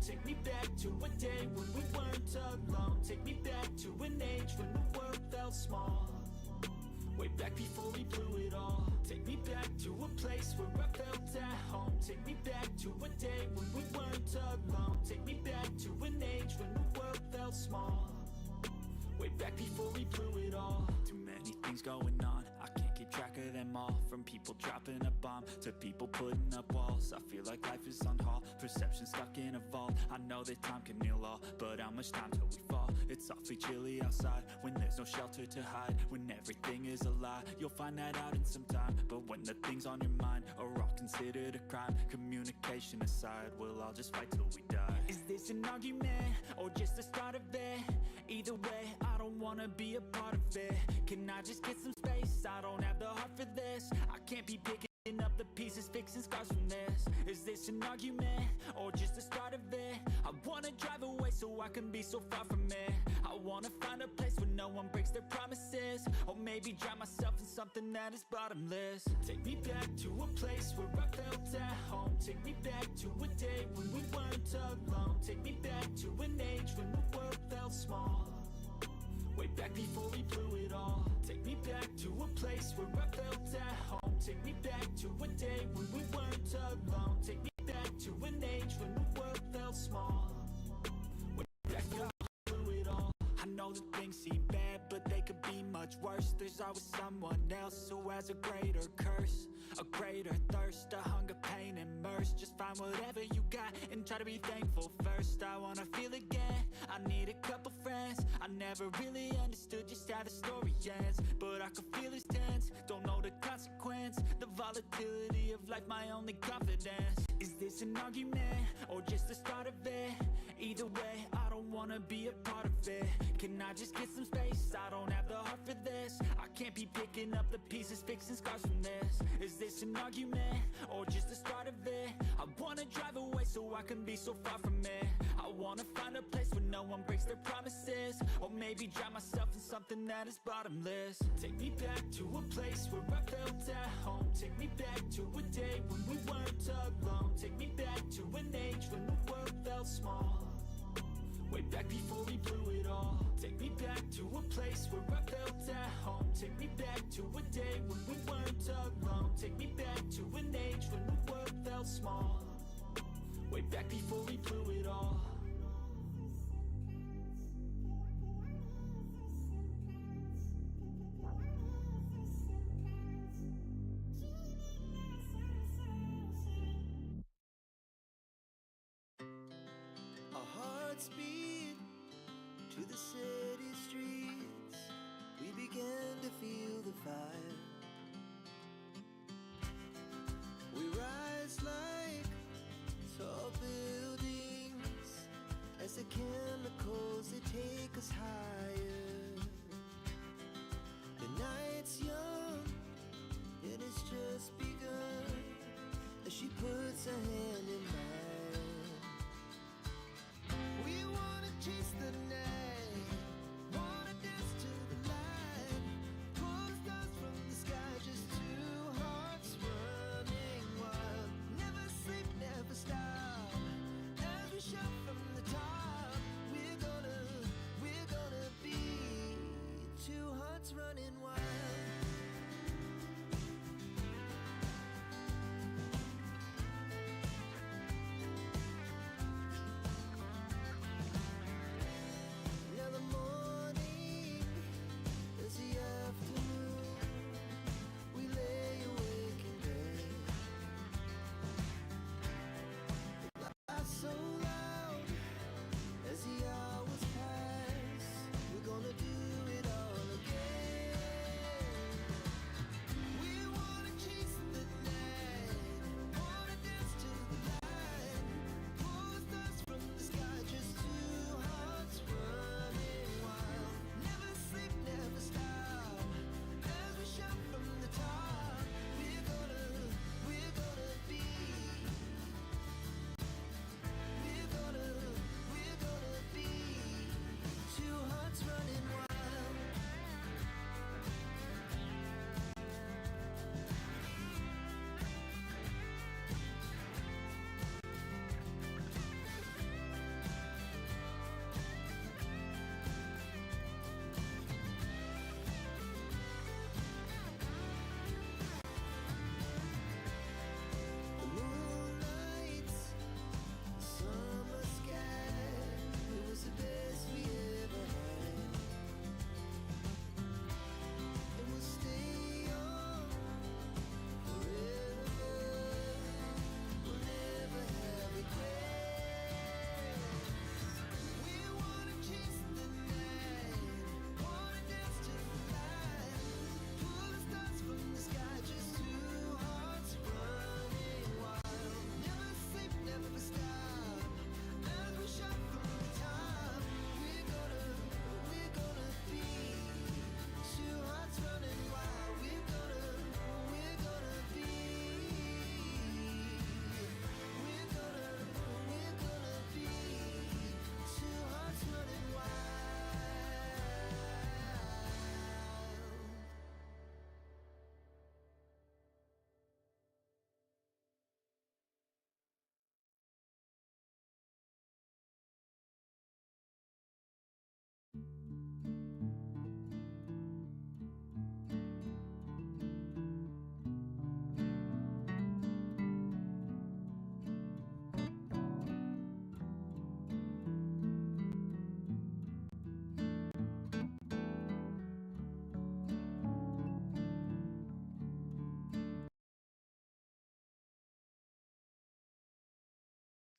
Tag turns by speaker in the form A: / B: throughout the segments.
A: Take me back to a day when we weren't alone. Take me back to an age when the world felt small. Way back before we blew it all. Take me back to a place where I felt at home. Take me back to a day when we weren't alone. Take me back to an age when the world felt small. Way back before we blew it all. Too many things going on, I can't keep track of them all. From people dropping a bomb to people putting up walls. I feel like life is on hold, perception stuck in a vault. I know that time can heal all, but how much time till we fall? It's awfully chilly outside when there's no shelter to hide. When everything is a lie, you'll find that out in some time. But when the things on your mind are all considered a crime, communication aside, we'll all just fight till we die. Is this an argument or just the start of it? Either way, I don't wanna be a part of it. Can I just get some space? I don't have the heart for this. I can't be picking up the pieces, fixing scars from this. Is this an argument or just the start of it? I wanna drive away so I can be so far from it. I wanna find a place where no one breaks their promises. Or maybe drown myself in something that is bottomless. Take me back to a place where I felt at home. Take me back to a day when we weren't alone. Take me back to an age when the world felt small. Way back before we blew it all. Take me back to a place where I felt at home. Take me back to a day when we weren't alone. Take me back to an age when the world felt small. Way back before we blew it all. I know that things seem bad, but they could be much worse. There's always someone else who has a greater curse, a greater thirst, a hunger, pain, and mercy. Just find whatever you got and try to be thankful first. I wanna feel again, I need a couple friends. I never really understood just how the story ends, but I can feel it's tense, don't know the consequence. The volatility of life, my only confidence. Is this an argument or just the start of it? Either way, I don't wanna be a part of it. Can I just get some space? I don't have the heart for this. I can't be picking up the pieces, fixing scars from this. Is this an argument or just the start of it? I wanna drive away so I can be so far from it. I wanna find a place where no one breaks their promises. Or maybe drown myself in something that is bottomless. Take me back to a place where I felt at home. Take me back to a day when we weren't alone. Take me back to an age when the world felt small. Way back before we blew it all. Take me back to a place where I felt at home. Take me back to a day when we weren't alone. Take me back to an age when the world felt small. Way back before we blew it all.
B: Our hearts beat to the city streets. We began to feel the fire. We rise like tall buildings as the chemicals, they take us higher. The night's young and it's just begun as she puts her hand in mine. We wanna chase the night, wanna dance to the light, pull the stars from the sky, just two hearts running wild. Never sleep, never stop, as we shout from the top. We're gonna be two hearts running wild. Now the morning is the afternoon. We lay awake in bed. Laughs so loud as the hours pass. We're gonna do it all again.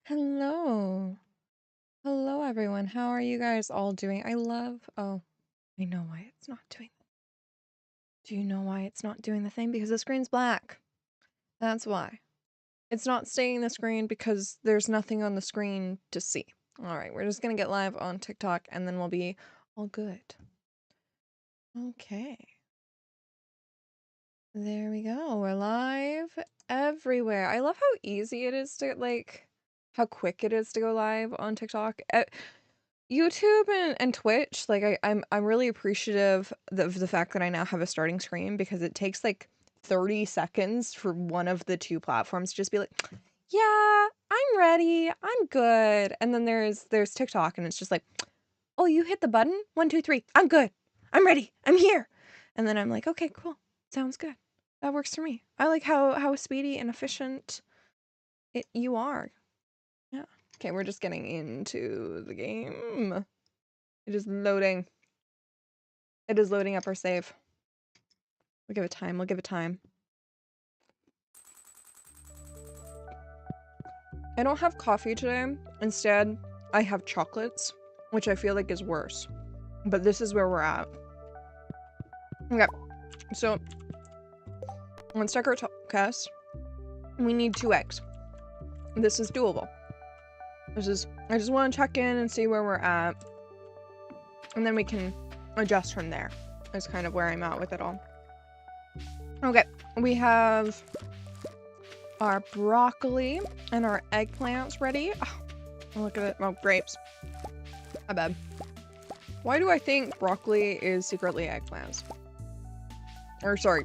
C: Hello. Hello, everyone. How are you guys all doing? Oh, I know why it's not doing. Do you know why it's not doing the thing? Because the screen's black. That's why. It's not staying the screen because there's nothing on the screen to see. All right, we're just gonna get live on TikTok and then we'll be all good. Okay. There we go. We're live everywhere. I love how easy it is to, like, how quick it is to go live on TikTok. YouTube and Twitch, like I'm really appreciative of the fact that I now have a starting screen because it takes like 30 seconds for one of the two platforms to just be like, yeah, I'm ready, I'm good. And then there's TikTok and it's just like, oh, you hit the button? 1, 2, 3, I'm good. I'm ready. I'm here. And then I'm like, okay, cool. Sounds good. That works for me. I like how speedy and efficient you are. Yeah. Okay, we're just getting into the game. It is loading. It is loading up our save. We'll give it time. We'll give it time. I don't have coffee today. Instead, I have chocolates, which I feel like is worse. But this is where we're at. Okay, so let's start our test. We need 2 eggs. This is doable. I just want to check in and see where we're at. And then we can adjust from there. That's kind of where I'm at with it all. Okay, we have our broccoli and our eggplants ready. Oh, look at it. Oh, grapes. My bad. Why do I think broccoli is secretly eggplants? Or sorry,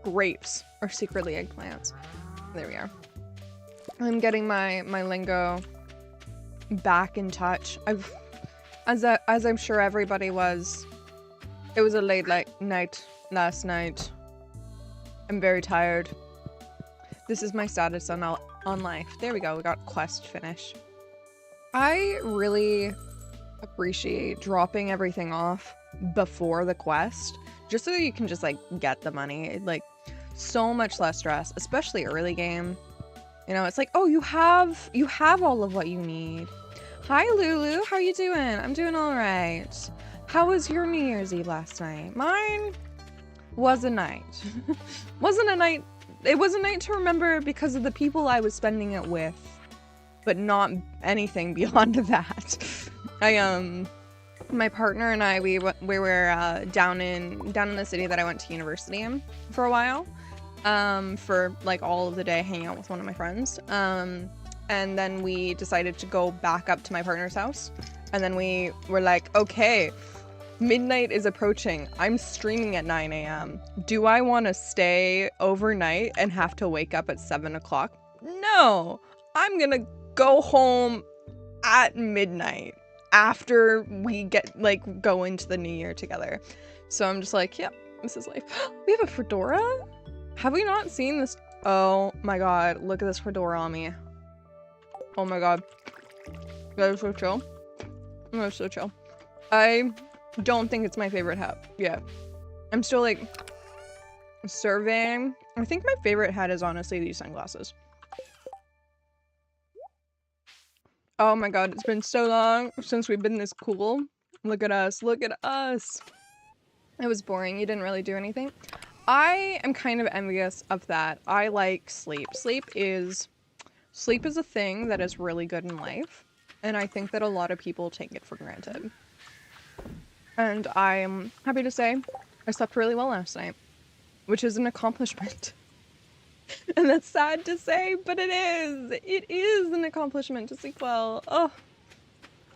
C: grapes are secretly eggplants. There we are. I'm getting my lingo back in touch. As I'm sure everybody was. It was a late night last night. I'm very tired. This is my status on life. There we go. We got quest finish. I really appreciate dropping everything off before the quest, just so you can just like get the money. Like so much less stress, especially early game. You know, it's like, oh, you have all of what you need. Hi Lulu, how you doing? I'm doing all right. How was your New Year's Eve last night? Mine was a night. Wasn't a night. It was a night to remember because of the people I was spending it with, but not anything beyond that. My partner and I, we were down in the city that I went to university in for a while, for like all of the day hanging out with one of my friends. And then we decided to go back up to my partner's house, and then we were like, okay, midnight is approaching. I'm streaming at 9 a.m. Do I want to stay overnight and have to wake up at 7 o'clock? No, I'm gonna go home at midnight after we go into the new year together. So I'm just like, yep, this is life. We have a fedora? Have we not seen this? Oh my god, look at this fedora on me. Oh my god. That is so chill. That is so chill. I don't think it's my favorite hat yet. I'm still like surveying. I think my favorite hat is honestly these sunglasses. Oh my god, it's been so long since we've been this cool. Look at us, look at us. It was boring, you didn't really do anything. I am kind of envious of that. I like sleep. Sleep is a thing that is really good in life, and I think that a lot of people take it for granted. And I'm happy to say I slept really well last night, which is an accomplishment. And that's sad to say, but it is. It is an accomplishment to sleep well. Oh,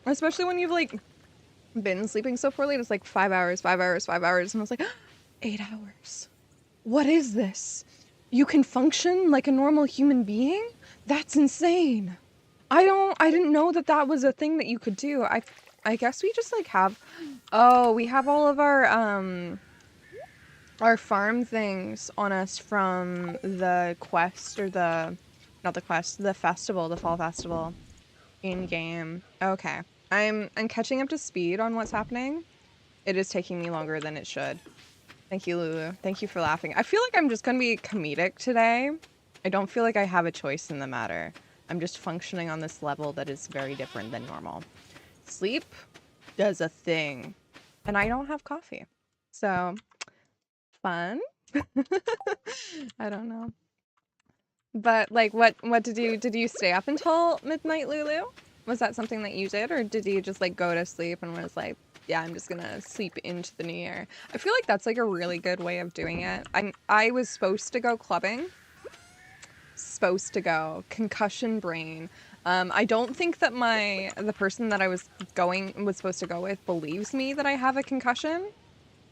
C: especially when you've like been sleeping so poorly. It's like 5 hours, 5 hours, 5 hours, and I was like, 8 hours. What is this? You can function like a normal human being? That's insane. I didn't know that that was a thing that you could do. I guess we just like have, oh, we have all of our farm things on us from the quest, or not the quest, the festival, the fall festival in game. Okay. I'm catching up to speed on what's happening. It is taking me longer than it should. Thank you, Lulu. Thank you for laughing. I feel like I'm just gonna be comedic today. I don't feel like I have a choice in the matter. I'm just functioning on this level that is very different than normal. Sleep does a thing. And I don't have coffee. So, fun. I don't know. But like what did you stay up until midnight, Lulu? Was that something that you did, or did you just like go to sleep and was like, yeah, I'm just gonna sleep into the new year? I feel like that's like a really good way of doing it. I was supposed to go clubbing. Supposed to go. Concussion brain. I don't think that the person that I was supposed to go with believes me that I have a concussion,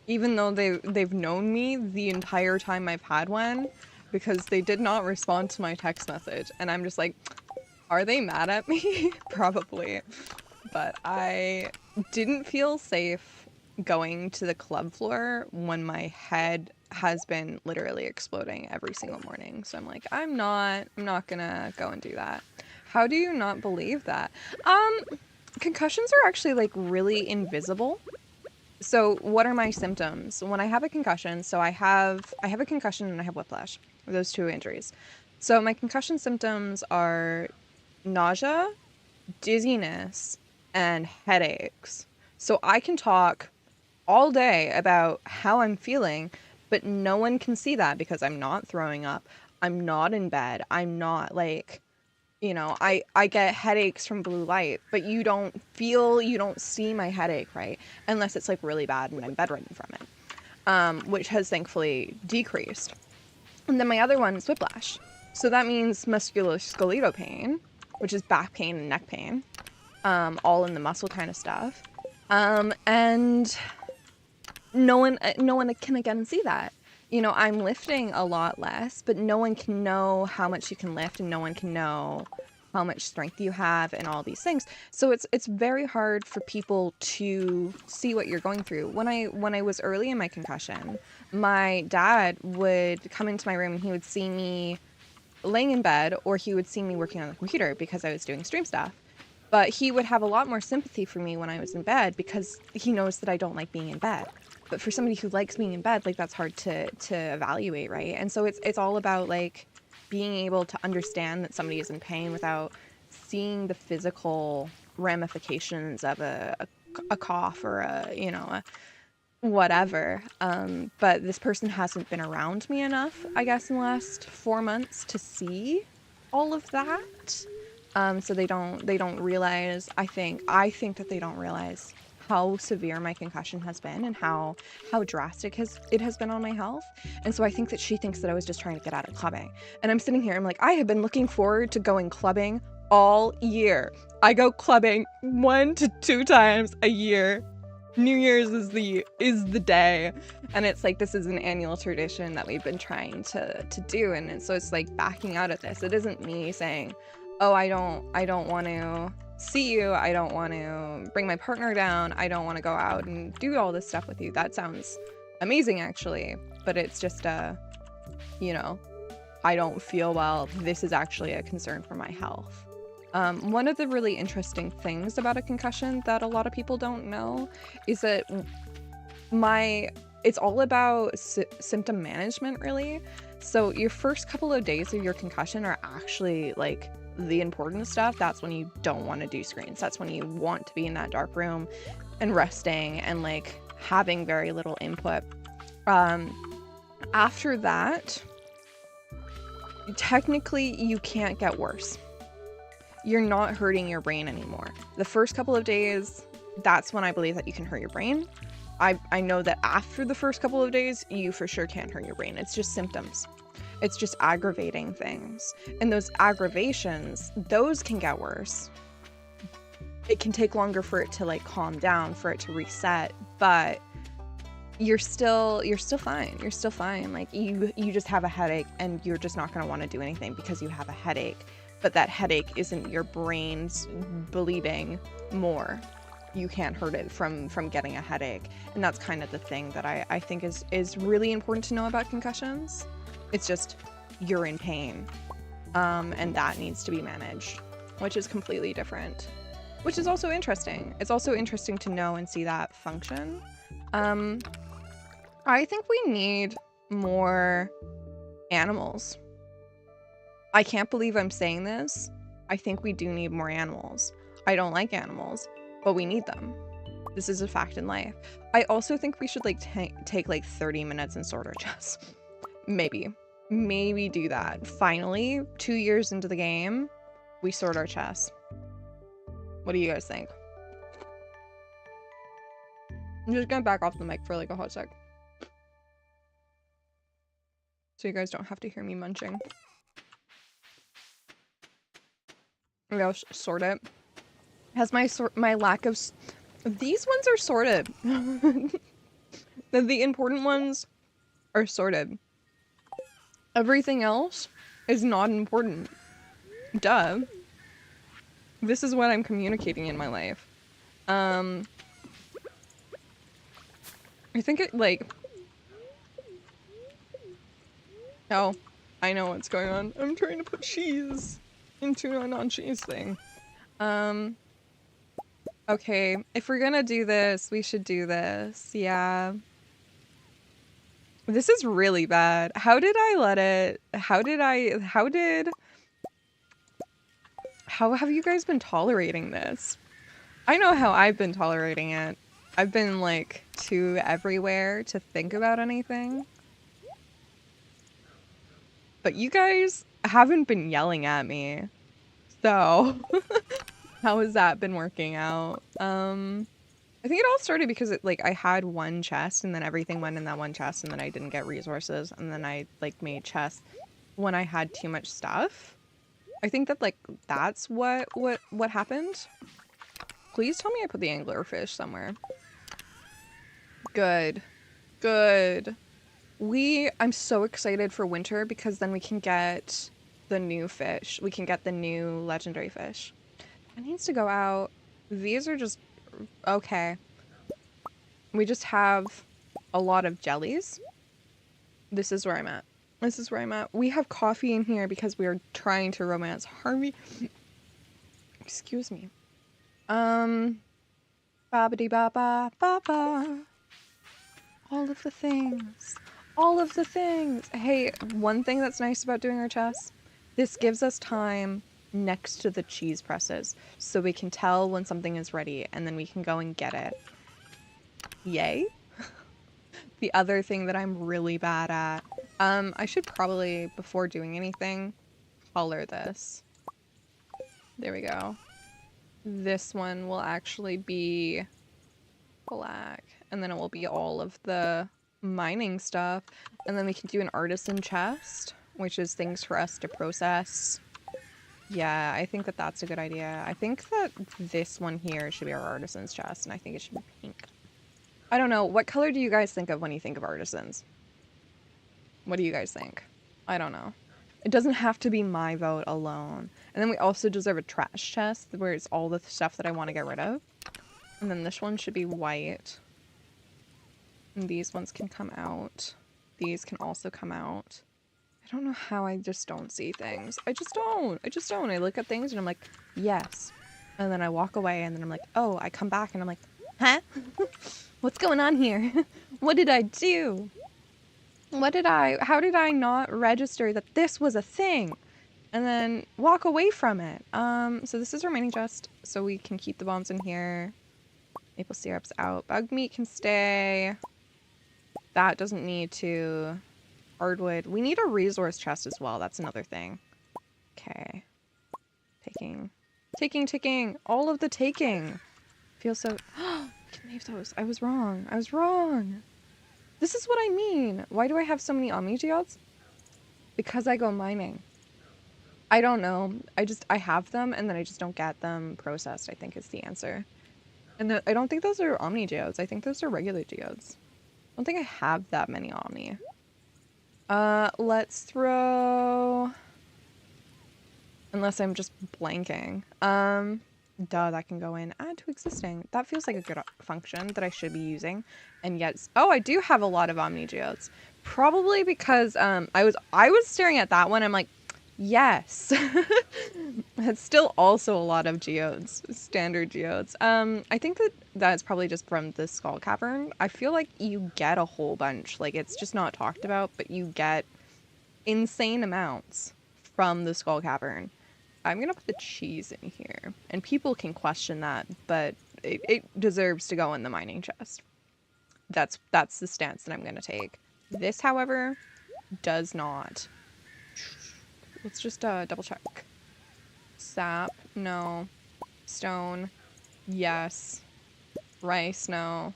C: even though they've known me the entire time I've had one, because they did not respond to my text message, and I'm just like, are they mad at me? Probably. But I didn't feel safe going to the club floor when my head has been literally exploding every single morning. So I'm like, I'm not gonna go and do that. How do you not believe that? Concussions are actually like really invisible. So what are my symptoms when I have a concussion? So I have a concussion and I have whiplash. Those two injuries. So my concussion symptoms are nausea, dizziness, and headaches. So I can talk all day about how I'm feeling, but no one can see that because I'm not throwing up. I'm not in bed. I'm not like, I get headaches from blue light, but you don't see my headache, right? Unless it's like really bad and I'm bedridden from it, which has thankfully decreased. And then my other one is whiplash. So that means musculoskeletal pain, which is back pain and neck pain, all in the muscle kind of stuff. And no one can again see that. I'm lifting a lot less, but no one can know how much you can lift, and no one can know how much strength you have and all these things. So it's very hard for people to see what you're going through. When I was early in my concussion, my dad would come into my room and he would see me laying in bed, or he would see me working on the computer because I was doing stream stuff. But he would have a lot more sympathy for me when I was in bed because he knows that I don't like being in bed. But for somebody who likes being in bed, like, that's hard to evaluate, right? And so it's all about like being able to understand that somebody is in pain without seeing the physical ramifications of a cough or a whatever. But this person hasn't been around me enough, I guess, in the last 4 months to see all of that. So they don't realize, I think that they don't realize how severe my concussion has been and how drastic it has been on my health. And so I think that she thinks that I was just trying to get out of clubbing. And I'm sitting here, I'm like, I have been looking forward to going clubbing all year. I go clubbing 1 to 2 times a year. New Year's is the day. And it's like, this is an annual tradition that we've been trying to do. And so it's like backing out of this. It isn't me saying, oh, I don't want to see you. I don't want to bring my partner down. I don't want to go out and do all this stuff with you. That sounds amazing, actually. But it's just, I don't feel well. This is actually a concern for my health. One of the really interesting things about a concussion that a lot of people don't know is that it's all about symptom management, really. So your first couple of days of your concussion are actually like the important stuff. That's when you don't want to do screens. That's when you want to be in that dark room and resting and like having very little input. After that, technically you can't get worse. You're not hurting your brain anymore. The first couple of days, that's when I believe that you can hurt your brain. I know that after the first couple of days, you for sure can't hurt your brain. It's just symptoms. It's just aggravating things. And those aggravations, those can get worse. It can take longer for it to like calm down, for it to reset, but you're still fine. You're still fine. Like you just have a headache and you're just not going to want to do anything because you have a headache. But that headache isn't your brain's bleeding more. You can't hurt it from getting a headache. And that's kind of the thing that I think is really important to know about concussions. It's just, you're in pain. And that needs to be managed, which is completely different. Which is also interesting. It's also interesting to know and see that function. I think we need more animals. I can't believe I'm saying this. I think we do need more animals. I don't like animals, but we need them. This is a fact in life. I also think we should like take like 30 minutes and sort our chess. Maybe do that. Finally, 2 years into the game, we sort our chess. What do you guys think? I'm just gonna back off the mic for like a hot sec, so you guys don't have to hear me munching. Maybe I'll sort it. Has my lack of these ones are sorted. The important ones are sorted. Everything else is not important. Duh. This is what I'm communicating in my life. I think it like... Oh, I know what's going on. I'm trying to put cheese into a non-cheese thing. Okay, if we're gonna do this, we should do this. Yeah. This is really bad. How did I let it... How have you guys been tolerating this? I know how I've been tolerating it. I've been, like, too everywhere to think about anything. But you guys haven't been yelling at me. So, how has that been working out? I think it all started because I had one chest and then everything went in that one chest and then I didn't get resources and then I, like, made chests when I had too much stuff. I think that, like, that's what happened. Please tell me I put the anglerfish somewhere. Good. Good. I'm so excited for winter because then we can get the new fish. We can get the new legendary fish. It needs to go out. These are just... Okay. We just have a lot of jellies. This is where I'm at. This is where I'm at. We have coffee in here because we are trying to romance Harvey. Excuse me. Babidi ba ba ba. All of the things. All of the things. Hey, one thing that's nice about doing our chess, this gives us time next to the cheese presses so we can tell when something is ready and then we can go and get it. Yay. The other thing that I'm really bad at, I should probably, before doing anything, color this. There we go. This one will actually be black, and then it will be all of the mining stuff, and then we can do an artisan chest, which is things for us to process. Yeah, I think that that's a good idea. I think that this one here should be our artisan's chest, and I think it should be pink. I don't know. What color do you guys think of when you think of artisans? What do you guys think? I don't know. It doesn't have to be my vote alone. And then we also deserve a trash chest where it's all the stuff that I want to get rid of. And then this one should be white. And these ones can come out. These can also come out. I don't know how I just don't see things. I just don't. I look at things and I'm like, yes. And then I walk away and then I'm like, oh, I come back and I'm like, huh? What's going on here? What did I do? How did I not register that this was a thing? And then walk away from it. So this is our mining chest. So we can keep the bombs in here. Maple syrup's out. Bug meat can stay. That doesn't need to. Hardwood. We need a resource chest as well. That's another thing. Okay. Taking. All of the taking. Feels so... We can leave those. I was wrong. This is what I mean. Why do I have so many Omni Geodes? Because I go mining. I don't know. I have them and then I just don't get them processed, I think is the answer. And I don't think those are Omni Geodes. I think those are regular Geodes. I don't think I have that many Omni. Let's throw... Unless I'm just blanking. Duh, that can go in. Add to existing. That feels like a good function that I should be using. And yet... Oh, I do have a lot of Omni Geodes. Probably because, I was staring at that one. I'm like, yes. That's still also a lot of geodes. Standard geodes. I think that's probably just from the skull cavern. I feel like you get a whole bunch. Like, it's just not talked about, but you get insane amounts from the skull cavern. I'm gonna put the cheese in here. And people can question that, but it deserves to go in the mining chest. That's the stance that I'm gonna take. This, however, does not. Let's just double check. Sap, no. Stone, yes. Rice, no.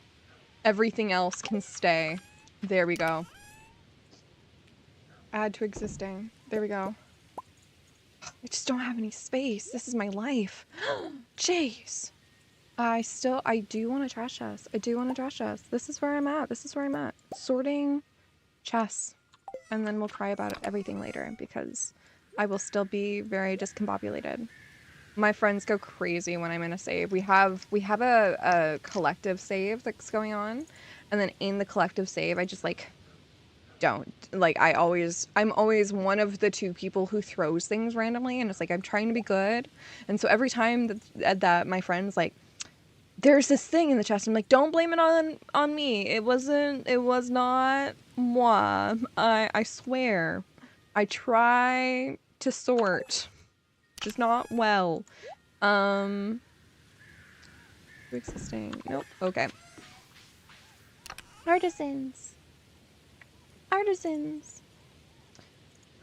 C: Everything else can stay. There we go. Add to existing. There we go. I just don't have any space. This is my life. Jeez. I do want a trash chest. I do want a trash chest. This is where I'm at. This is where I'm at. Sorting chests. And then we'll cry about everything later because I will still be very discombobulated. My friends go crazy when I'm in a save. We have a collective save that's going on. And then in the collective save, I just like don't like I'm always one of the two people who throws things randomly, and it's like I'm trying to be good, and so every time that my friends like there's this thing in the chest, I'm like, don't blame it on me, it was not moi. I swear I try to sort, just not well. Existing, nope. Okay. Artisans.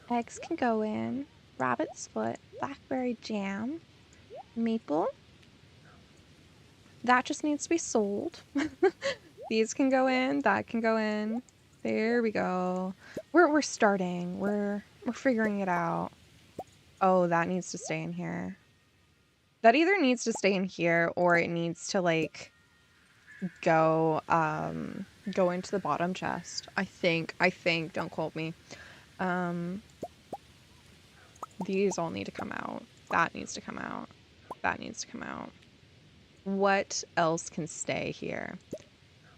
C: Eggs can go in. Rabbit's foot. Blackberry jam. Maple. That just needs to be sold. These can go in. That can go in. There we go. We're starting. We're figuring it out. Oh, that needs to stay in here. That either needs to stay in here or it needs to like go into the bottom chest. I think, don't quote me. These all need to come out. That needs to come out. That needs to come out. What else can stay here?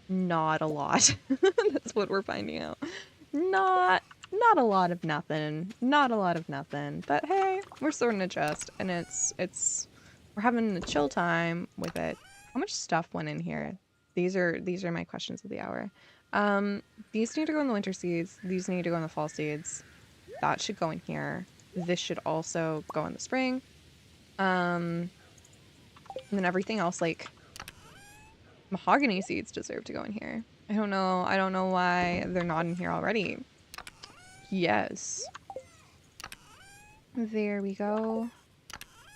C: Not a lot. That's what we're finding out. Not a lot of nothing. Not a lot of nothing. But hey, we're sorting a chest and we're having a chill time with it. How much stuff went in here? These are my questions of the hour. These need to go in the winter seeds. These need to go in the fall seeds. That should go in here. This should also go in the spring. And then everything else, like mahogany seeds, deserve to go in here. I don't know why they're not in here already. Yes. There we go.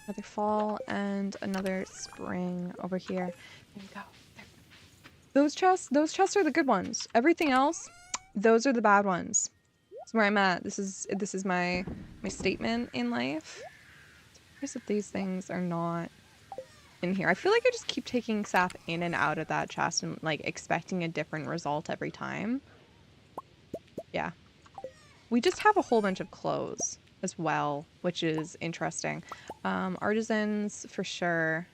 C: Another fall and another spring over here. There we go. Those chests are the good ones. Everything else, those are the bad ones. That's where I'm at. This is my statement in life. Surprised that these things are not in here. I feel like I just keep taking sap in and out of that chest and like expecting a different result every time. Yeah. We just have a whole bunch of clothes as well, which is interesting. Artisans for sure.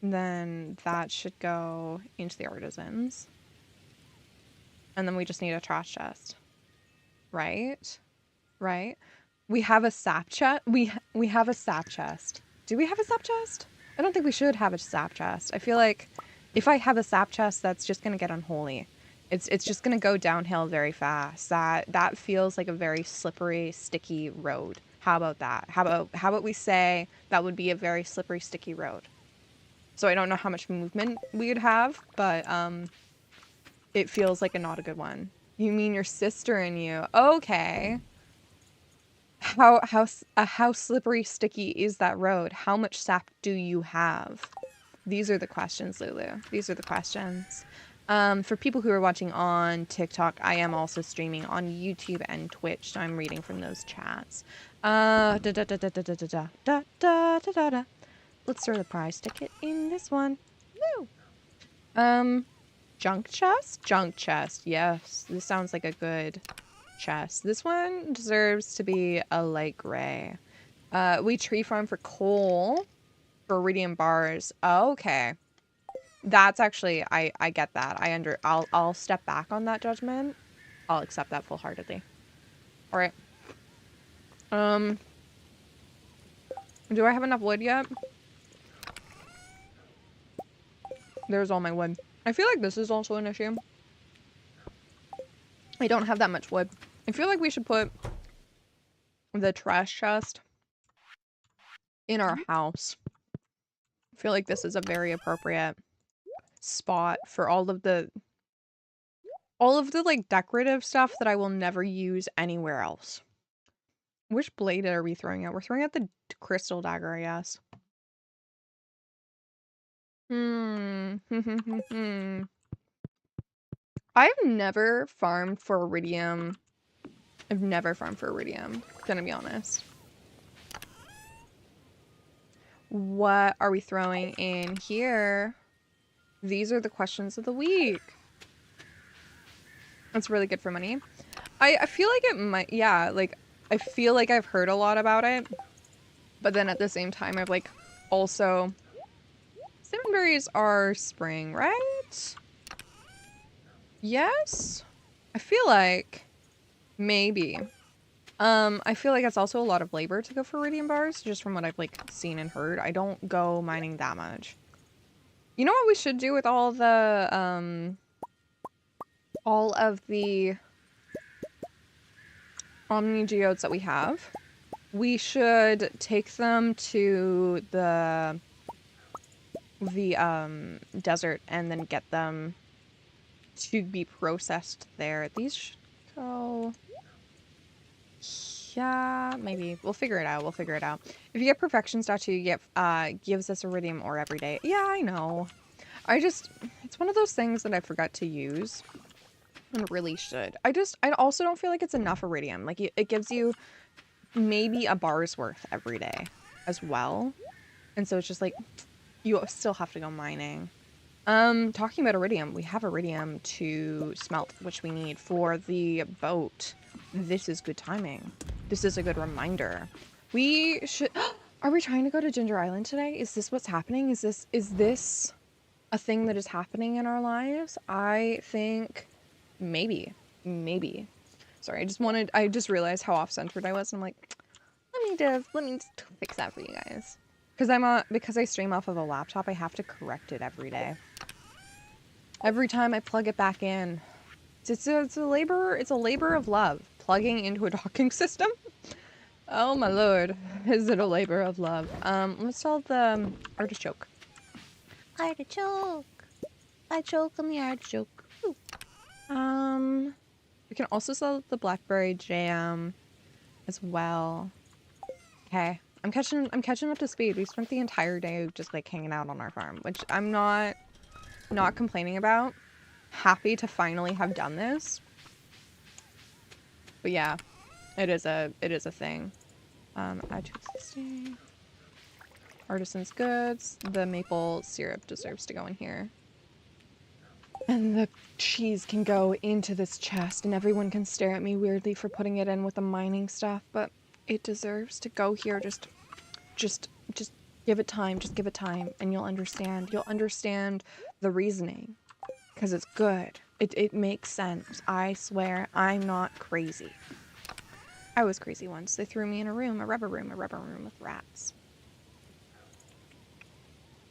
C: Then that should go into the artisans. And then we just need a trash chest. Right? Right? We have a sap chest. We have a sap chest. Do we have a sap chest? I don't think we should have a sap chest. I feel like if I have a sap chest, that's just gonna get unholy. It's just gonna go downhill very fast. That feels like a very slippery, sticky road. How about that? How about we say that would be a very slippery, sticky road? So I don't know how much movement we would have, but it feels like not a good one. You mean your sister and you? Okay. How slippery, sticky is that road? How much sap do you have? These are the questions, Lulu. These are the questions. For people who are watching on TikTok, I am also streaming on YouTube and Twitch, so I'm reading from those chats. Let's throw the prize ticket in this one. Woo! Junk chest? Junk chest. Yes, this sounds like a good chest. This one deserves to be a light gray. We tree farm for coal, for iridium bars. Oh, okay. That's actually, I get that. I'll step back on that judgment. I'll accept that full-heartedly. All right. Do I have enough wood yet? There's all my wood. I feel like this is also an issue. I don't have that much wood. I feel like we should put the trash chest in our house. I feel like this is a very appropriate spot for all of the like decorative stuff that I will never use anywhere else. Which blade are we throwing at? We're throwing at the crystal dagger, I guess. I've never farmed for iridium. I've never farmed for iridium, gonna be honest. What are we throwing in here? These are the questions of the week. That's really good for money. I feel like it might, yeah, like, I feel like I've heard a lot about it. But then at the same time, I've, like, also... Cinnamon are spring, right? Yes? I feel like... Maybe. I feel like it's also a lot of labor to go for iridium bars, just from what I've, like, seen and heard. I don't go mining that much. You know what we should do with all of the Omni geodes that we have? We should take them to the desert and then get them to be processed there. These should go... Yeah, maybe. We'll figure it out. We'll figure it out. If you get Perfection Statue, you get, gives us iridium ore every day. Yeah, I know. It's one of those things that I forgot to use. And really should. I also don't feel like it's enough iridium. Like, it gives you maybe a bar's worth every day as well. And so it's just like, you still have to go mining. Talking about iridium, we have iridium to smelt, which we need for the boat. This is good timing. This is a good reminder. We should... Are we trying to go to Ginger Island today? Is this what's happening? Is this a thing that is happening in our lives? I think maybe. Maybe. Sorry, I just realized how off-centered I was. And I'm like, let me just fix that for you guys. Because I stream off of a laptop, I have to correct it every day. Every time I plug it back in. It's a labor of love. Plugging into a docking system. Oh my lord. Is it a labor of love? Let's sell the artichoke. Artichoke. I choke on the artichoke. Ooh. We can also sell the blackberry jam as well. Okay. I'm catching up to speed. We spent the entire day just like hanging out on our farm, which I'm not complaining about. Happy to finally have done this. But yeah, it is a thing. Add 260. Artisan's goods. The maple syrup deserves to go in here. And the cheese can go into this chest, and everyone can stare at me weirdly for putting it in with the mining stuff, but it deserves to go here. Just give it time. Just give it time, and you'll understand. You'll understand the reasoning. Because it's good. It makes sense. I swear, I'm not crazy. I was crazy once. They threw me in a rubber room with rats.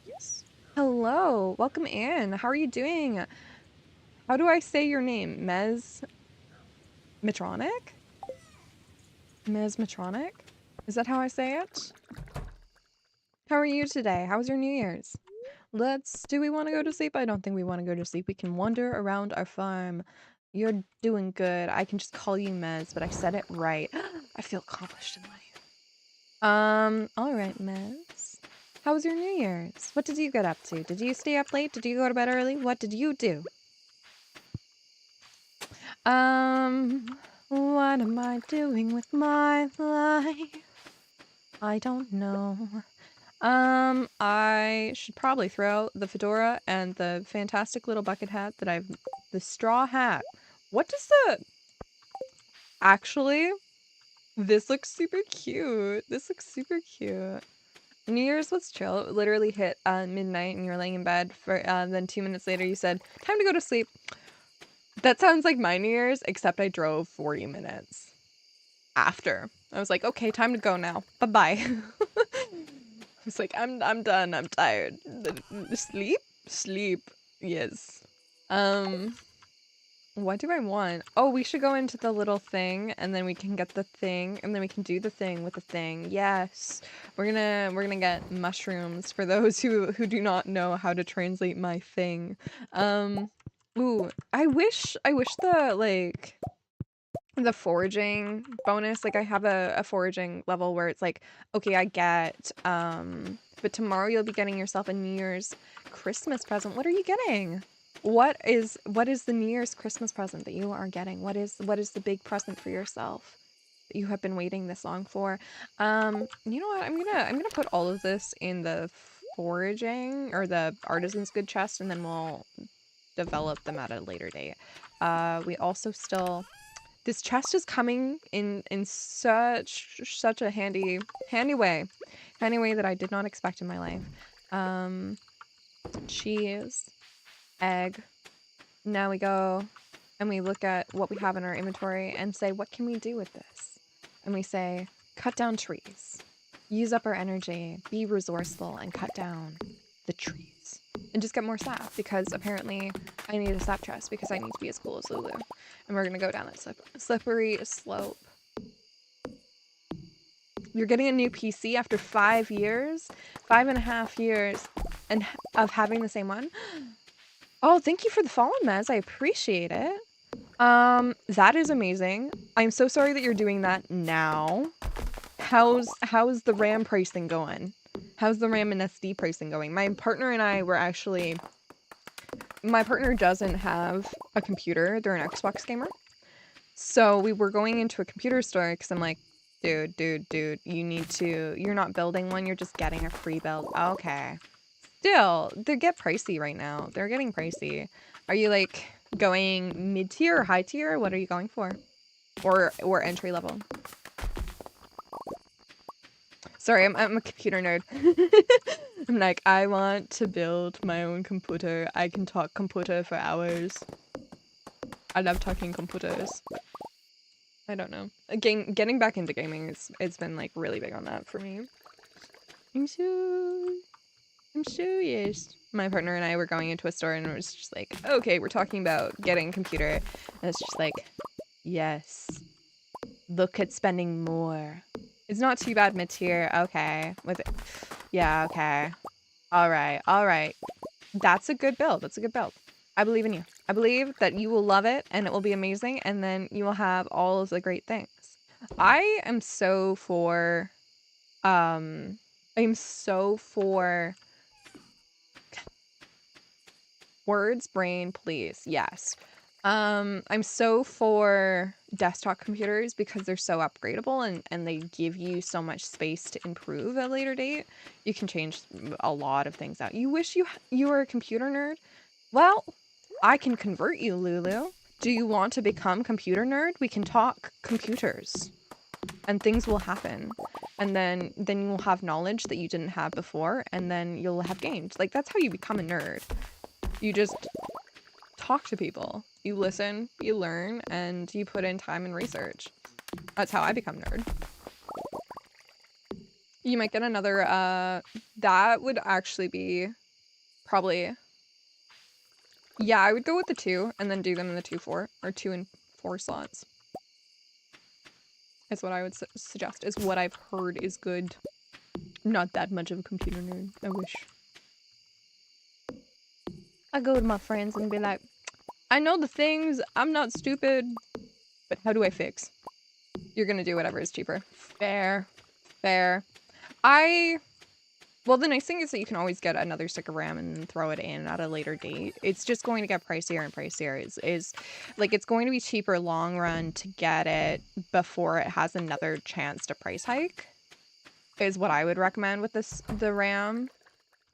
C: Yes. Hello, welcome in. How are you doing? How do I say your name? Mesmetronic? Mesmetronic? Is that how I say it? How are you today? How was your New Year's? Do we want to go to sleep? I don't think we want to go to sleep. We can wander around our farm. You're doing good. I can just call you Mez, but I said it right. I feel accomplished in life. Alright, Mez. How was your New Year's? What did you get up to? Did you stay up late? Did you go to bed early? What did you do? What am I doing with my life? I don't know. I should probably throw the fedora and the fantastic little bucket hat that the straw hat. What does actually, this looks super cute. This looks super cute. New Year's was chill. It literally hit midnight and you were laying in bed for, then 2 minutes later you said, time to go to sleep. That sounds like my New Year's, except I drove 40 minutes after. I was like, okay, time to go now. Bye-bye. I was like, I'm done. I'm tired. Sleep? Sleep. Yes. What do I want? Oh, we should go into the little thing and then we can get the thing and then we can do the thing with the thing. Yes. We're gonna get mushrooms for those who do not know how to translate my thing. Ooh, I wish the foraging bonus, like I have a foraging level where it's like, okay, I get but tomorrow you'll be getting yourself a New Year's Christmas present. What are you getting? What is the New Year's Christmas present that you are getting? What is the big present for yourself that you have been waiting this long for? You know what? I'm gonna put all of this in the foraging or the artisan's good chest, and then we'll develop them at a later date. We also still this chest is coming in such a handy way that I did not expect in my life. Cheese, egg. Now we go and we look at what we have in our inventory and say, what can we do with this? And we say, cut down trees, use up our energy, be resourceful, and cut down the trees. And just get more sap, because apparently I need a sap chest because I need to be as cool as Lulu. And we're gonna go down that slippery slope. You're getting a new PC after 5 years? 5.5 years and of having the same one? Oh, thank you for the follow, Mez. I appreciate it. That is amazing. I'm so sorry that you're doing that now. How's the RAM pricing going? How's the RAM and SD pricing going? My partner and I were actually... My partner doesn't have a computer. They're an Xbox gamer. So we were going into a computer store because I'm like, dude, you need to... You're not building one, you're just getting a free build. Okay. Still, they get pricey right now. They're getting pricey. Are you like going mid-tier or high-tier? What are you going for? Or entry level? Sorry, I'm a computer nerd. I'm like, I want to build my own computer. I can talk computer for hours. I love talking computers. I don't know. Again, getting back into gaming it's been like really big on that for me. I'm serious. My partner and I were going into a store and it was just like, okay, we're talking about getting a computer. And it's just like, yes. Look at spending more. It's not too bad mid-tier. Okay. Yeah, okay. Alright. That's a good build. I believe in you. I believe that you will love it and it will be amazing and then you will have all of the great things. I am so for words, brain, please. Yes. I'm so for desktop computers because they're so upgradable and they give you so much space to improve at a later date. You can change a lot of things out. You wish you were a computer nerd? Well, I can convert you, Lulu. Do you want to become computer nerd? We can talk computers. And things will happen. And then you will have knowledge that you didn't have before, and then you'll have gained. Like, that's how you become a nerd. You just talk to people. You listen, you learn, and you put in time and research. That's how I become nerd. You might get another, that would actually be probably... Yeah, I would go with the 2, and then do them in the 2-4, or 2 and 4 slots. Is what I would suggest, is what I've heard is good. Not that much of a computer nerd, I wish. I go with my friends and be like, I know the things, I'm not stupid, but how do I fix? You're gonna do whatever is cheaper. Fair. Well, the nice thing is that you can always get another stick of RAM and throw it in at a later date. It's just going to get pricier and pricier. It's going to be cheaper long run to get it before it has another chance to price hike, is what I would recommend with the RAM,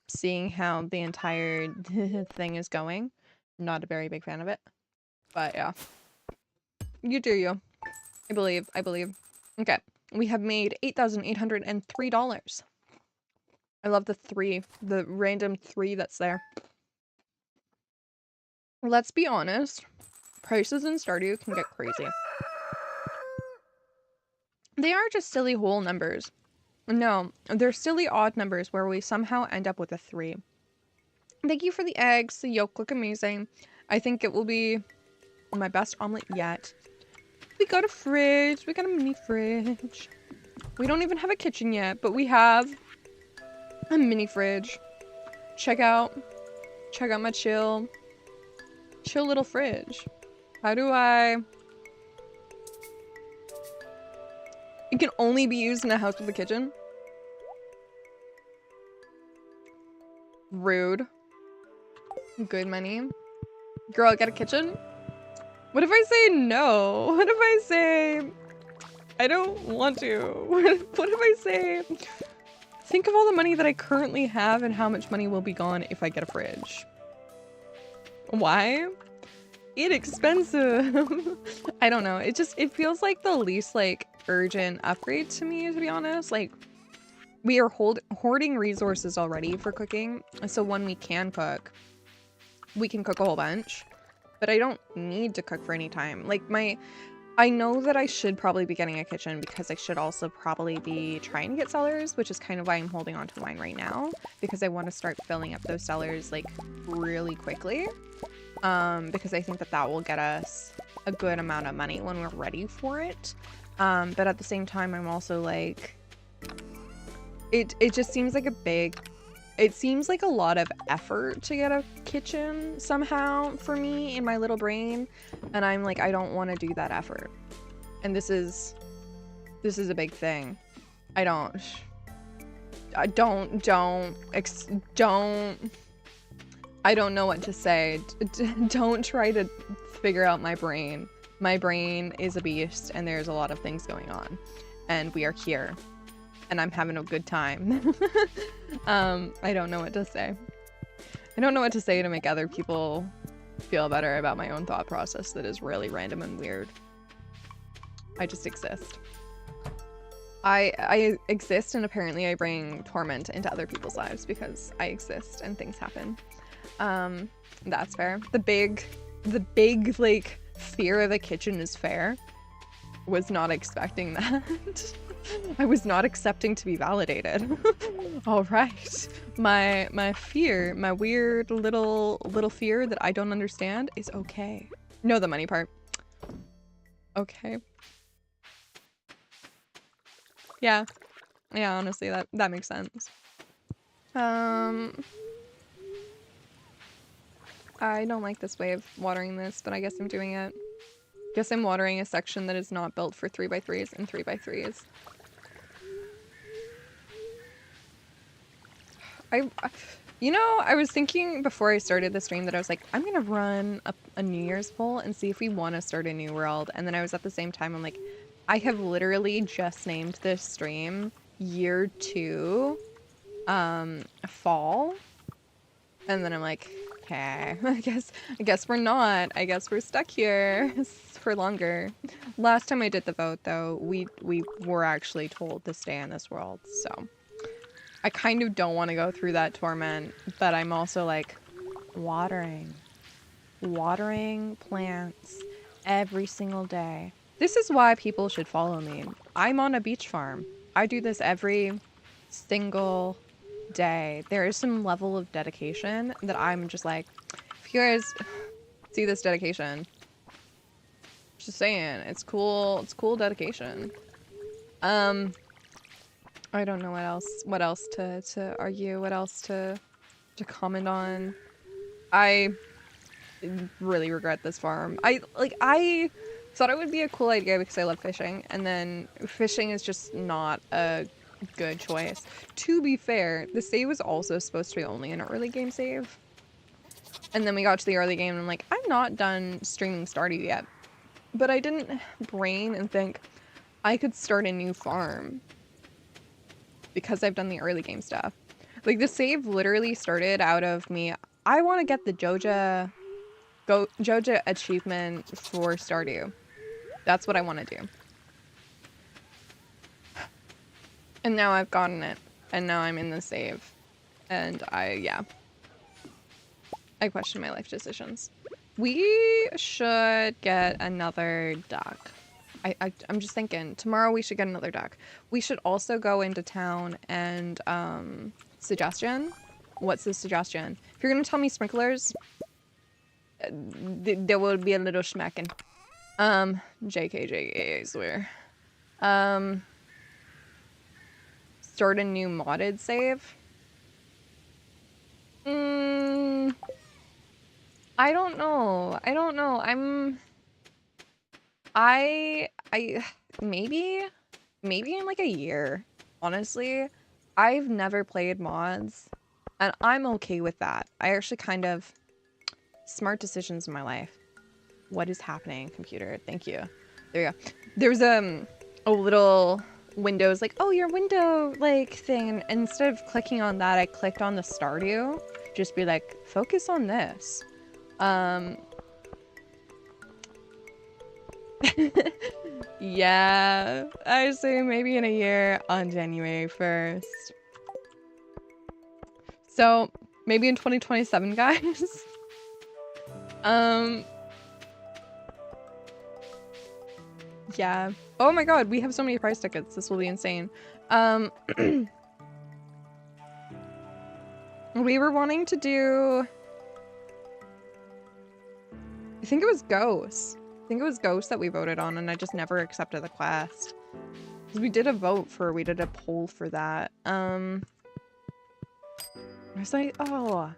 C: seeing how the entire thing is going. Not a very big fan of it, but yeah. You do you. I believe. Okay, we have made $8,803. I love the random 3 that's there. Let's be honest, prices in Stardew can get crazy. They are just silly whole numbers. No, they're silly odd numbers where we somehow end up with a 3. Thank you for the eggs. The yolk look amazing. I think it will be My best omelet yet. We got a fridge. We got a mini fridge. We don't even have a kitchen yet, but we have a mini fridge. Check out my chill little fridge. How do I... It can only be used in a house with a kitchen? Rude. Good money. Girl, get a kitchen? What if I say no? What if I say I don't want to? What if I say think of all the money that I currently have and how much money will be gone if I get a fridge? Why? It's expensive. I don't know. It feels like the least like urgent upgrade to me, to be honest. Like we are hoarding resources already for cooking. So when we can cook, we can cook a whole bunch. But I don't need to cook for any time. Like I know that I should probably be getting a kitchen because I should also probably be trying to get cellars, which is kind of why I'm holding on to mine right now, because I want to start filling up those cellars like really quickly. Because I think that will get us a good amount of money when we're ready for it. But at the same time, I'm also like, it just seems like it seems like a lot of effort to get a kitchen somehow for me in my little brain. And I'm like, I don't want to do that effort. And this is a big thing. I don't know what to say. Don't try to figure out my brain. My brain is a beast and there's a lot of things going on. And we are here. And I'm having a good time. I don't know what to say. I don't know what to say to make other people feel better about my own thought process that is really random and weird. I just exist. I exist, and apparently I bring torment into other people's lives because I exist and things happen. That's fair. The big like fear of a kitchen is fair. Was not expecting that. I was not accepting to be validated. All right. My fear, my weird little fear that I don't understand is okay. No, the money part. Okay. Yeah. Yeah, honestly, that makes sense. I don't like this way of watering this, but I guess I'm doing it. Guess I'm watering a section that is not built for 3x3s and 3x3s. You know, I was thinking before I started the stream that I was like, I'm gonna run a New Year's poll and see if we want to start a new world. And then I was at the same time, I'm like, I have literally just named this stream Year 2 Fall. And then I'm like, okay, I guess we're not. I guess we're stuck here for longer. Last time I did the vote, though, we were actually told to stay in this world, so I kind of don't want to go through that torment, but I'm also like, watering plants every single day. This is why people should follow me. I'm on a beach farm. I do this every single day. There is some level of dedication that I'm just like, if you guys see this dedication, just saying, it's cool dedication. I don't know what else to argue, what else to comment on. I really regret this farm. I thought it would be a cool idea because I love fishing, and then fishing is just not a good choice. To be fair, the save was also supposed to be only an early game save. And then we got to the early game and I'm like, I'm not done streaming Stardew yet. But I didn't brain and think I could start a new farm because I've done the early game stuff. Like the save literally started out of me, I want to get the Joja achievement for Stardew. That's what I want to do. And now I've gotten it. And now I'm in the save. And I question my life decisions. We should get another duck. I'm just thinking, tomorrow we should get another duck. We should also go into town and, suggestion? What's the suggestion? If you're gonna tell me sprinklers, there will be a little smacking. JK, I swear. Start a new modded save. I don't know. Maybe in like a year. Honestly, I've never played mods, and I'm okay with that. I actually kind of smart decisions in my life. What is happening, computer? Thank you. There you go. There's a little Windows like, oh, your window like thing, and instead of clicking on that, I clicked on the Stardew. Just be like, focus on this. Yeah, I say maybe in a year on January 1st. So maybe in 2027, guys. Yeah. Oh my god, we have so many prize tickets. This will be insane. We were wanting to do... I think it was Ghosts. I think it was Ghosts that we voted on, and I just never accepted the quest. Because we did a poll for that. I was like, oh.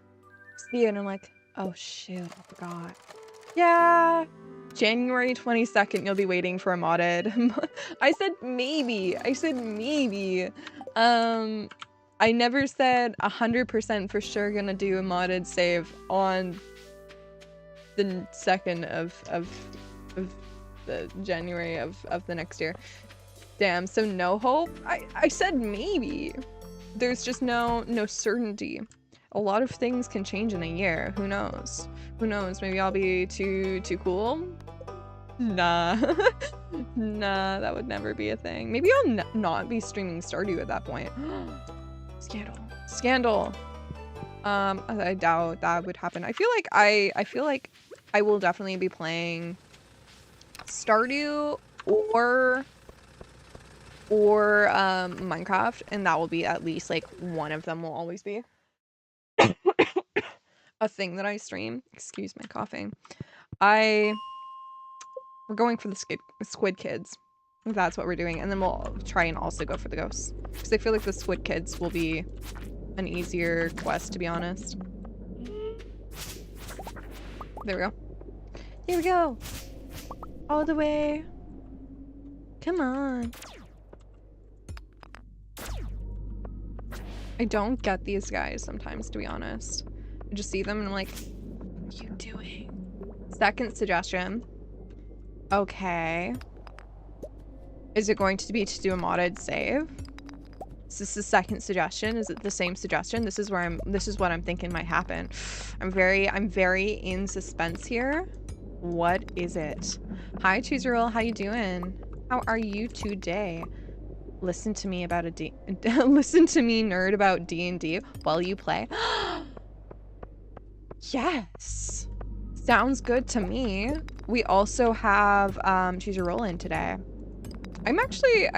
C: See it, and I'm like, oh shoot, I forgot. Yeah. January 22nd, you'll be waiting for a modded. I said maybe. I never said 100% for sure gonna do a modded save on the 2nd of the January of the next year. Damn, so no hope? I said maybe. There's just no certainty. A lot of things can change in a year. Who knows? Who knows? Maybe I'll be too cool? Nah. Nah, that would never be a thing. Maybe I'll not be streaming Stardew at that point. Scandal. I doubt that would happen. I feel like I will definitely be playing Stardew or Minecraft, and that will be at least like one of them will always be a thing that I stream. Excuse my coughing. We're going for the Squid Kids. That's what we're doing, and then we'll try and also go for the ghosts, because I feel like the Squid Kids will be an easier quest, to be honest. There we go. Here we go. All the way. Come on. I don't get these guys sometimes, to be honest. I just see them and I'm like, what are you doing? Second suggestion. Okay. Is it going to be to do a modded save? Is this the second suggestion? Is it the same suggestion? This is what I'm thinking might happen. I'm very in suspense here. What is it? Hi, Choose Your Role. How you doing? How are you today? Listen to me about listen to me nerd about D&D while you play. Yes. Sounds good to me. We also have Choose Your Role in today. I'm actually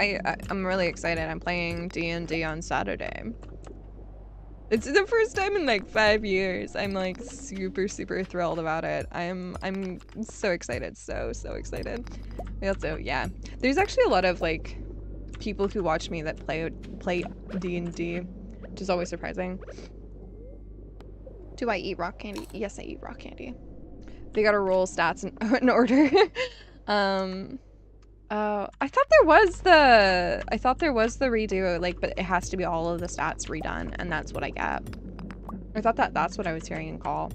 C: I'm really excited. I'm playing D&D on Saturday. It's the first time in like 5 years. I'm like super thrilled about it. I'm so excited. So excited. We also, yeah. There's actually a lot of like people who watch me that play D&D, which is always surprising. Do I eat rock candy? Yes, I eat rock candy. They gotta roll stats in order. I thought there was the redo, like, but it has to be all of the stats redone, and that's what I get. I thought that's what I was hearing in call.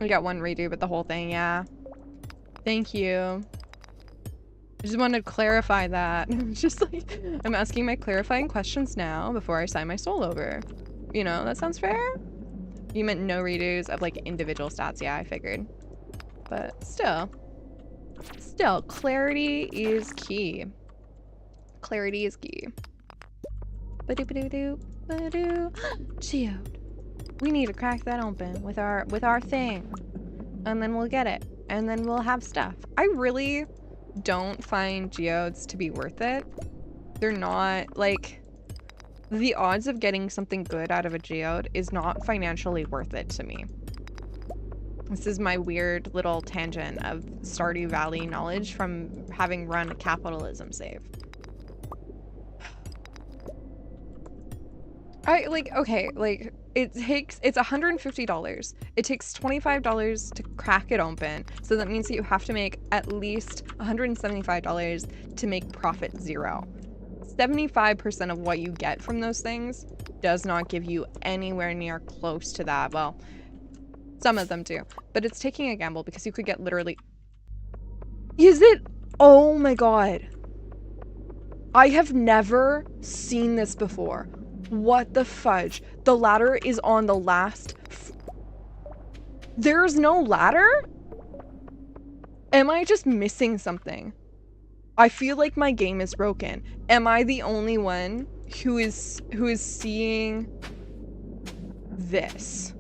C: We got one redo, but the whole thing, yeah. Thank you. I just wanted to clarify that. Just like, I'm asking my clarifying questions now before I sign my soul over. You know, that sounds fair? You meant no redos of like individual stats. Yeah, I figured. But still, clarity is key. Clarity is key. Ba-do-ba-do-do, ba-do. Geode. We need to crack that open with our thing. And then we'll get it. And then we'll have stuff. I really don't find geodes to be worth it. They're not, like, the odds of getting something good out of a geode is not financially worth it to me. This is my weird little tangent of Stardew Valley knowledge from having run a capitalism save. It's $150. It takes $25 to crack it open. So that means that you have to make at least $175 to make profit 0. 75% of what you get from those things does not give you anywhere near close to that. Well, some of them do, but it's taking a gamble because you could get literally... Is it? Oh my god. I have never seen this before. What the fudge? The ladder is on the last... There's no ladder? Am I just missing something? I feel like my game is broken. Am I the only one who is seeing this?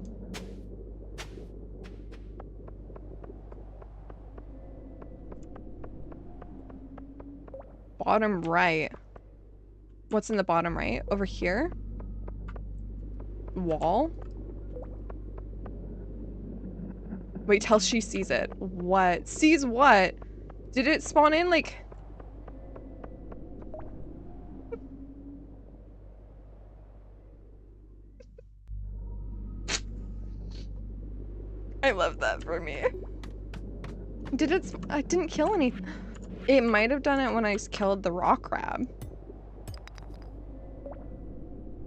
C: Bottom right. What's in the bottom right? Over here? Wall? Wait till she sees it. What? Sees what? Did it spawn in like... I love that for me. Did it... I didn't kill any... It might have done it when I killed the rock crab.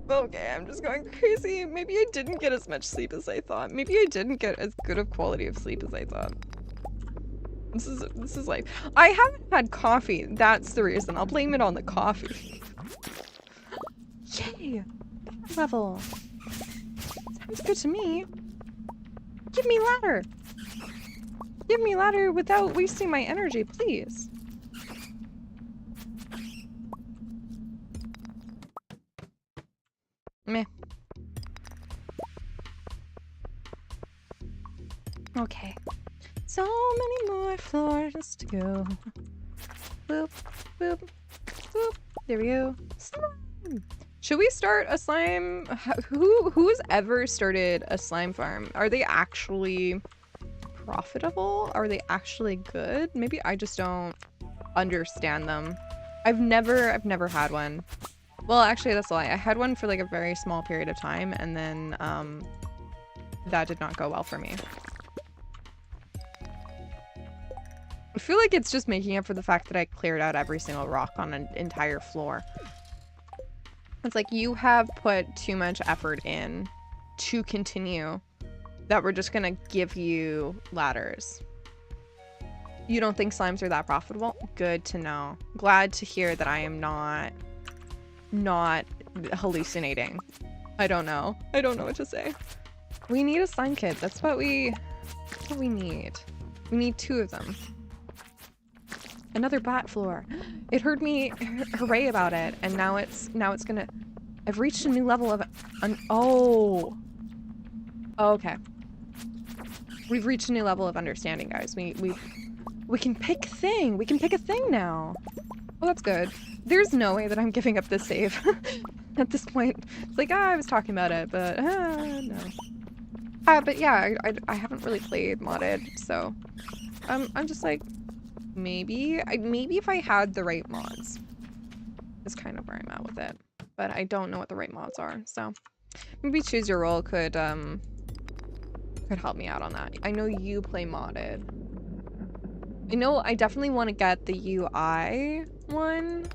C: Okay, I'm just going crazy. Maybe I didn't get as much sleep as I thought. Maybe I didn't get as good of quality of sleep as I thought. This is like... I haven't had coffee. That's the reason. I'll blame it on the coffee. Yay! Level. Sounds good to me. Give me ladder. Give me ladder without wasting my energy, please. Meh. Okay. So many more floors to go. Boop, boop, boop. There we go. Slime. Should we start a slime? Who's ever started a slime farm? Are they actually profitable? Are they actually good? Maybe I just don't understand them. I've never had one. Well, actually, that's a lie. I had one for like a very small period of time, and then that did not go well for me. I feel like it's just making up for the fact that I cleared out every single rock on an entire floor. It's like you have put too much effort in to continue that we're just gonna give you ladders. You don't think slimes are that profitable? Good to know. Glad to hear that I am not hallucinating. I don't know. I don't know what to say. We need a slime kit. That's what we need. We need 2 of them. Another bat floor. It heard me hooray about it, and now it's gonna... I've reached a new level of... Oh, okay. We've reached a new level of understanding, guys. We can pick thing. We can pick a thing now. Oh, that's good. There's no way that I'm giving up this save at this point. It's like, I was talking about it, but no. But yeah, I haven't really played modded, so I'm just like, maybe if I had the right mods is kind of where I'm at with it. But I don't know what the right mods are, so maybe Choose Your Role could help me out on that. I know you play modded. I know I definitely want to get the UI one,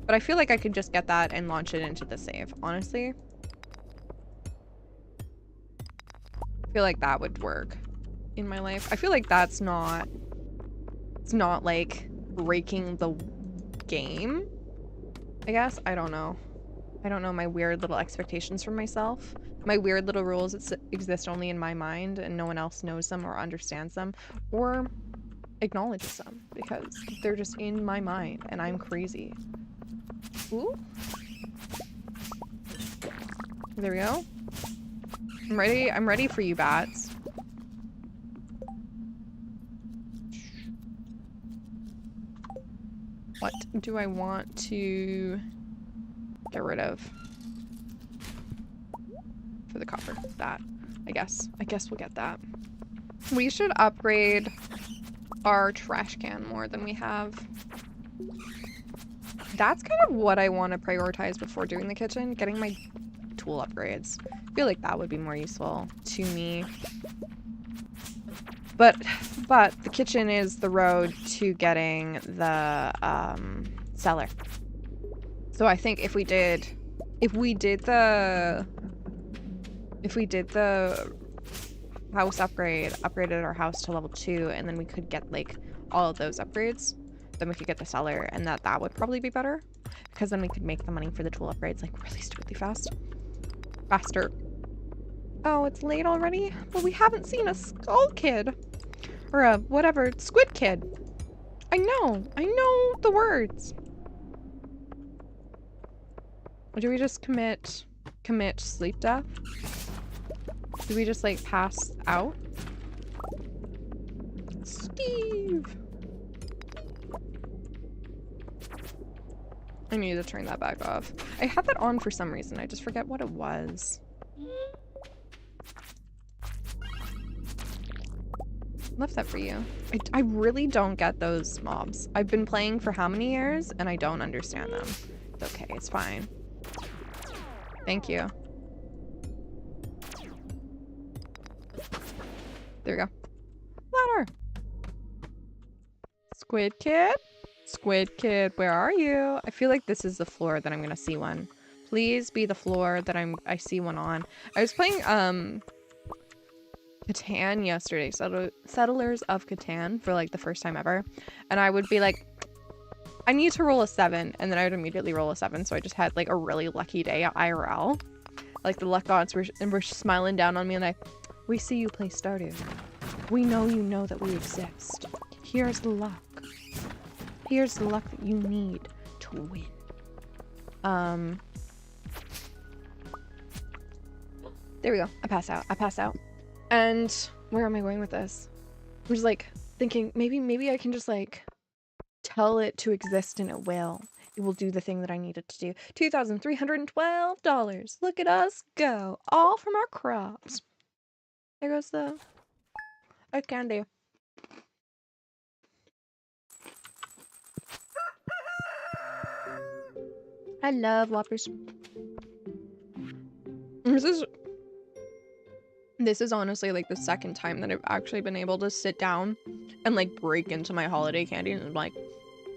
C: but I feel like I could just get that and launch it into the save, honestly. I feel like that would work in my life. I feel like it's not like breaking the game, I guess. I don't know my weird little expectations for myself. My weird little rules that exist only in my mind and no one else knows them or understands them or acknowledges them because they're just in my mind and I'm crazy. Ooh. There we go. I'm ready for you, bats. What do I want to... get rid of for the copper. That, I guess we'll get that. We should upgrade our trash can more than we have. That's kind of what I want to prioritize before doing the kitchen, getting my tool upgrades. I feel like that would be more useful to me. But the kitchen is the road to getting the cellar. So I think if we did the house upgrade, upgraded our house to level 2, and then we could get like all of those upgrades, then we could get the cellar, and that would probably be better, because then we could make the money for the tool upgrades like really stupidly faster. Oh, it's late already? Well, we haven't seen a skull kid. Or a whatever, squid kid. I know the words. Or do we just commit sleep death? Do we just like pass out? Steve! I need to turn that back off. I had that on for some reason. I just forget what it was. Left that for you. I really don't get those mobs. I've been playing for how many years and I don't understand them. It's okay, it's fine. Thank you. There we go. Ladder! Squid kid? Squid kid, where are you? I feel like this is the floor that I'm gonna see one. Please be the floor that I see one on. I was playing Catan yesterday, Settlers of Catan, for like the first time ever, and I would be like, I need to roll a 7, and then I would immediately roll a 7, so I just had like a really lucky day at IRL. Like the luck gods were smiling down on me, and we see you play Stardew. We know you know that we exist. Here's the luck. Here's the luck that you need to win. There we go. I pass out. And where am I going with this? I'm just like thinking maybe I can just like tell it to exist and it will. It will do the thing that I need it to do. $2,312. Look at us go. All from our crops. There goes the candy. I love Whoppers. This is honestly like the second time that I've actually been able to sit down and like break into my holiday candy, and I'm like,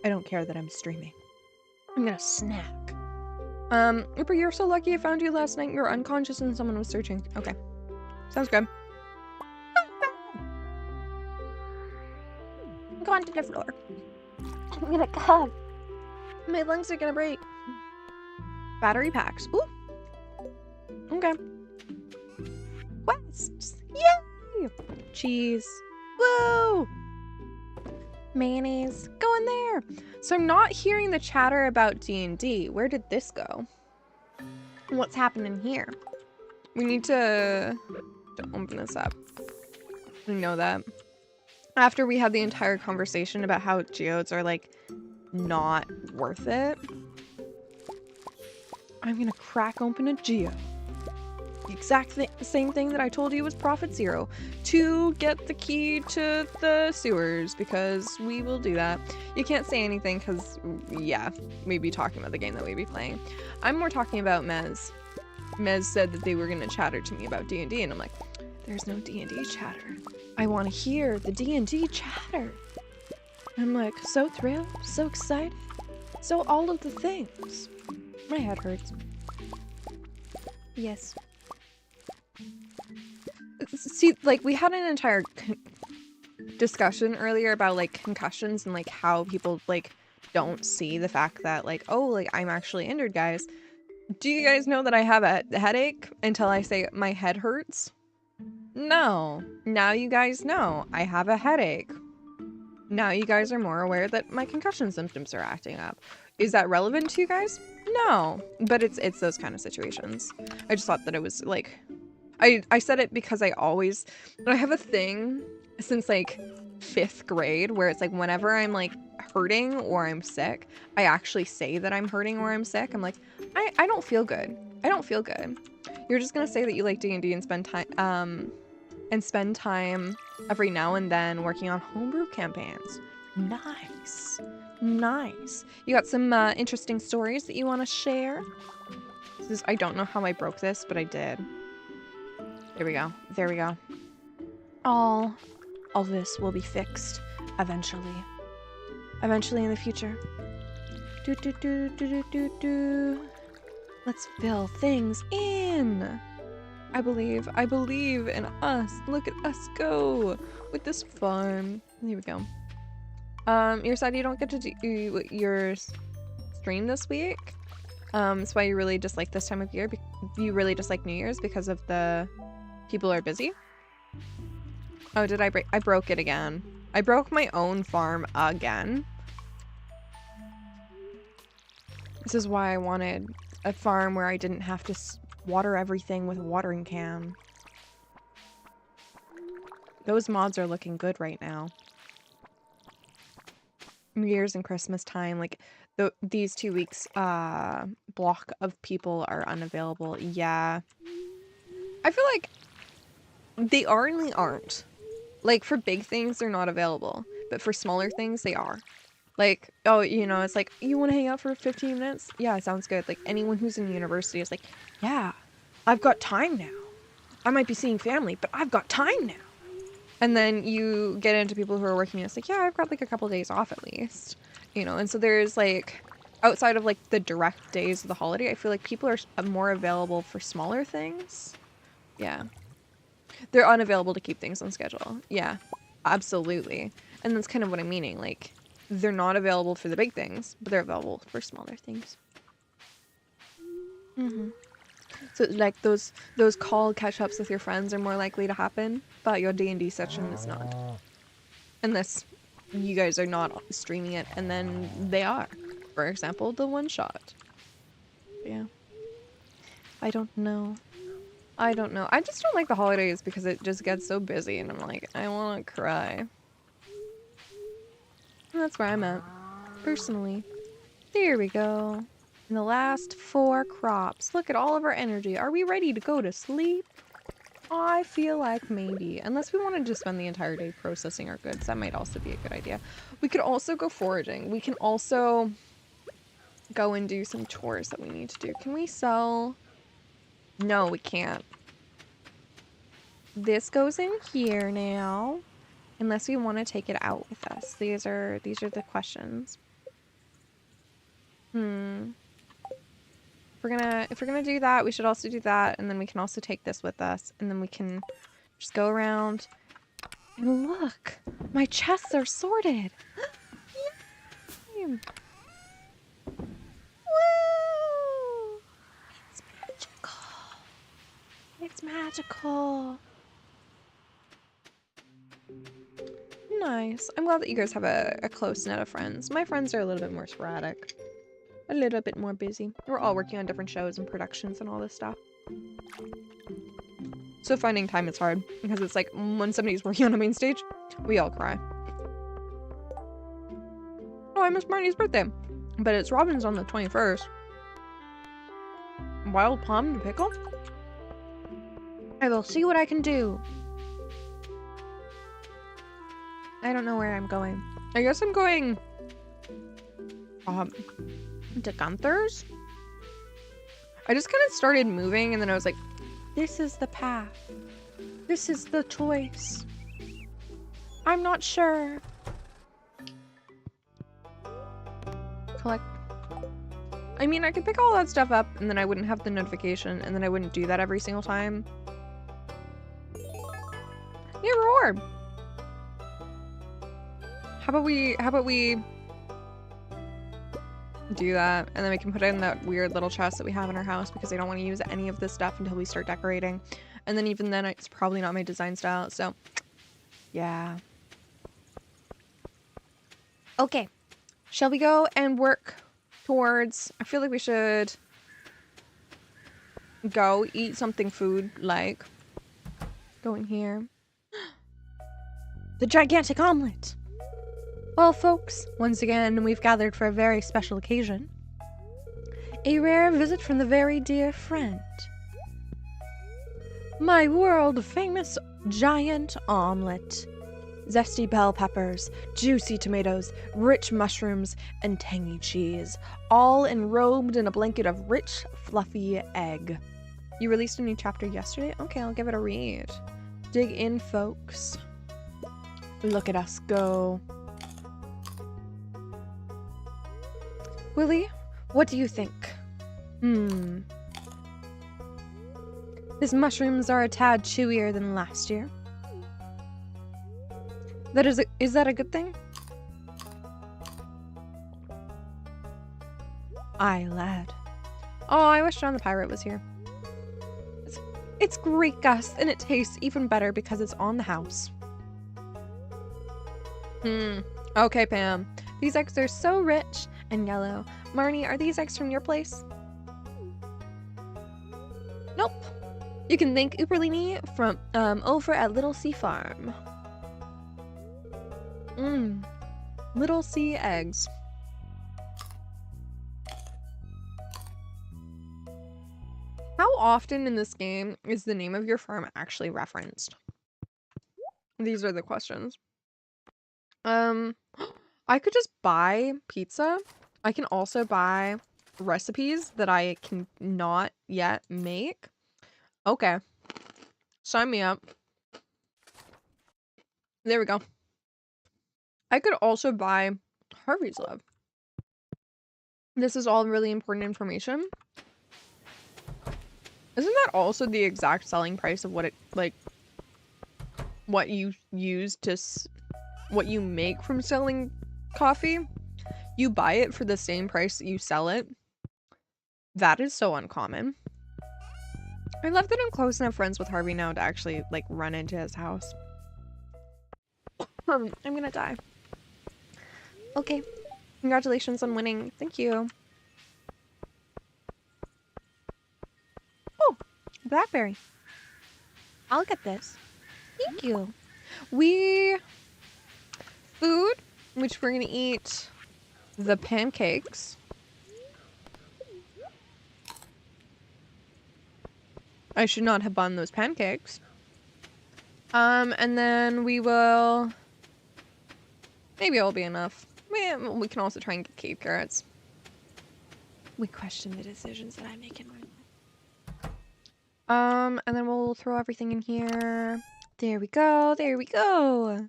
C: I don't care that I'm streaming. I'm gonna snack. Uber, you're so lucky I found you last night. You were unconscious and someone was searching. Okay. Sounds good. Go onto the floor. I'm gonna come. My lungs are gonna break. Battery packs. Ooh. Okay. Quests. Yay! Cheese. Whoa! Mayonnaise. Go in there. So I'm not hearing the chatter about D&D. Where did this go? What's happening here? We need to open this up. We know that. After we had the entire conversation about how geodes are like not worth it, I'm gonna crack open a geode. The exact same thing that I told you was Profit Zero, to get the key to the sewers, because we will do that. You can't say anything because, yeah, we'd be talking about the game that we'd be playing. I'm more talking about Mez. Mez said that they were going to chatter to me about D&D, and I'm like, there's no D&D chatter. I want to hear the D&D chatter. I'm like, so thrilled, so excited, so all of the things. My head hurts. Yes. See, like, we had an entire discussion earlier about, like, concussions and, like, how people, like, don't see the fact that, like, oh, like, I'm actually injured, guys. Do you guys know that I have a headache until I say my head hurts? No. Now you guys know I have a headache. Now you guys are more aware that my concussion symptoms are acting up. Is that relevant to you guys? No. But it's those kind of situations. I just thought that it was, like... I said it because I have a thing since like 5th grade where it's like whenever I'm like hurting or I'm sick, I actually say that I'm hurting or I'm sick. I'm like, I don't feel good. I don't feel good. You're just gonna say that you like D&D and spend time every now and then working on homebrew campaigns. Nice. Nice. You got some interesting stories that you want to share? I don't know how I broke this, but I did. There we go. There we go. All this will be fixed eventually. Eventually in the future. Let's fill things in. I believe in us. Look at us go with this farm. Here we go. You said you don't get to do your stream this week. That's why you really dislike this time of year. You really dislike New Year's because of the people are busy. Oh, did I break? I broke it again. I broke my own farm again. This is why I wanted a farm where I didn't have to water everything with a watering can. Those mods are looking good right now. New Year's and Christmas time, like these 2 weeks block of people are unavailable. Yeah. I feel like they only aren't. Like for big things they're not available, but for smaller things they are. Like, oh, you know, it's like, you want to hang out for 15 minutes? Yeah, sounds good. Like anyone who's in university is like, yeah, I've got time now. I might be seeing family, but I've got time now. And then you get into people who are working, and it's like, yeah, I've got like a couple days off at least, you know. And so there's like, outside of like the direct days of the holiday, I feel like people are more available for smaller things. Yeah. They're unavailable to keep things on schedule. Yeah, absolutely. And that's kind of what I'm meaning. Like, they're not available for the big things, but they're available for smaller things. So like those call catch-ups with your friends are more likely to happen, but your D&D session is not. Unless you guys are not streaming it, and then they are. For example, the one-shot. Yeah. I don't know. I just don't like the holidays because it just gets so busy, and I'm like, I want to cry. And that's where I'm at, personally. There we go. And the last 4 crops. Look at all of our energy. Are we ready to go to sleep? I feel like maybe. Unless we wanted to spend the entire day processing our goods. That might also be a good idea. We could also go foraging. We can also go and do some chores that we need to do. Can we sell? No, we can't. This goes in here now. Unless we want to take it out with us. These are the questions. If we're gonna do that, we should also do that, and then we can also take this with us, and then we can just go around. And look, my chests are sorted. Yay! Woo! It's magical. It's magical. Nice. I'm glad that you guys have a close net of friends. My friends are a little bit more sporadic. A little bit more busy. We're all working on different shows and productions and all this stuff. So finding time is hard, because it's like, when somebody's working on a main stage, we all cry. Oh, I missed Marnie's birthday. But it's Robin's on the 21st. Wild plum and pickle? I will see what I can do. I don't know where I'm going. I guess I'm going to Gunther's. I just kind of started moving, and then I was like, this is the path. This is the choice. I'm not sure. Collect. I mean, I could pick all that stuff up, and then I wouldn't have the notification, and then I wouldn't do that every single time. Mirror orb. How about we do that, and then we can put it in that weird little chest that we have in our house, because I don't want to use any of this stuff until we start decorating. And then even then, it's probably not my design style, so yeah. Okay, shall we go and work towards, I feel like we should go eat something food-like. Go in here. The gigantic omelet!
D: Well, folks, once again, we've gathered for a very special occasion. A rare visit from the very dear friend. My world-famous giant omelet. Zesty bell peppers, juicy tomatoes, rich mushrooms, and tangy cheese, all enrobed in a blanket of rich, fluffy egg. You released a new chapter yesterday? Okay, I'll give it a read. Dig in, folks. Look at us go. Willie, what do you think? These mushrooms are a tad chewier than last year. Is that a good thing? Aye, lad. Oh, I wish John the Pirate was here. It's great, Gus, and it tastes even better because it's on the house.
C: Okay, Pam.
D: These eggs are so rich and yellow. Marnie, are these eggs from your place? Nope. You can thank Uberlini from over at Little Sea Farm.
C: Little sea eggs. How often in this game is the name of your farm actually referenced? These are the questions. I could just buy pizza. I can also buy recipes that I can not yet make. Okay. Sign me up. There we go. I could also buy Harvey's Love. This is all really important information. Isn't that also the exact selling price of what it, like, what you use to, what you make from selling coffee? You buy it for the same price that you sell it. That is so uncommon. I love that I'm close enough friends with Harvey now to actually, like, run into his house. I'm gonna die.
D: Okay.
C: Congratulations on winning. Thank you.
D: Oh, blackberry. I'll get this. Thank you.
C: Food, which we're gonna eat the pancakes. I should not have bought those pancakes. And then we will... Maybe it'll be enough. We can also try and get cave carrots.
D: We question the decisions that I make in my life.
C: And then we'll throw everything in here. There we go. There we go.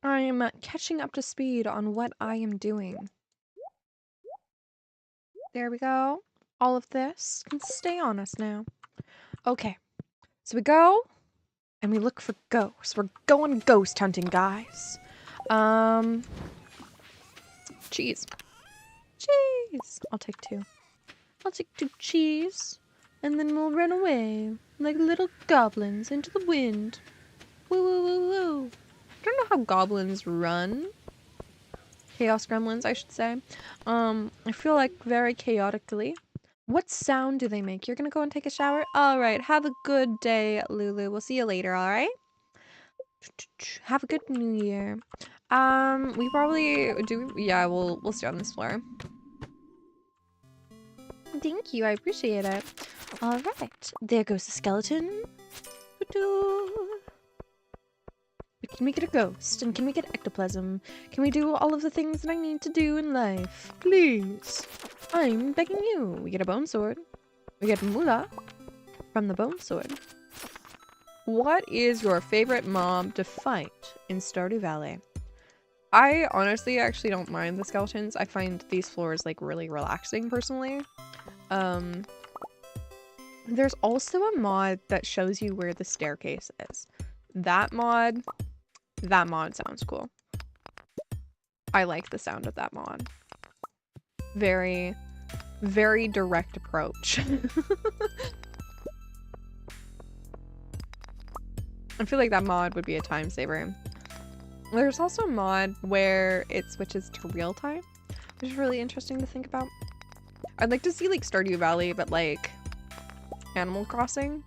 C: I'm catching up to speed on what I am doing. There we go. All of this can stay on us now. Okay. So we go and we look for ghosts. We're going ghost hunting, guys. Cheese. Cheese. I'll take 2. I'll take 2 cheese. And then we'll run away like little goblins into the wind. Woo woo woo woo. I don't know how goblins run. Chaos gremlins, I should say. I feel like very chaotically. What sound do they make? You're gonna go and take a shower? Alright, have a good day, Lulu. We'll see you later, alright? Have a good new year. We probably do. Yeah, we'll stay on this floor.
D: Thank you, I appreciate it. All right, there goes the skeleton. We can make it a ghost, and can we get ectoplasm? Can we do all of the things that I need to do in life? Please, I'm begging you. We get a bone sword. We get moolah from the bone sword.
C: What is your favorite mob to fight in Stardew Valley? I honestly actually don't mind the skeletons. I find these floors like really relaxing personally. There's also a mod that shows you where the staircase is. That mod sounds cool. I like the sound of that mod. Very, very direct approach. I feel like that mod would be a time saver. There's also a mod where it switches to real time, which is really interesting to think about. I'd like to see like Stardew Valley, but like Animal Crossing.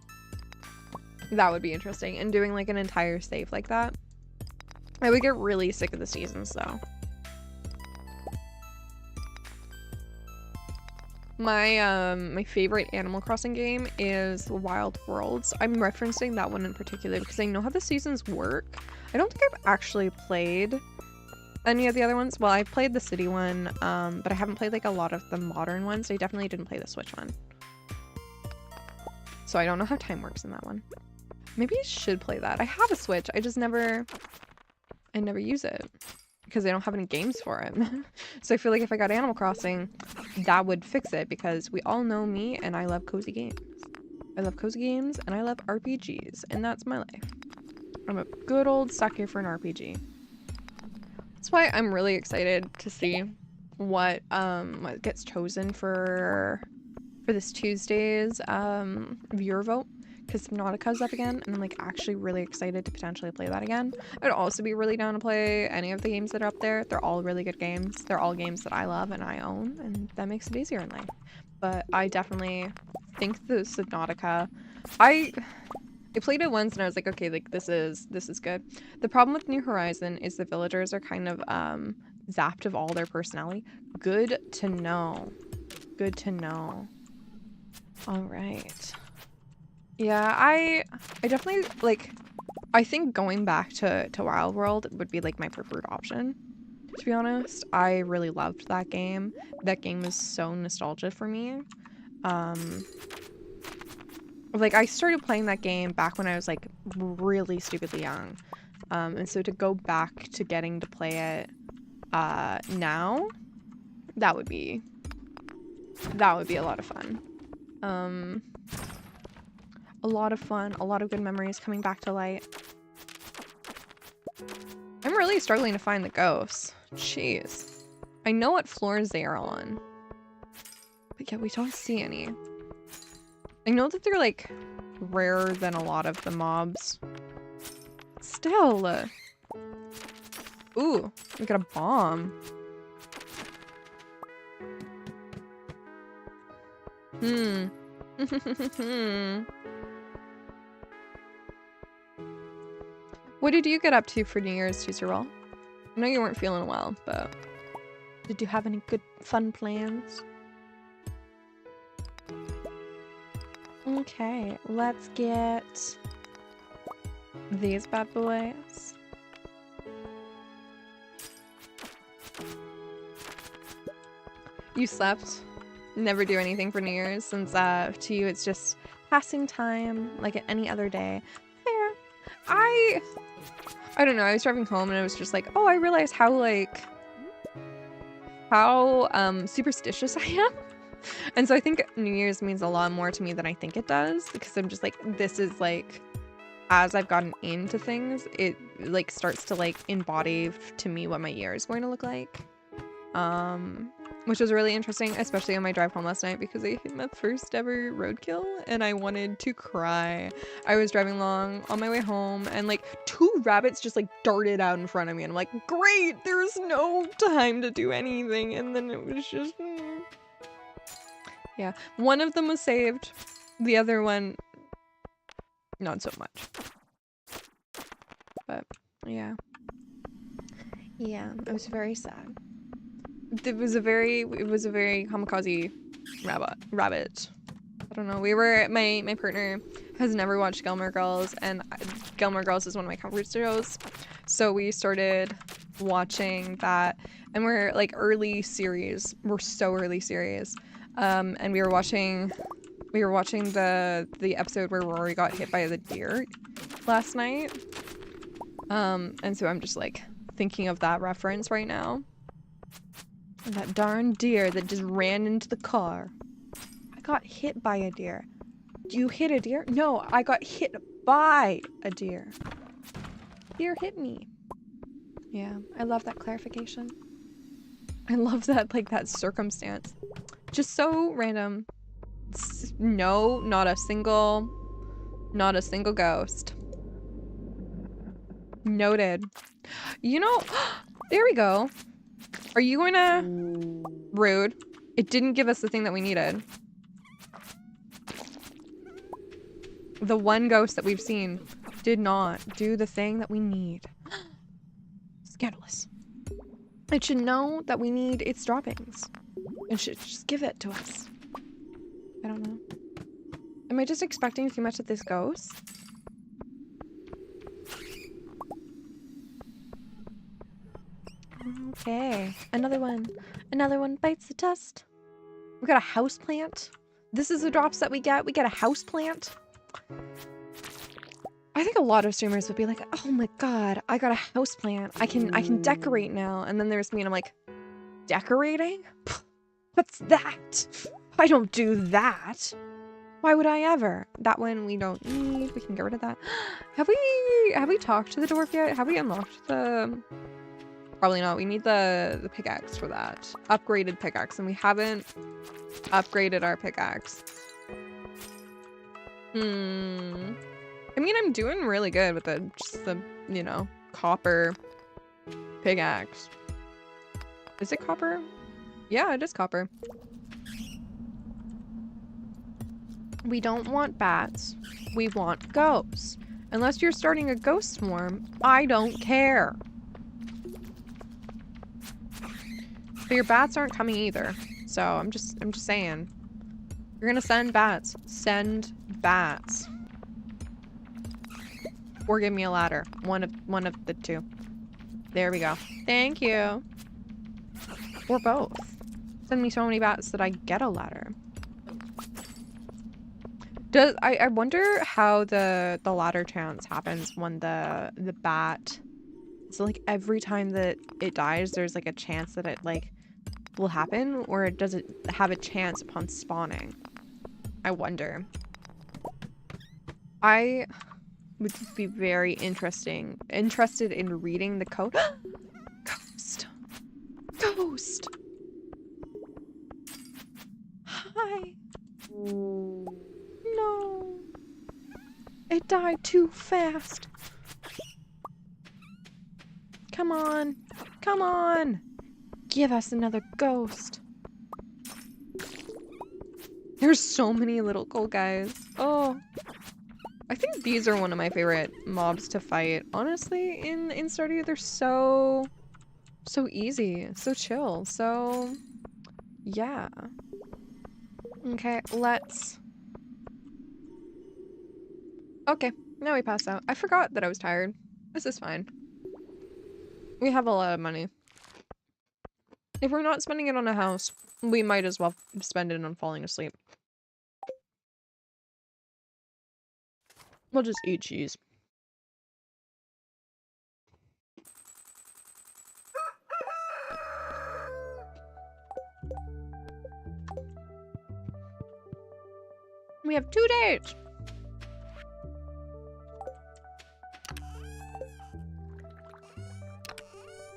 C: That would be interesting. And doing like an entire save like that.
D: I would get really sick of the seasons though. My favorite Animal Crossing game is Wild Worlds. I'm referencing that one in particular because I know how the seasons work. I don't think I've actually played any of the other ones. Well, I played the city one, but I haven't played like a lot of the modern ones. I definitely didn't play the Switch one. So I don't know how time works in that one. Maybe I should play that. I have a Switch. I never use it because I don't have any games for it. So I feel like if I got Animal Crossing, that would fix it because we all know me and I love cozy games. I love cozy games and I love RPGs, and that's my life. I'm a good old sucker for an RPG. That's why I'm really excited to see what gets chosen for this Tuesday's viewer vote, because Subnautica's up again, and I'm like actually really excited to potentially play that again. I'd also be really down to play any of the games that are up there. They're all really good games. They're all games that I love and I own, and that makes it easier in life. But I definitely think the Subnautica, I played it once and I was like, okay, like this is good. The problem with New Horizon is the villagers are kind of zapped of all their personality. Good to know. Good to know. All right. Yeah, I definitely like, I think going back to Wild World would be like my preferred option, to be honest. I really loved that game. That game was so nostalgic for me. Like I started playing that game back when I was like really stupidly young. And so to go back to getting to play it now, that would be a lot of fun. A lot of fun, a lot of good memories coming back to light. I'm really struggling to find the ghosts. Jeez. I know what floors they are on, but yet we don't see any. I know that they're like rarer than a lot of the mobs. Still. Ooh, we got a bomb. What did you get up to for New Year's, Tuesday Roll? I know you weren't feeling well, but did you have any good fun plans? Okay, let's get these bad boys. You slept? Never do anything for New Year's, since to you it's just passing time like any other day. Fair. I don't know, I was driving home and I was just like, oh, I realized how superstitious I am. And so I think New Year's means a lot more to me than I think it does, because I'm just like, this is like, as I've gotten into things, it like starts to like embody to me what my year is going to look like. Which was really interesting, especially on my drive home last night, because I hit my first ever roadkill and I wanted to cry. I was driving along on my way home and like 2 rabbits just like darted out in front of me and I'm like, great, there's no time to do anything. And then it was just, yeah. One of them was saved. The other one, not so much. But yeah. Yeah, I was very sad. It was a very kamikaze rabbit. I don't know. My partner has never watched Gilmore Girls, and Gilmore Girls is one of my comfort shows. So we started watching that, and we're like early series. We're so early series. And we were watching the episode where Rory got hit by the deer last night. And so I'm just like thinking of that reference right now. And that darn deer that just ran into the car. I got hit by a deer. You hit a deer? No, I got hit by a deer. Deer hit me. Yeah, I love that clarification. I love that, like, that circumstance. Just so random. No, not a single ghost. Noted. You know, there we go. Are you going to... Rude. It didn't give us the thing that we needed. The one ghost that we've seen did not do the thing that we need. It should know that we need its droppings. It should just give it to us. I don't know. Am I just expecting too much of this ghost? Okay. Another one. Another one bites the dust. We got a house plant. This is the drops that we get. We get a house plant. I think a lot of streamers would be like, oh my god, I got a house plant. I can decorate now. And then there's me and I'm like, decorating? What's that? I don't do that. Why would I ever? That one we don't need. We can get rid of that. Have we talked to the dwarf yet? Have we unlocked the... Probably not. We need the pickaxe for that. Upgraded pickaxe. And we haven't upgraded our pickaxe. I mean, I'm doing really good with just the, you know, copper pickaxe. Is it copper? Yeah, it is copper. We don't want bats. We want ghosts. Unless you're starting a ghost swarm, I don't care. But your bats aren't coming either. So I'm just saying. You're gonna send bats. Send bats. Or give me a ladder. One of the two. There we go. Thank you. Or both. Send me so many bats that I get a ladder. I wonder how the ladder chance happens when the bat. So like every time that it dies, there's like a chance that it like will happen, or does it have a chance upon spawning? I wonder. I would be very interested in reading the code. Ghost. Ghost. Hi. No. It died too fast. Come on. Come on. Give us another ghost. There's so many little gold guys. Oh. I think these are one of my favorite mobs to fight. Honestly, in Stardew, they're so easy. So chill. So, yeah. Okay, let's... Okay, now we pass out. I forgot that I was tired. This is fine. We have a lot of money. If we're not spending it on a house, we might as well spend it on falling asleep. We'll just eat cheese. We have 2 days.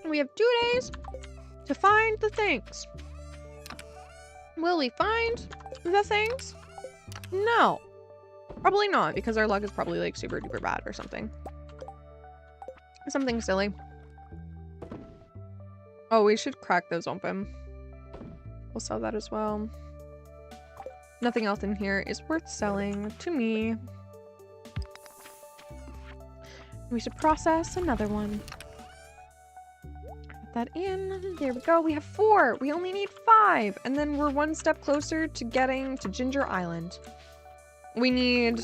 D: We have 2 days to find the things. Will we find the things? No. Probably not, because our luck is probably like super duper bad or something. Something silly. Oh, we should crack those open. We'll sell that as well. Nothing else in here is worth selling to me. We should process another one. Put that in. There we go. We have 4. We only need 5. And then we're 1 step closer to getting to Ginger Island. We need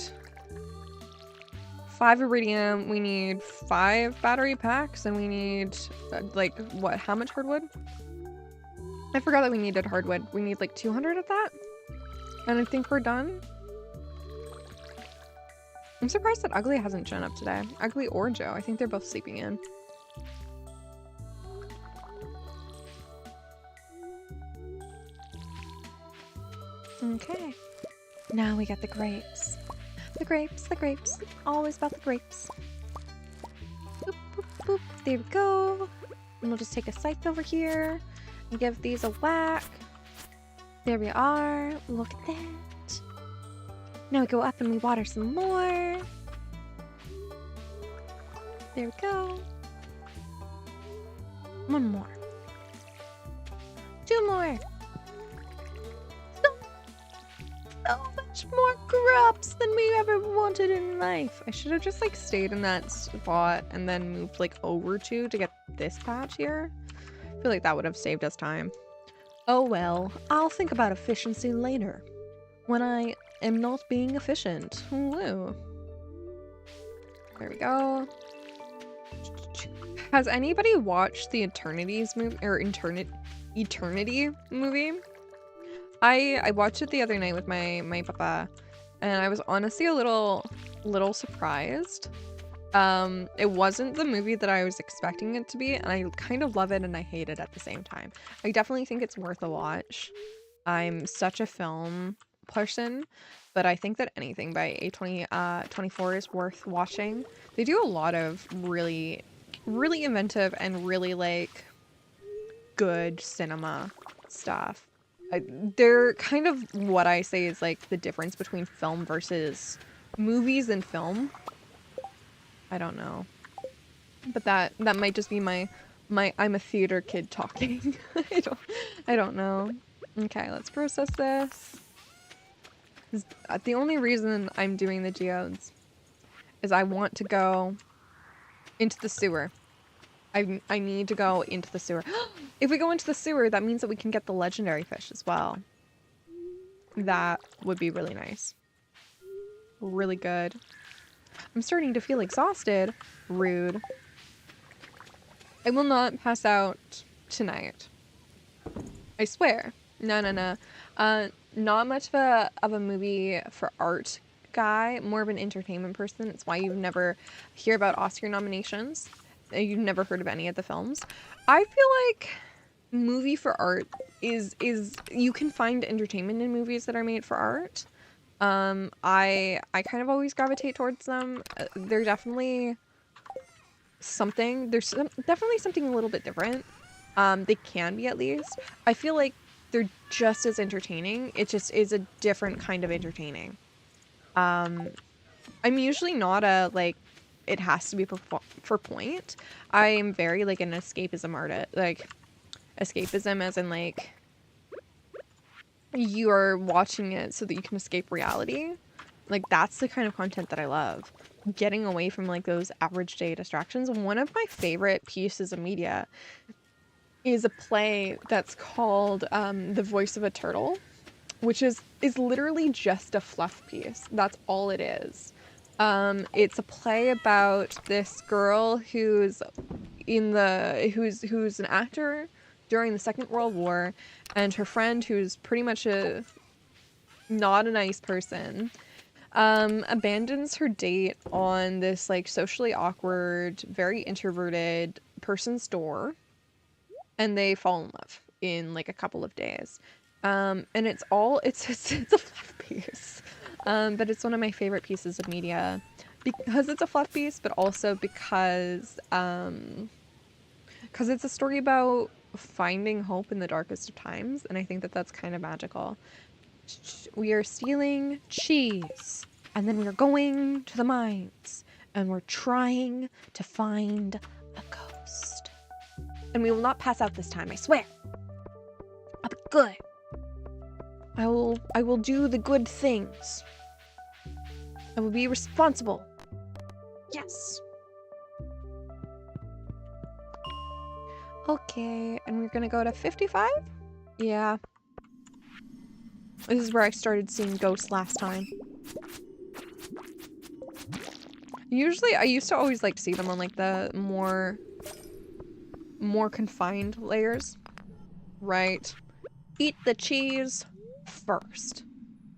D: 5 iridium. We need 5 battery packs. And we need, like, what? How much hardwood? I forgot that we needed hardwood. We need like 200 of that. And I think we're done. I'm surprised that Ugly hasn't shown up today. Ugly or Joe. I think they're both sleeping in. Okay. Now we got the grapes. The grapes, the grapes. Always about the grapes. Boop, boop, boop. There we go. And we'll just take a scythe over here and give these a whack. There we are. Look at that. Now we go up and we water some more. There we go. 1 more. 2 more. So much more crops than we ever wanted in life. I should have just like stayed in that spot and then moved like over to get this patch here.
C: I feel like that would have saved us time.
D: Oh well, I'll think about efficiency later. When I am not being efficient.
C: Woo. There we go. Has anybody watched the Eternities movie or Eternity movie? I watched it the other night with my papa, and I was honestly a little surprised. It wasn't the movie that I was expecting it to be, and I kind of love it and I hate it at the same time. I definitely think it's worth a watch. I'm such a film person, but I think that anything by A24 is worth watching. They do a lot of really inventive and really like good cinema stuff. They're kind of what I say is like the difference between film versus movies and film. I don't know, but that might just be my I'm a theater kid talking. I don't know. Okay, let's process this. The only reason I'm doing the geodes is I want to go into the sewer. I need to go into the sewer. If we go into the sewer, that means that we can get the legendary fish as well. That would be really nice. Really good. I'm starting to feel exhausted. Rude. I will not pass out tonight. I swear. No. Not much of a movie for art guy. More of an entertainment person. It's why you never hear about Oscar nominations. You've never heard of any of the films. I feel like movie for art is you can find entertainment in movies that are made for art. I kind of always gravitate towards them. They're definitely something. Definitely something a little bit different. They can be, at least. I feel like they're just as entertaining. It just is a different kind of entertaining. I'm usually not a like it has to be for point. I am very like an escapism artist. Like escapism as in like you are watching it so that you can escape reality. Like that's the kind of content that I love. Getting away from like those average day distractions. One of my favorite pieces of media is a play that's called The Voice of a Turtle, which is literally just a fluff piece. That's all it is. It's a play about this girl who's an actor during the Second World War, and her friend, who's pretty much not a nice person, abandons her date on this like socially awkward, very introverted person's door, and they fall in love in like a couple of days. And it's a fluff piece. But it's one of my favorite pieces of media because it's a fluff piece, but also because it's a story about finding hope in the darkest of times, and I think that that's kind of magical. We are stealing cheese, and then we're going to the mines, and we're trying to find a ghost. And we will not pass out this time, I swear. I'll be good. I will do the good things. I will be responsible. Yes. Okay, and we're gonna go to 55? Yeah. This is where I started seeing ghosts last time. Usually, I used to always like to see them on like the more confined layers. Right. Eat the cheese first.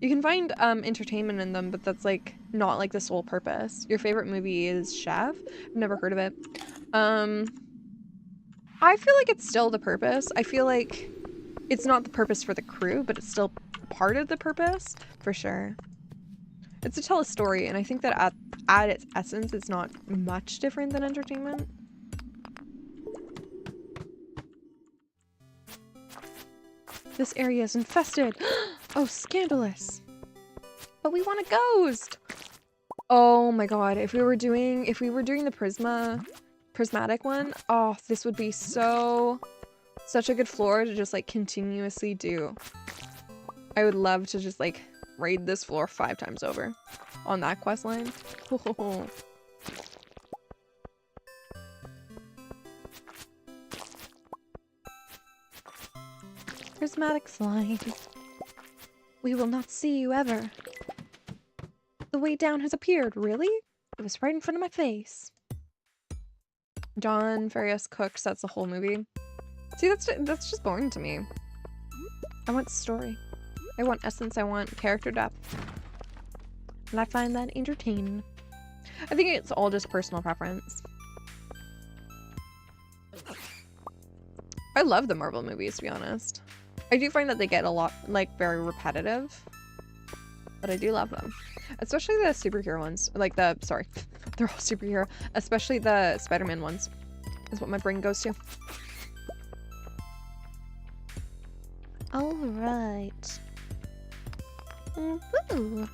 C: You can find entertainment in them, but that's like not like the sole purpose. Your favorite movie is Chef? I've never heard of it. I feel like it's still the purpose. I feel like it's not the purpose for the crew, but it's still part of the purpose, for sure. It's to tell a story, and I think that at its essence, it's not much different than entertainment. This area is infested. Oh, scandalous. But we want a ghost. Oh my god, if we were doing the prismatic one, oh, this would be such a good floor to just like continuously do. I would love to just like raid this floor 5 times over on that quest line.
D: prismatic slide. We will not see you ever. The way down has appeared, really? It was right in front of my face.
C: John Farias cooks, that's the whole movie. See, that's just boring to me.
D: I want story.
C: I want essence, I want character depth.
D: And I find that entertaining.
C: I think it's all just personal preference. I love the Marvel movies, to be honest. I do find that they get a lot, like, very repetitive. But I do love them. Especially the superhero ones. Like the, sorry, they're all superhero. Especially the Spider-Man ones. Is what my brain goes to.
D: Alright. Woohoo!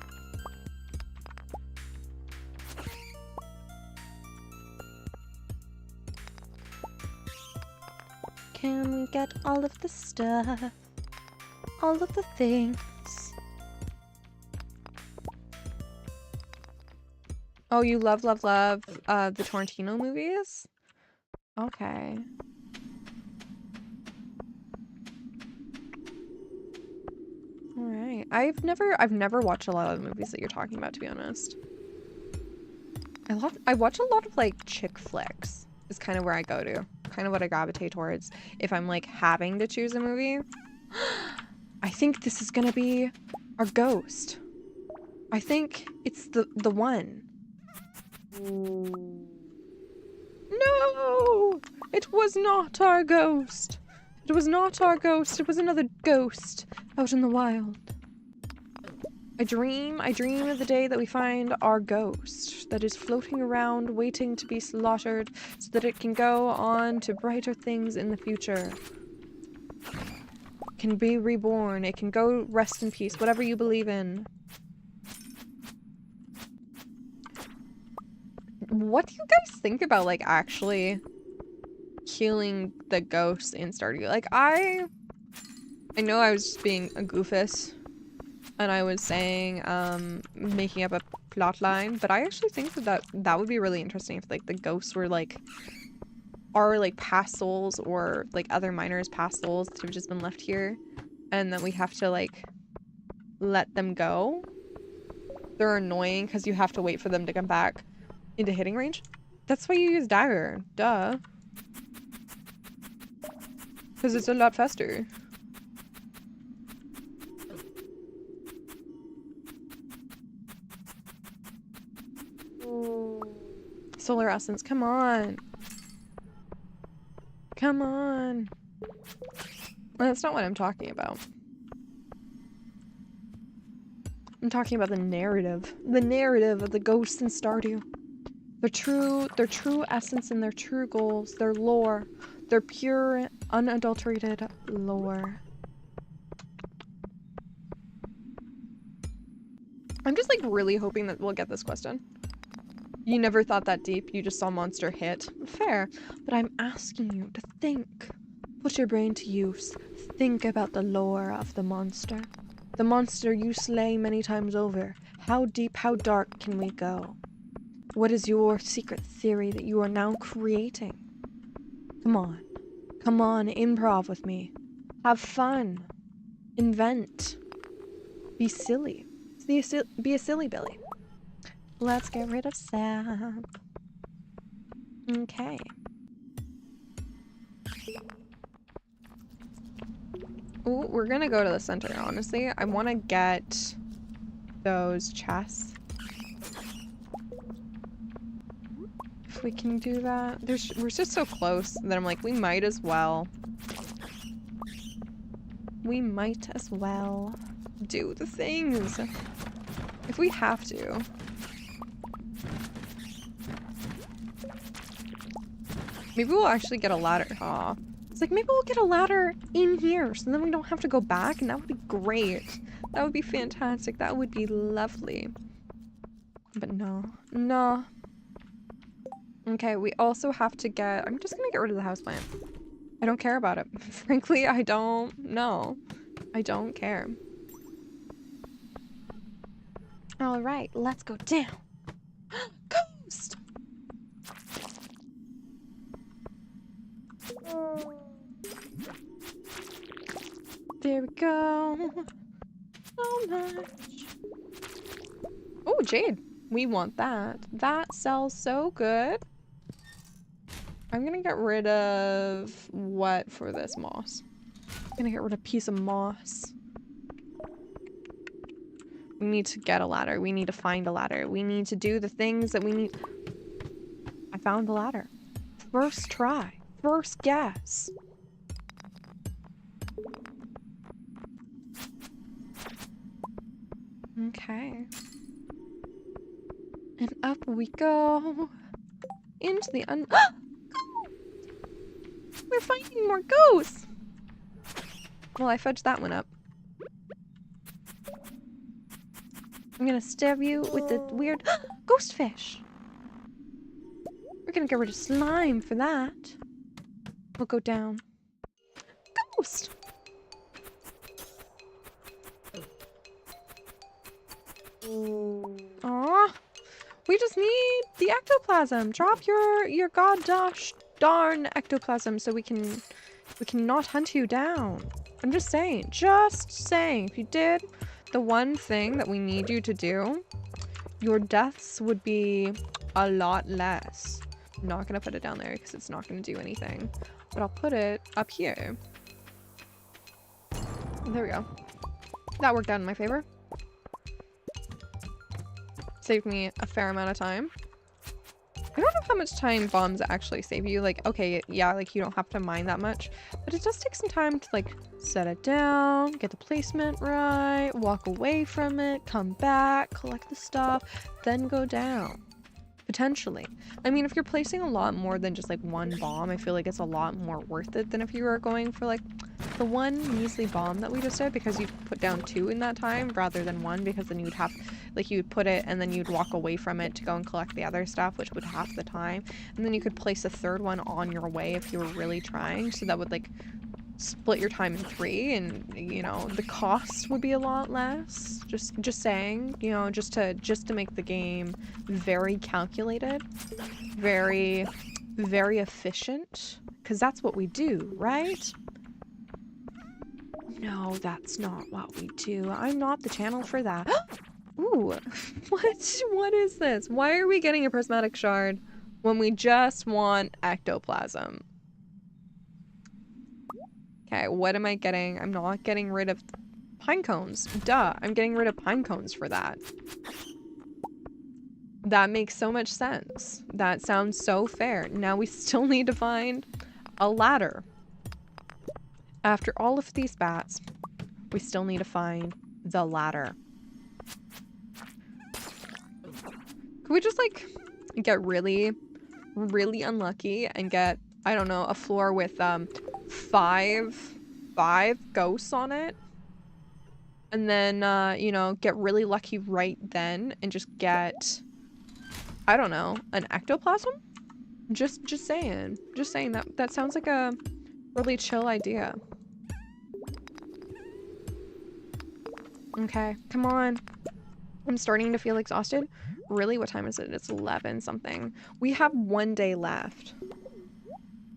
D: Can we get all of the stuff? All of the things?
C: Oh, you love the Tarantino movies? Okay. Alright. I've never watched a lot of the movies that you're talking about, to be honest. I watch a lot of like chick flicks is kind of where I go to. Kind of what I gravitate towards if I'm like having to choose a movie. I think this is gonna be our ghost. I think it's the one. No! It was not our ghost. It was not our ghost. It was another ghost out in the wild. I dream of the day that we find our ghost that is floating around waiting to be slaughtered so that it can go on to brighter things in the future. It can be reborn. It can go rest in peace, whatever you believe in. What do you guys think about, like, actually killing the ghost in Stardew? Like, I know I was just being a goofus, and I was saying, making up a plot line, but I actually think that would be really interesting if, like, the ghosts were, like, are, like, past souls or, like, other miners' past souls that have just been left here, and then we have to, like, let them go. They're annoying because you have to wait for them to come back into hitting range. That's why you use dagger. Duh. Because it's a lot faster. Solar essence, come on. Come on. That's not what I'm talking about. I'm talking about the narrative. The narrative of the ghosts in Stardew. Their true essence and their true goals, their lore, their pure, unadulterated lore. I'm just like really hoping that we'll get this question. You never thought that deep, you just saw monster hit. Fair, but I'm asking you to think. Put your brain to use. Think about the lore of the monster. The monster you slay many times over. How deep, how dark can we go? What is your secret theory that you are now creating? Come on. Come on, improv with me. Have fun. Invent. Be silly. Be a silly Billy. Let's get rid of sap. Okay. Ooh, we're gonna go to the center, honestly. I want to get those chests. If we can do that. We're just so close that I'm like, we might as well. We might as well do the things. If we have to. Maybe we'll actually get a ladder. Aw. It's like, maybe we'll get a ladder in here so then we don't have to go back, and that would be great. That would be fantastic. That would be lovely. But no. No. Okay, we also have to get... I'm just gonna get rid of the houseplant. I don't care about it. Frankly, I don't know. I don't care.
D: Alright, let's go down.
C: Ghost!
D: There we go. So much. Oh, jade. We want that. That sells so good. I'm gonna get rid of what for this moss? I'm gonna get rid of a piece of moss. We need to get a ladder. We need to find a ladder. We need to do the things that we need. I found the ladder. First try. First guess. Okay. And up we go. Into the We're finding more ghosts! Well, I fudged that one up. I'm gonna stab you with the weird ghost fish. We're gonna get rid of slime for that. We'll go down. Ghost! Aw. We just need the ectoplasm. Drop your gosh darn ectoplasm so we can not hunt you down. I'm just saying. Just saying. If you did the one thing that we need you to do, your deaths would be a lot less. I'm not gonna put it down there because it's not gonna do anything. But I'll put it up here. There we go. That worked out in my favor. Saved me a fair amount of time. I don't know how much time bombs actually save you. Like, okay, yeah, like you don't have to mine that much. But it does take some time to like set it down, get the placement right, walk away from it, come back, collect the stuff, then go down. Potentially. I mean, if you're placing a lot more than just like one bomb, I feel like it's a lot more worth it than if you were going for like the one measly bomb that we just did, because you'd put down 2 in that time rather than 1, because then you'd have, like, you'd put it and then you'd walk away from it to go and collect the other stuff, which would half the time. And then you could place a 3rd one on your way if you were really trying, so that would like split your time in 3, and you know the cost would be a lot less. Just saying, you know, just to make the game very calculated, very efficient, because that's what we do, right? No, that's not what we do. I'm not the channel for that. Ooh, what is this? Why are we getting a prismatic shard when we just want ectoplasm? Okay, what am I getting? I'm not getting rid of pine cones. Duh, I'm getting rid of pine cones for that. That makes so much sense. That sounds so fair. Now we still need to find a ladder. After all of these bats, we still need to find the ladder. Could we just like get really unlucky and get, I don't know, a floor with five ghosts on it? And then you know, get really lucky right then and just get, I don't know, an ectoplasm? Just saying. Just saying, that sounds like a really chill idea. Okay, come on. I'm starting to feel exhausted. Really? What time is it? It's 11 something. We have 1 day left.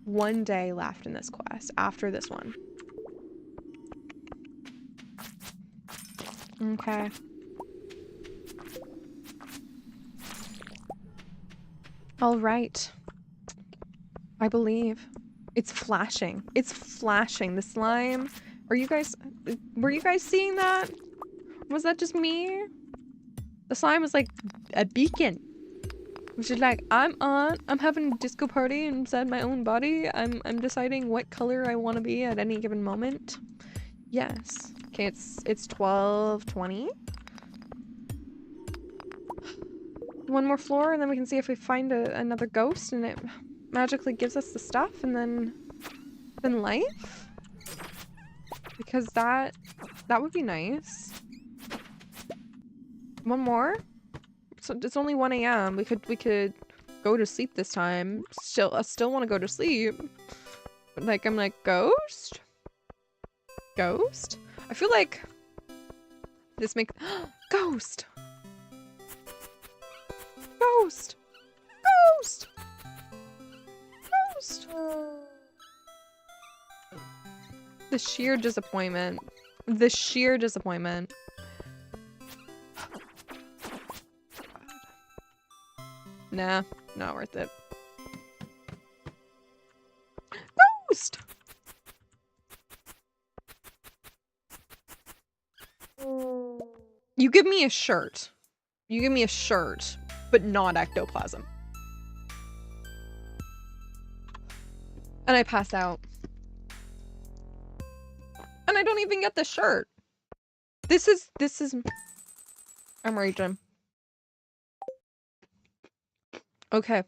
D: 1 day left in this quest after this one. Okay. All right. I believe. It's flashing. It's flashing. The slime. Were you guys seeing that? Was that just me? The slime was like a beacon. Which is like, I'm having a disco party inside my own body. I'm deciding what color I want to be at any given moment. Yes. Okay, it's 12:20. One more floor, and then we can see if we find another ghost, and it magically gives us the stuff, and then life. Because that would be nice. One more. So it's only 1 a.m. We could go to sleep this time. I still want to go to sleep. But like, I'm like, ghost? Ghost? I feel like this makes ghost. Ghost. Ghost. Ghost. The sheer disappointment
C: The sheer disappointment. Nah, not worth it. Ghost! You give me a shirt. You give me a shirt, but not ectoplasm. And I pass out. And I don't even get the shirt. This is, I'm raging. Okay.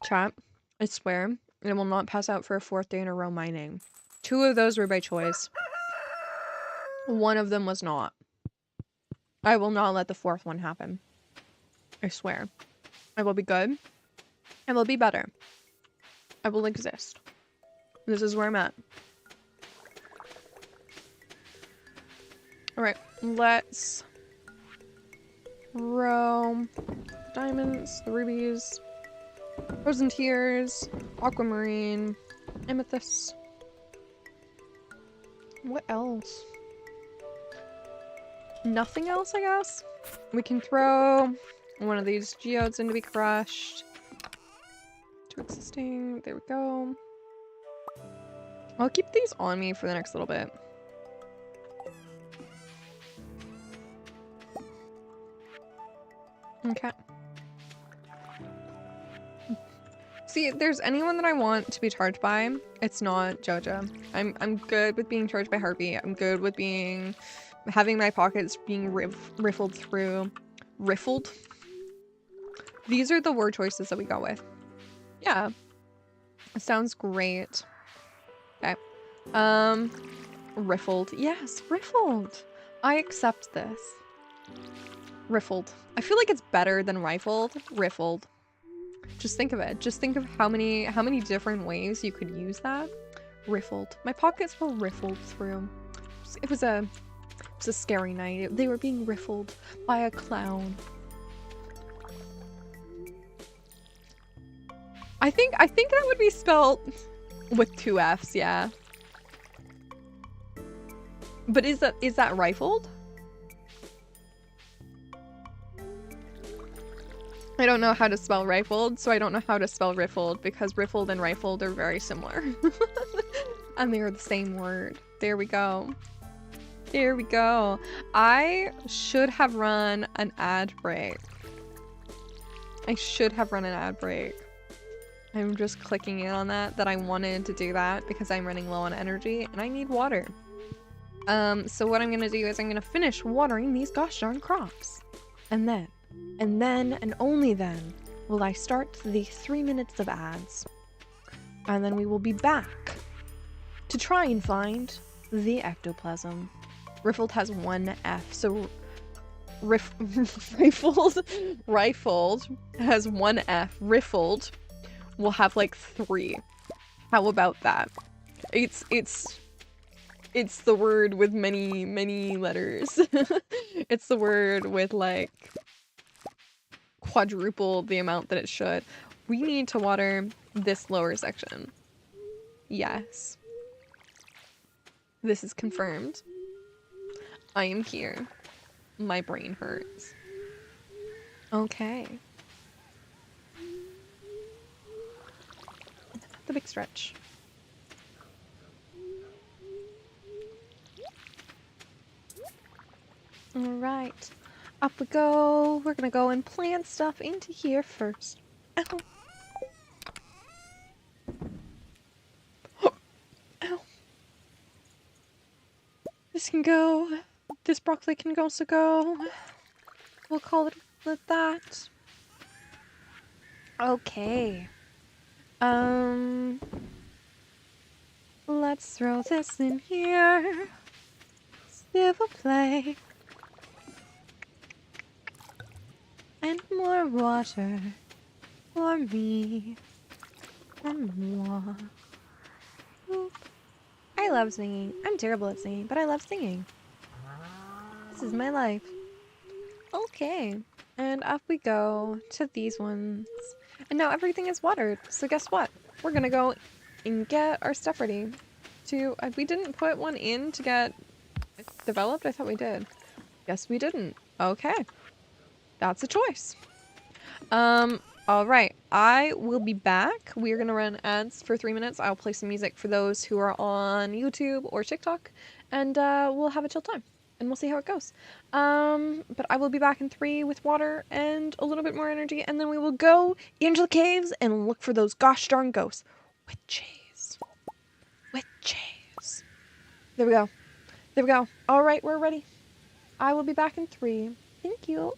C: Chat, I swear, I will not pass out for a 4th day in a row mining. 2 of those were by choice. 1 of them was not. I will not let the 4th one happen. I swear. I will be good. I will be better. I will exist. This is where I'm at. Alright, let's roam. Diamonds, the rubies, frozen tears, aquamarine, amethyst. What else? Nothing else, I guess? We can throw one of these geodes in to be crushed. 2 existing. There we go. I'll keep these on me for the next little bit. Okay. See, if there's anyone that I want to be charged by, it's not Jojo. I'm good with being charged by Harvey. I'm good with having my pockets being riffled through. Riffled? These are the word choices that we go with. Yeah. Sounds great. Okay. Riffled. Yes, riffled. I accept this. Riffled. I feel like it's better than rifled. Riffled. Just think of it. Just think of how many different ways you could use that. Riffled. My pockets were riffled through. It was a scary night. They were being riffled by a clown. I think that would be spelled with 2 F's, yeah. But is that rifled? I don't know how to spell rifled, so I don't know how to spell riffled, because riffled and rifled are very similar. And they are the same word. There we go. There we go. I should have run an ad break. I should have run an ad break. I'm just clicking in on that I wanted to do that because I'm running low on energy and I need water. So what I'm gonna do is I'm gonna finish watering these gosh darn crops. And then and only then will I start the 3 minutes of ads. And then we will be back to try and find the ectoplasm. Riffled has 1 F, so rifled has 1 F. Riffled will have like 3. How about that? It's the word with many letters. It's the word with like quadruple the amount that it should. We need to water this lower section. Yes. This is confirmed. I am here. My brain hurts. Okay. The big stretch. Alright. Up we go. We're gonna go and plant stuff into here first. Ow. Ow. This can go. This broccoli can also go. We'll call it that. Okay. Let's throw this in here. Silver play. And more water for me. And more. Boop. I love singing. I'm terrible at singing, but I love singing. This is my life. Okay. And up we go to these ones. And now everything is watered. So guess what? We're gonna go and get our stuff ready. We didn't put one in to get developed? I thought we did. Guess we didn't. Okay. That's a choice. Alright. I will be back. We're gonna run ads for 3 minutes. I'll play some music for those who are on YouTube or TikTok. And we'll have a chill time. And we'll see how it goes. But I will be back in 3 with water and a little bit more energy. And then we will go into the caves and look for those gosh darn ghosts. With cheese. With cheese. There we go. There we go. Alright, we're ready. I will be back in 3. Thank you.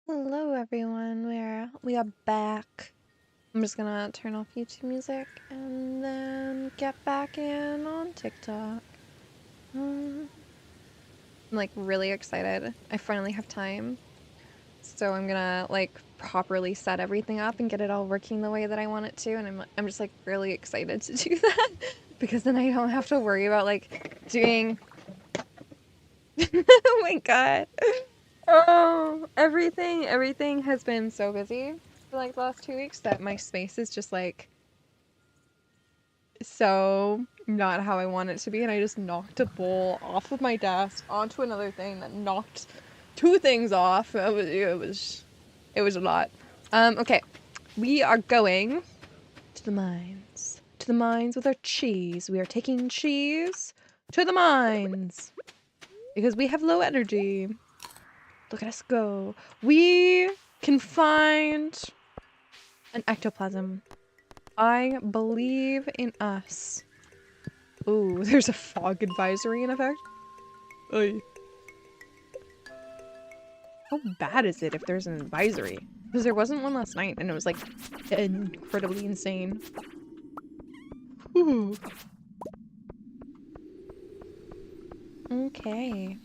C: Hello everyone, we are back. I'm just gonna turn off YouTube music and then get back in on TikTok. I'm like really excited. I finally have time. So I'm gonna like properly set everything up and get it all working the way that I want it to, and I'm just like really excited to do that because then I don't have to worry about like doing oh my god. Oh, everything has been so busy for like the last 2 weeks that my space is just like so not how I want it to be, and I just knocked a bowl off of my desk onto another thing that knocked 2 things off. It was a lot. Okay. We are going to the mines. To the mines with our cheese. We are taking cheese to the mines. Because we have low energy. Look at us go. We can find an ectoplasm. I believe in us. Ooh, there's a fog advisory in effect. Oy. How bad is it if there's an advisory? Because there wasn't one last night and it was like incredibly insane. Ooh. Okay.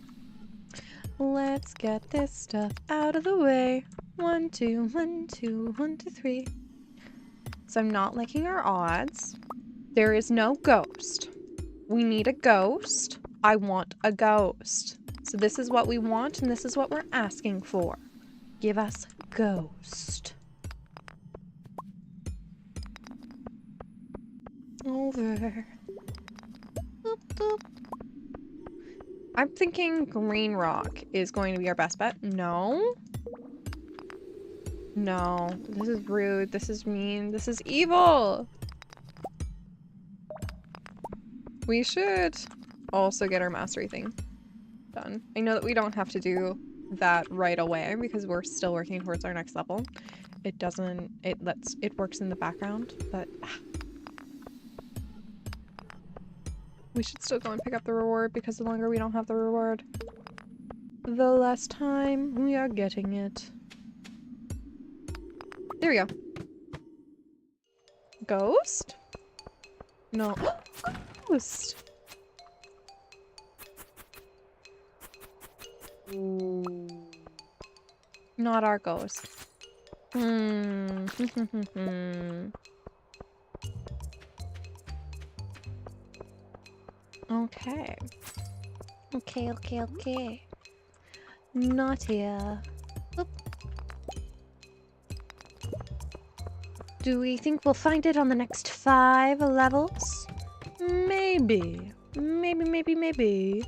C: Let's get this stuff out of the way. 1, 2, 1, 2, 1, 2, 3. So I'm not liking our odds. There is no ghost. We need a ghost. I want a ghost. So this is what we want and this is what we're asking for. Give us ghost. Over. Boop, boop. I'm thinking green rock is going to be our best bet. No. No. This is rude. This is mean. This is evil. We should also get our mastery thing done. I know that we don't have to do that right away because we're still working towards our next level. It doesn't, it works in the background, but we should still go and pick up the reward because the longer we don't have the reward, the less time we are getting it. There we go. Ghost? No. Ghost! Ooh. Not our ghost. Okay. Okay. Not here. Oop. Do we think we'll find it on the next 5 levels? Maybe. Maybe.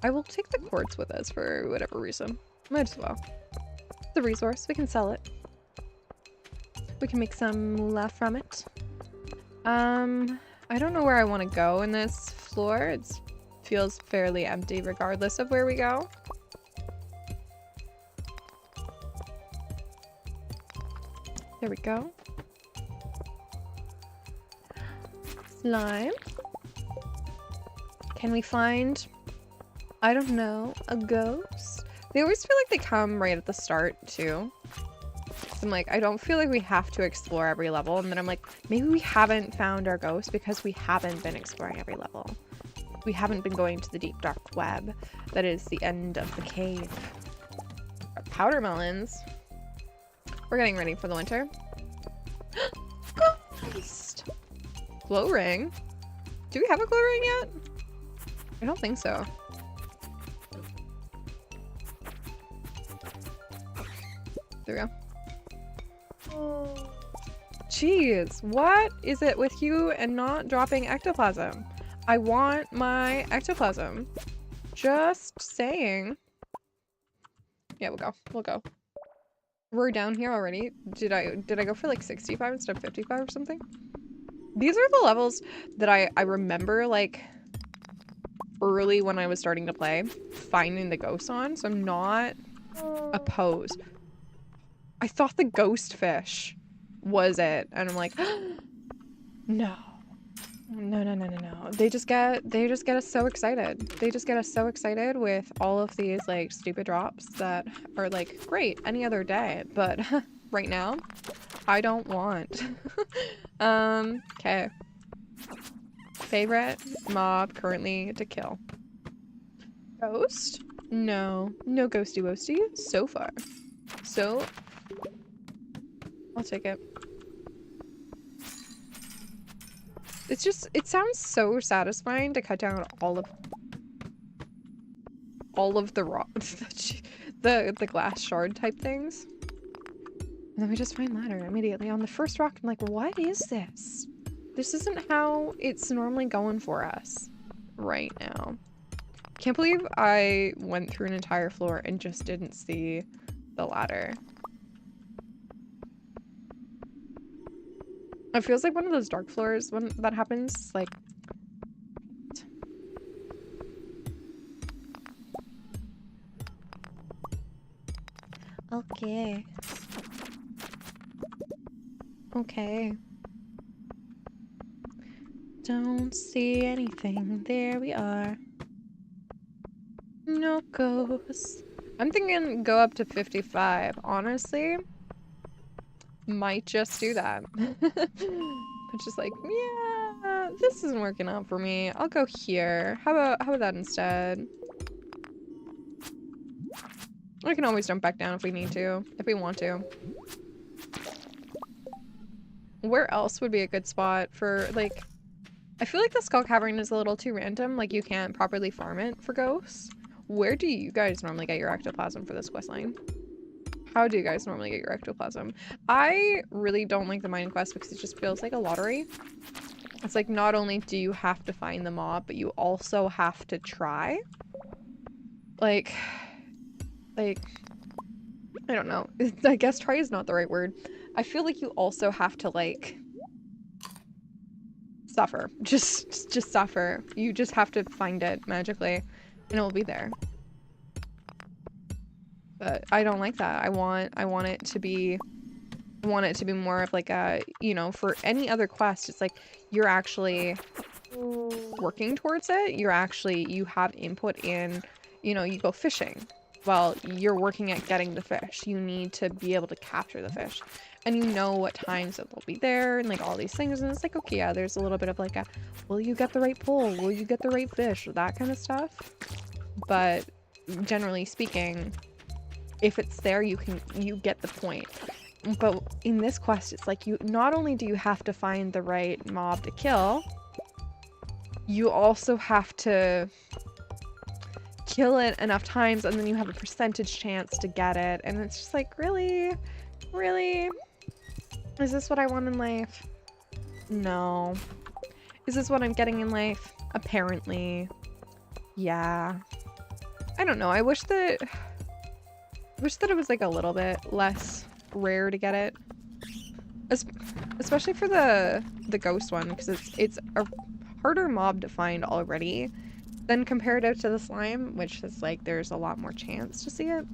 C: I will take the quartz with us for whatever reason. Might as well. The resource, we can sell it. We can make some moolah from it. I don't know where I want to go in this floor. It feels fairly empty regardless of where we go. There we go. Slime. Can we find, I don't know, a ghost? They always feel like they come right at the start too. So I'm like, I don't feel like we have to explore every level. And then I'm like, maybe we haven't found our ghost because we haven't been exploring every level. We haven't been going to the deep dark web that is the end of the cave. Our powder melons. We're getting ready for the winter. Ghost! Glow ring? Do we have a glow ring yet? I don't think so. There we go. Jeez, what is it with you and not dropping ectoplasm? I want my ectoplasm. Just saying. Yeah, we'll go. We're down here already. Did I go for like 65 instead of 55 or something? These are the levels that I remember like early when I was starting to play, finding the ghosts on, so I'm not opposed. I thought the ghost fish was it, and I'm like, no. They just get us so excited. They just get us so excited with all of these like stupid drops that are like great any other day, but right now I don't want. Okay. Favorite mob currently to kill. Ghost? No ghosty woasty so far. So I'll take it. It's just, it sounds so satisfying to cut down all of the rock, the glass shard type things. And then we just find ladder immediately on the first rock. I'm like, what is this? This isn't how it's normally going for us right now. Can't believe I went through an entire floor and just didn't see the ladder. It feels like one of those dark floors when that happens, like...
D: Okay. Okay. Don't see anything. There we are. No ghosts.
C: I'm thinking go up to 55. Honestly, might just do that. It's just like, yeah, this isn't working out for me. I'll go here. How about that instead? We can always jump back down if we need to, if we want to. Where else would be a good spot for, like... I feel like the Skull Cavern is a little too random, like you can't properly farm it for ghosts. Where do you guys normally get your ectoplasm for this questline? How do you guys normally get your ectoplasm? I really don't like the mining quest because it just feels like a lottery. It's like not only do you have to find the mob, but you also have to try. Like, I don't know. I guess try is not the right word. I feel like you also have to, like... suffer. Just suffer. You just have to find it magically and it will be there. But I don't like that. I want it to be more of like a, you know, for any other quest, it's like you're actually working towards it. You have input in, you know, you go fishing. Well, you're working at getting the fish. You need to be able to capture the fish. And you know what times that they'll be there and like all these things. And it's like, okay, yeah, there's a little bit of like a, will you get the right pull? Will you get the right fish? That kind of stuff. But generally speaking, if it's there, you get the point. But in this quest, it's like you, not only do you have to find the right mob to kill, you also have to kill it enough times and then you have a percentage chance to get it. And it's just like, really? Really? Is this what I want in life? No. Is this what I'm getting in life? Apparently. Yeah. I don't know. I wish that it was like a little bit less rare to get it. Especially for the ghost one, because it's a harder mob to find already than comparative to the slime, which is like there's a lot more chance to see it.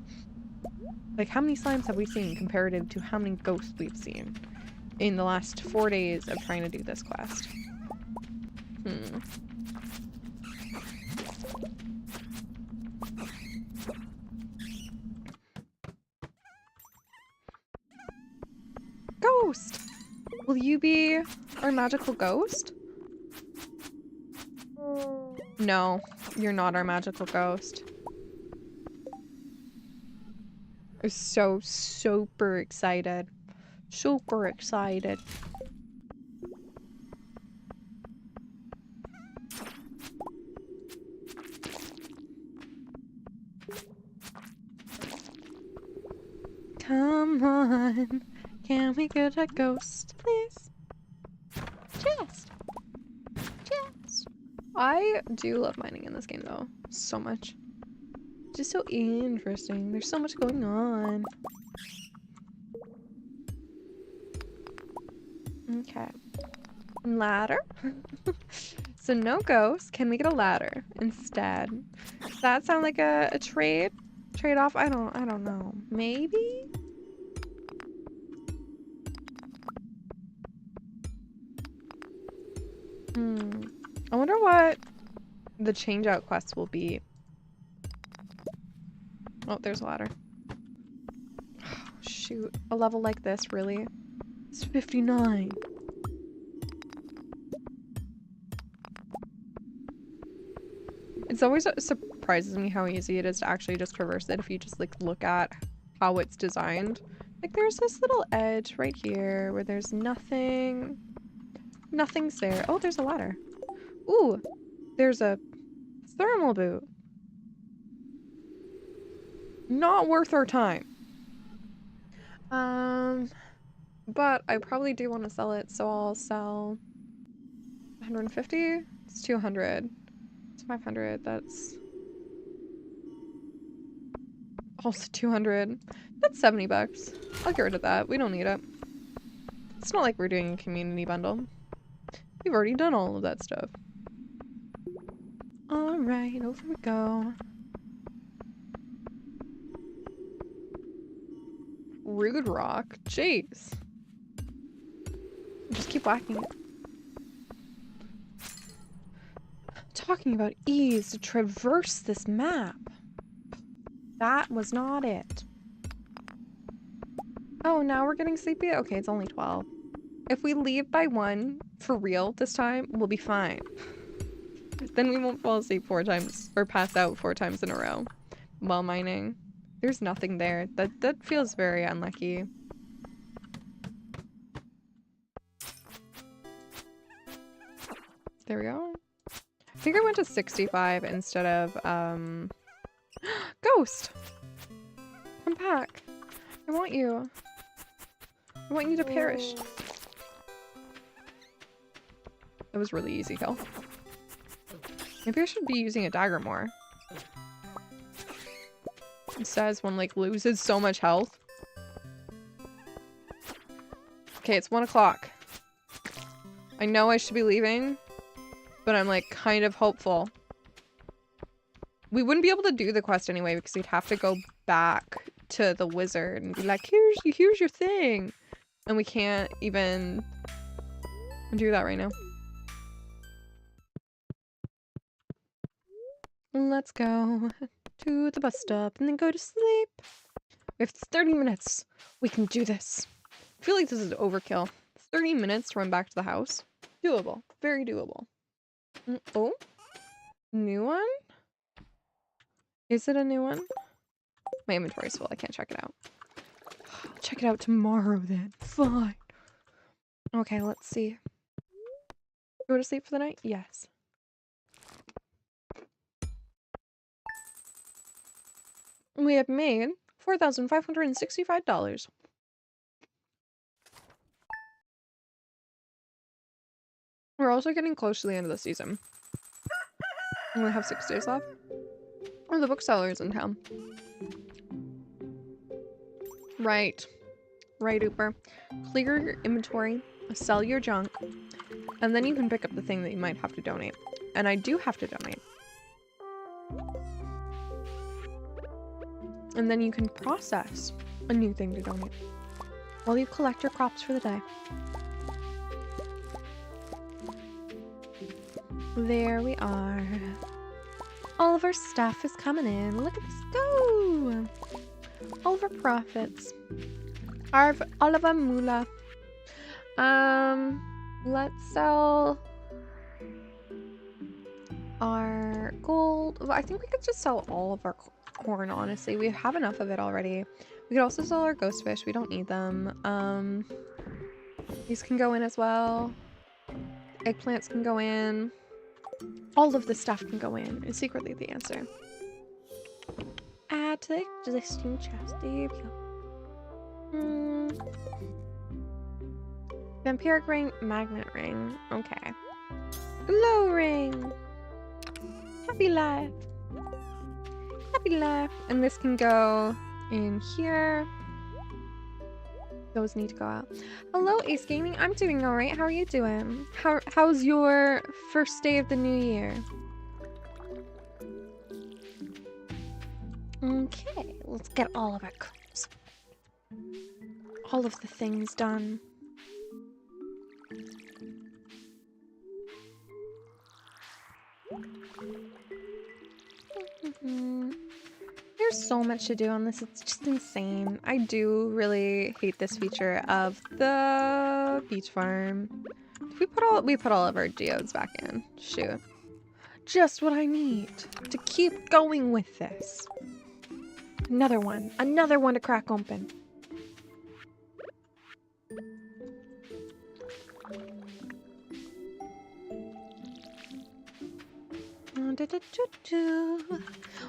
C: Like, how many slimes have we seen comparative to how many ghosts we've seen in the last 4 days of trying to do this quest? Ghost! Will you be our magical ghost? No, you're not our magical ghost. I'm so super excited. Super excited. Come on. Can we get a ghost, please? Just. I do love mining in this game, though. So much. Just so interesting. There's so much going on. Okay. Ladder. So no ghosts. Can we get a ladder instead? Does that sound like a trade-off? I don't know. Maybe? I wonder what the change-out quests will be. Oh, there's a ladder. Oh, shoot. A level like this, really? It's 59. It's always surprises me how easy it is to actually just traverse it if you just like look at how it's designed. Like there's this little edge right here where there's nothing. Nothing's there. Oh, there's a ladder. Ooh, there's a thermal boot. Not worth our time. But I probably do want to sell it, so I'll sell 150. It's 200. It's 500. That's Also 200. That's 70 bucks. I'll get rid of that. We don't need it. It's not like we're doing a community bundle. We've already done all of that stuff. Alright, over we go. Rude rock? Jeez. Just keep whacking it. Talking about ease to traverse this map. That was not it. Oh, now we're getting sleepy? Okay, it's only 12. If we leave by 1, for real this time, we'll be fine. Then we won't fall asleep 4 times, or pass out 4 times in a row while mining. There's nothing there. That feels very unlucky. There we go. I think I went to 65 instead of, Ghost! Come back. I want you. I want you to perish. That was really easy kill. Maybe I should be using a dagger more. It says one like loses so much health. Okay, it's 1 o'clock. I know I should be leaving, but I'm like kind of hopeful. We wouldn't be able to do the quest anyway because we'd have to go back to the wizard and be like, here's your thing. And we can't even do that right now. Let's go to the bus stop and then go to sleep. We have 30 minutes. We can do this. I feel like this is overkill. 30 minutes to run back to the house. Doable. Very doable. Oh? New one? Is it a new one? My inventory's full. I can't check it out. I'll check it out tomorrow then. Fine. Okay, let's see. Go to sleep for the night? Yes. We have made $4,565. We're also getting close to the end of the season. We only have 6 days left. Oh, the bookseller's in town. Right. Right, Ooper. Clear your inventory, sell your junk, and then you can pick up the thing that you might have to donate. And I do have to donate. And then you can process a new thing to donate while you collect your crops for the day. There we are. All of our stuff is coming in. Look at this go! All of our profits. All of our moolah. Let's sell our gold. Well, I think we could just sell all of our corn, honestly. We have enough of it already. We could also sell our ghost fish. We don't need them. These can go in as well. Eggplants can go in. All of the stuff can go in. Is secretly the answer. Add to the existing chest. There you go. Vampiric ring, magnet ring. Okay. Glow ring. Happy life. Happy life. And this can go in here. Those need to go out. Hello, Ace Gaming. I'm doing all right. How are you doing? How's your first day of the new year? Okay, let's get all of our clothes. All of the things done. There's so much to do on this. It's just insane. I do really hate this feature of the beach farm. We put all of our geodes back in. Shoot. Just what I need to keep going with this. Another one to crack open.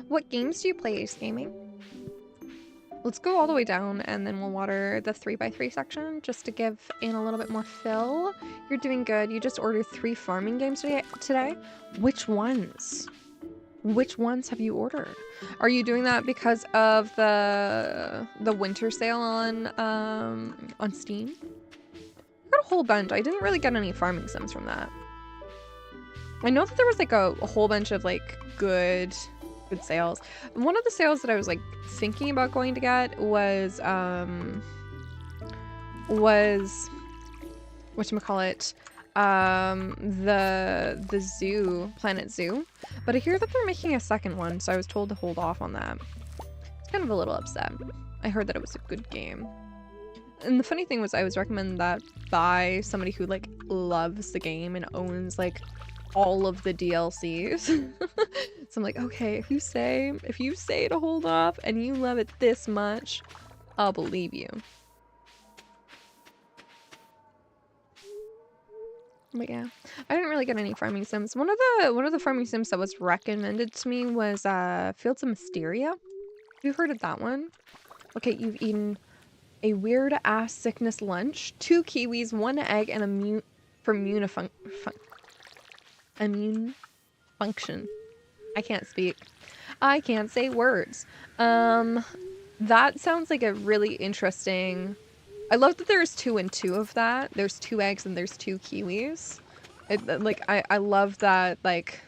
C: What games do you play, Ace Gaming? Let's go all the way down and then we'll water the 3x3 section just to give in a little bit more fill. You're doing good. You just ordered 3 farming games today? Which ones?
D: Which ones have you ordered? Are you doing that because of the winter sale on Steam? I got a whole bunch. I didn't really get any farming sims from that. I know that there was like a whole bunch of like good sales. One of the sales that I was like thinking about going to get was whatchamacallit, the zoo, Planet Zoo. But I hear that they're making a second one, so I was told to hold off on that. It's kind of a little upset. I heard that it was a good game. And the funny thing was I was recommended that by somebody who like loves the game and owns like all of the DLCs. So I'm like, okay, if you say to hold off and you love it this much, I'll believe you. But yeah, I didn't really get any farming sims. One of the farming sims that was recommended to me was Fields of Mysteria. Have you heard of that one? Okay, you've eaten a weird ass sickness lunch, 2 kiwis, 1 egg, and immune function. I can't speak. I can't say words. That sounds like a really interesting. I love that there's 2 and 2 of that. There's 2 eggs and there's 2 kiwis. I love that, like,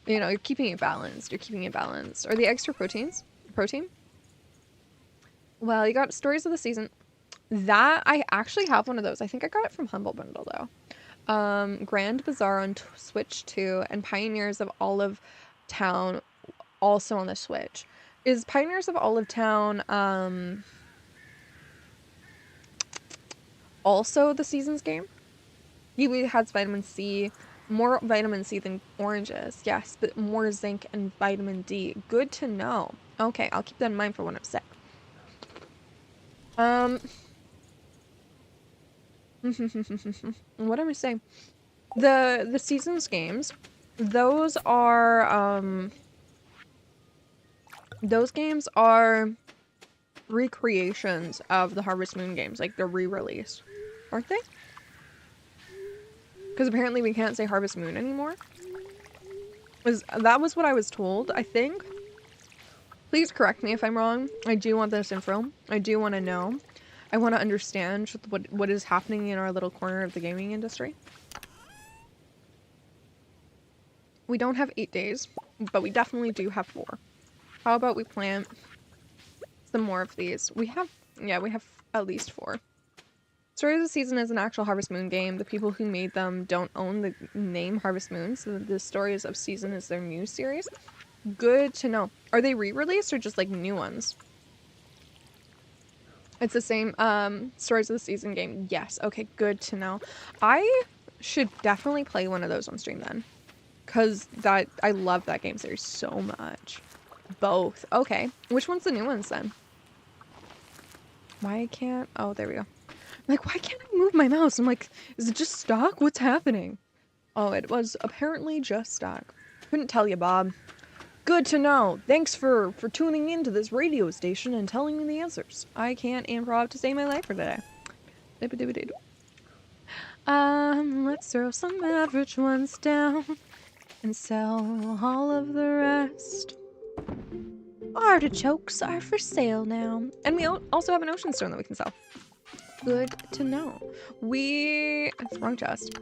D: you know, you're keeping it balanced. You're keeping it balanced. Are the extra protein? Well, you got Stories of the Season. That, I actually have one of those. I think I got it from Humble Bundle, though. Grand Bazaar on Switch 2 and Pioneers of Olive Town also on the Switch. Is Pioneers of Olive Town, also the Seasons game? Kiwi has vitamin C, more vitamin C than oranges, yes, but more zinc and vitamin D. Good to know. Okay, I'll keep that in mind for when I'm sick. What am I saying? The Seasons games, those games are recreations of the Harvest Moon games, like they're re-released, aren't they? Because apparently we can't say Harvest Moon anymore. That was what I was told, I think. Please correct me if I'm wrong. I do want this info. I do want to know. I want to understand what is happening in our little corner of the gaming industry. We don't have 8 days, but we definitely do have 4. How about we plant some more of these? We have at least 4. Story of the Season is an actual Harvest Moon game. The people who made them don't own the name Harvest Moon, so the Stories of Season is their new series. Good to know. Are they re-released or just like new ones? It's the same Stories of the Season game. Yes. Okay, good to know. I should definitely play one of those on stream then. Because I love that game series so much. Both. Okay. Which one's the new ones then? Why can't... Oh, there we go. I'm like, why can't I move my mouse? I'm like, is it just stuck? What's happening? Oh, it was apparently just stuck. Couldn't tell you, Bob. Good to know. Thanks for tuning into this radio station and telling me the answers. I can't improv to save my life for today. Let's throw some average ones down and sell all of the rest. Artichokes are for sale now. And we also have an ocean stone that we can sell. Good to know. It's wrong chest.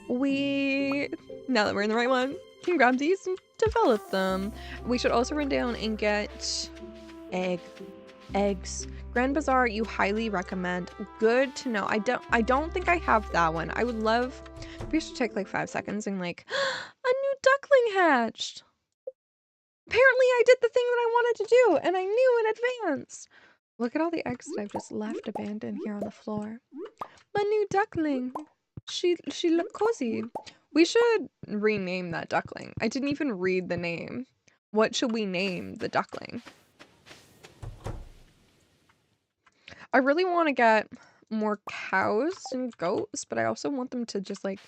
D: Now that we're in the right one, can grab these and develop them. We should also run down and get eggs. Grand Bazaar, you highly recommend. Good to know. I don't think I have that one. I would love, we should take like 5 seconds and like, a new duckling hatched. Apparently I did the thing that I wanted to do and I knew in advance. Look at all the eggs that I've just left abandoned here on the floor. My new duckling. She looked cozy. We should rename that duckling. I didn't even read the name. What should we name the duckling? I really want to get more cows and goats, but I also want them to just like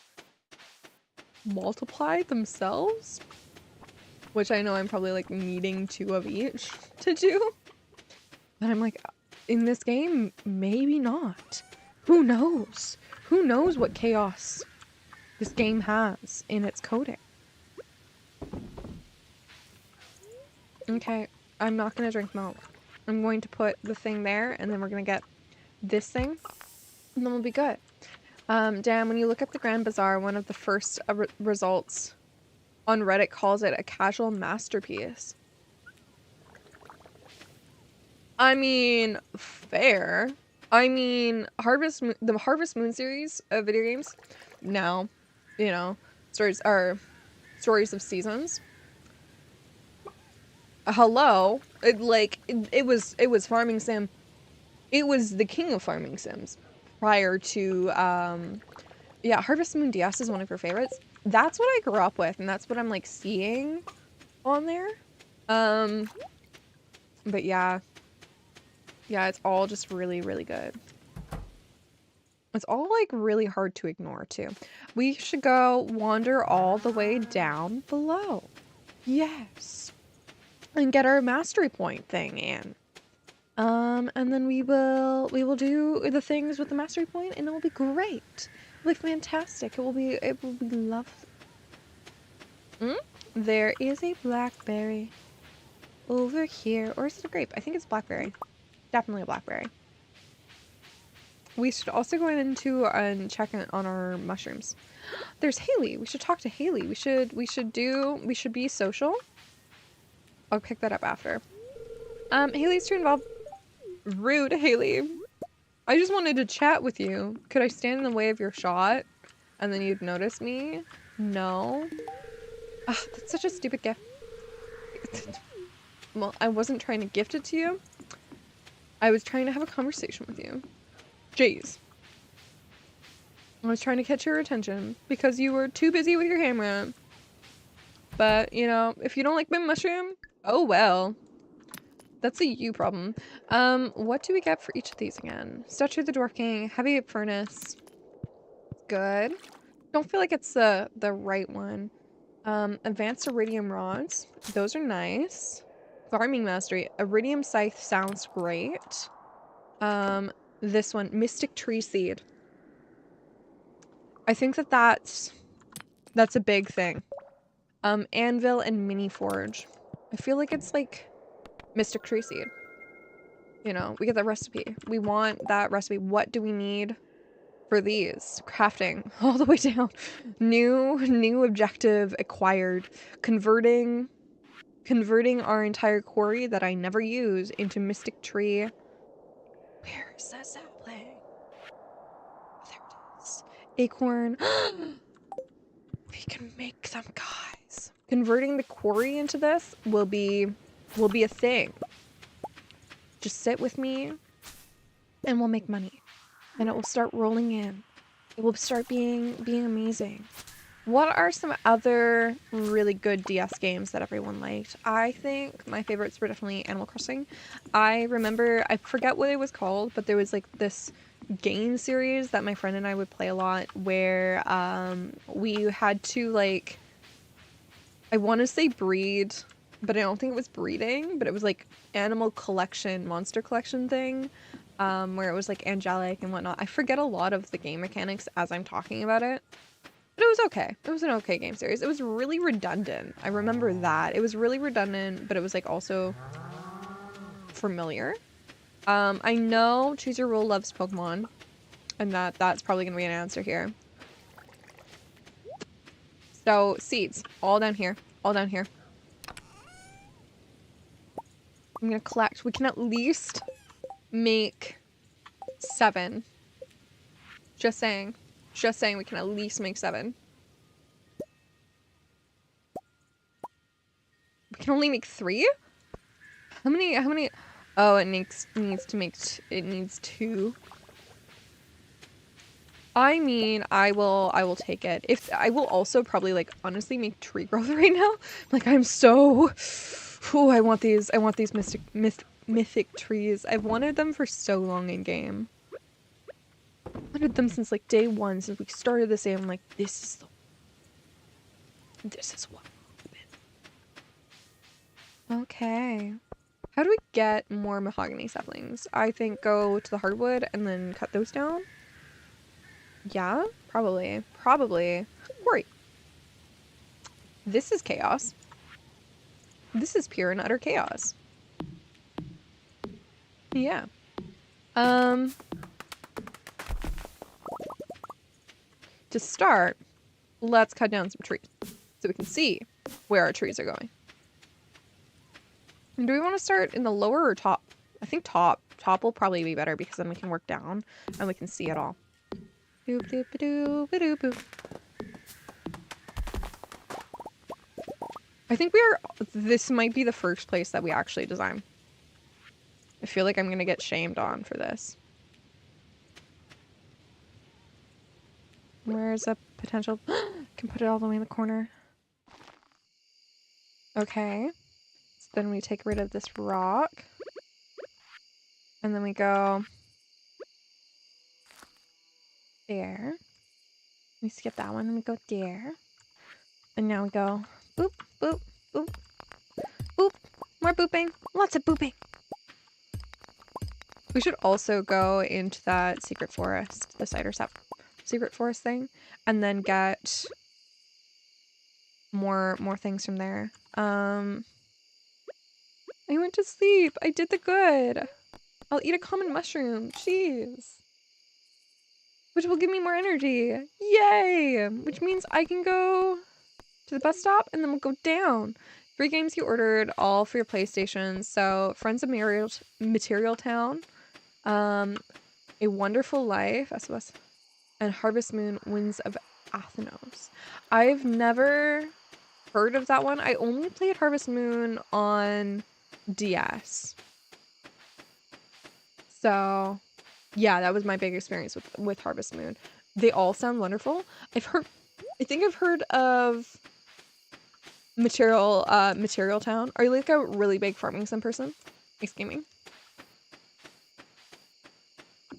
D: multiply themselves. Which I know I'm probably like needing 2 of each to do. But I'm like, in this game, maybe not. Who knows? Who knows what chaos this game has in its coding?
C: Okay, I'm not gonna drink milk. I'm going to put the thing there, and then we're gonna get this thing, and then we'll be good. Dan, when you look up the Grand Bazaar, one of the first results on Reddit calls it a casual masterpiece. I mean, fair. I mean, the Harvest Moon series of video games, now, you know, stories of seasons. Hello, it was farming sim. It was the king of farming sims prior to yeah, Harvest Moon DS is one of your favorites. That's what I grew up with, and that's what I'm like seeing on there. But yeah. Yeah, it's all just really, really good. It's all like really hard to ignore too. We should go wander all the way down below. Yes. And get our mastery point thing in. And then we will do the things with the mastery point, and it will be great. It'll be fantastic. It will be lovely. There is a blackberry over here, or is it a grape? I think it's blackberry. Definitely a blackberry. We should also go into and check in on our mushrooms. There's Haley. We should talk to Haley. We should be social. I'll pick that up after. Haley's too involved. Rude, Haley. I just wanted to chat with you. Could I stand in the way of your shot? And then you'd notice me? No. Ah, that's such a stupid gift. Well, I wasn't trying to gift it to you. I was trying to have a conversation with you. Jeez. I was trying to catch your attention because you were too busy with your camera. But, you know, if you don't like my mushroom, oh well. That's a you problem. What do we get for each of these again? Statue of the Dwarf King, Heavy Furnace. Good. Don't feel like it's the right one. Advanced Iridium Rods. Those are nice. Farming Mastery. Iridium Scythe sounds great. This one, Mystic Tree Seed. I think that's a big thing. Anvil and Mini Forge. I feel like it's like Mystic Tree Seed. You know, we get the recipe. We want that recipe. What do we need for these? Crafting. All the way down. New objective acquired. Converting our entire quarry that I never use into Mystic Tree. Where is that sapling? Oh, there it is. Acorn. We can make them, guys. Converting the quarry into this will be a thing. Just sit with me and we'll make money. And it will start rolling in. It will start being amazing. What are some other really good DS games that everyone liked? I think my favorites were definitely Animal Crossing. I remember, I forget what it was called, but there was like this game series that my friend and I would play a lot where we had to like, I want to say breed, but I don't think it was breeding, but it was like animal collection, monster collection thing, where it was like angelic and whatnot. I forget a lot of the game mechanics as I'm talking about it. But it was okay. It was an okay game series. It was really redundant. I remember that. It was really redundant, but it was like also familiar. I know Choose Your Rule loves Pokemon, and that's probably gonna be an answer here. So seeds, all down here, all down here. I'm gonna collect. We can at least make 7. Just saying. Just saying we can at least make 7. We can only make 3? How many? Oh, it needs to make, it needs 2. I mean, I will take it. If I will also probably like honestly make tree growth right now. Like I'm so, oh, I want these mythic trees. I've wanted them for so long in game. Wanted them since like day 1, since we started this game. I'm like, this is what we're doing. Okay. How do we get more mahogany saplings? I think go to the hardwood and then cut those down. Yeah, probably. Quarry. This is chaos. This is pure and utter chaos. Yeah. To start, let's cut down some trees so we can see where our trees are going. And do we want to start in the lower or top? I think top. Top will probably be better because then we can work down and we can see it all. Boop, doop, doop, doop, boop. I think this might be the first place that we actually design. I feel like I'm gonna get shamed on for this. Where's a potential? Can put it all the way in the corner. Okay. So then we take rid of this rock. And then we go there. We skip that one and we go there. And now we go boop, boop, boop, boop. More booping. Lots of booping. We should also go into that secret forest, the cider sap secret forest thing, and then get more things from there. I went to sleep. I did the good. I'll eat a common mushroom. Jeez. Which will give me more energy. Yay! Which means I can go to the bus stop and then we'll go down. 3 games you ordered, all for your PlayStation. So, Friends of Material Town, A Wonderful Life, SOS, and Harvest Moon, Winds of Athenos. I've never heard of that one. I only played Harvest Moon on DS. So, yeah, that was my big experience with Harvest Moon. They all sound wonderful. I think I've heard of Material Town. Are you like a really big farming sim person? Nice gaming.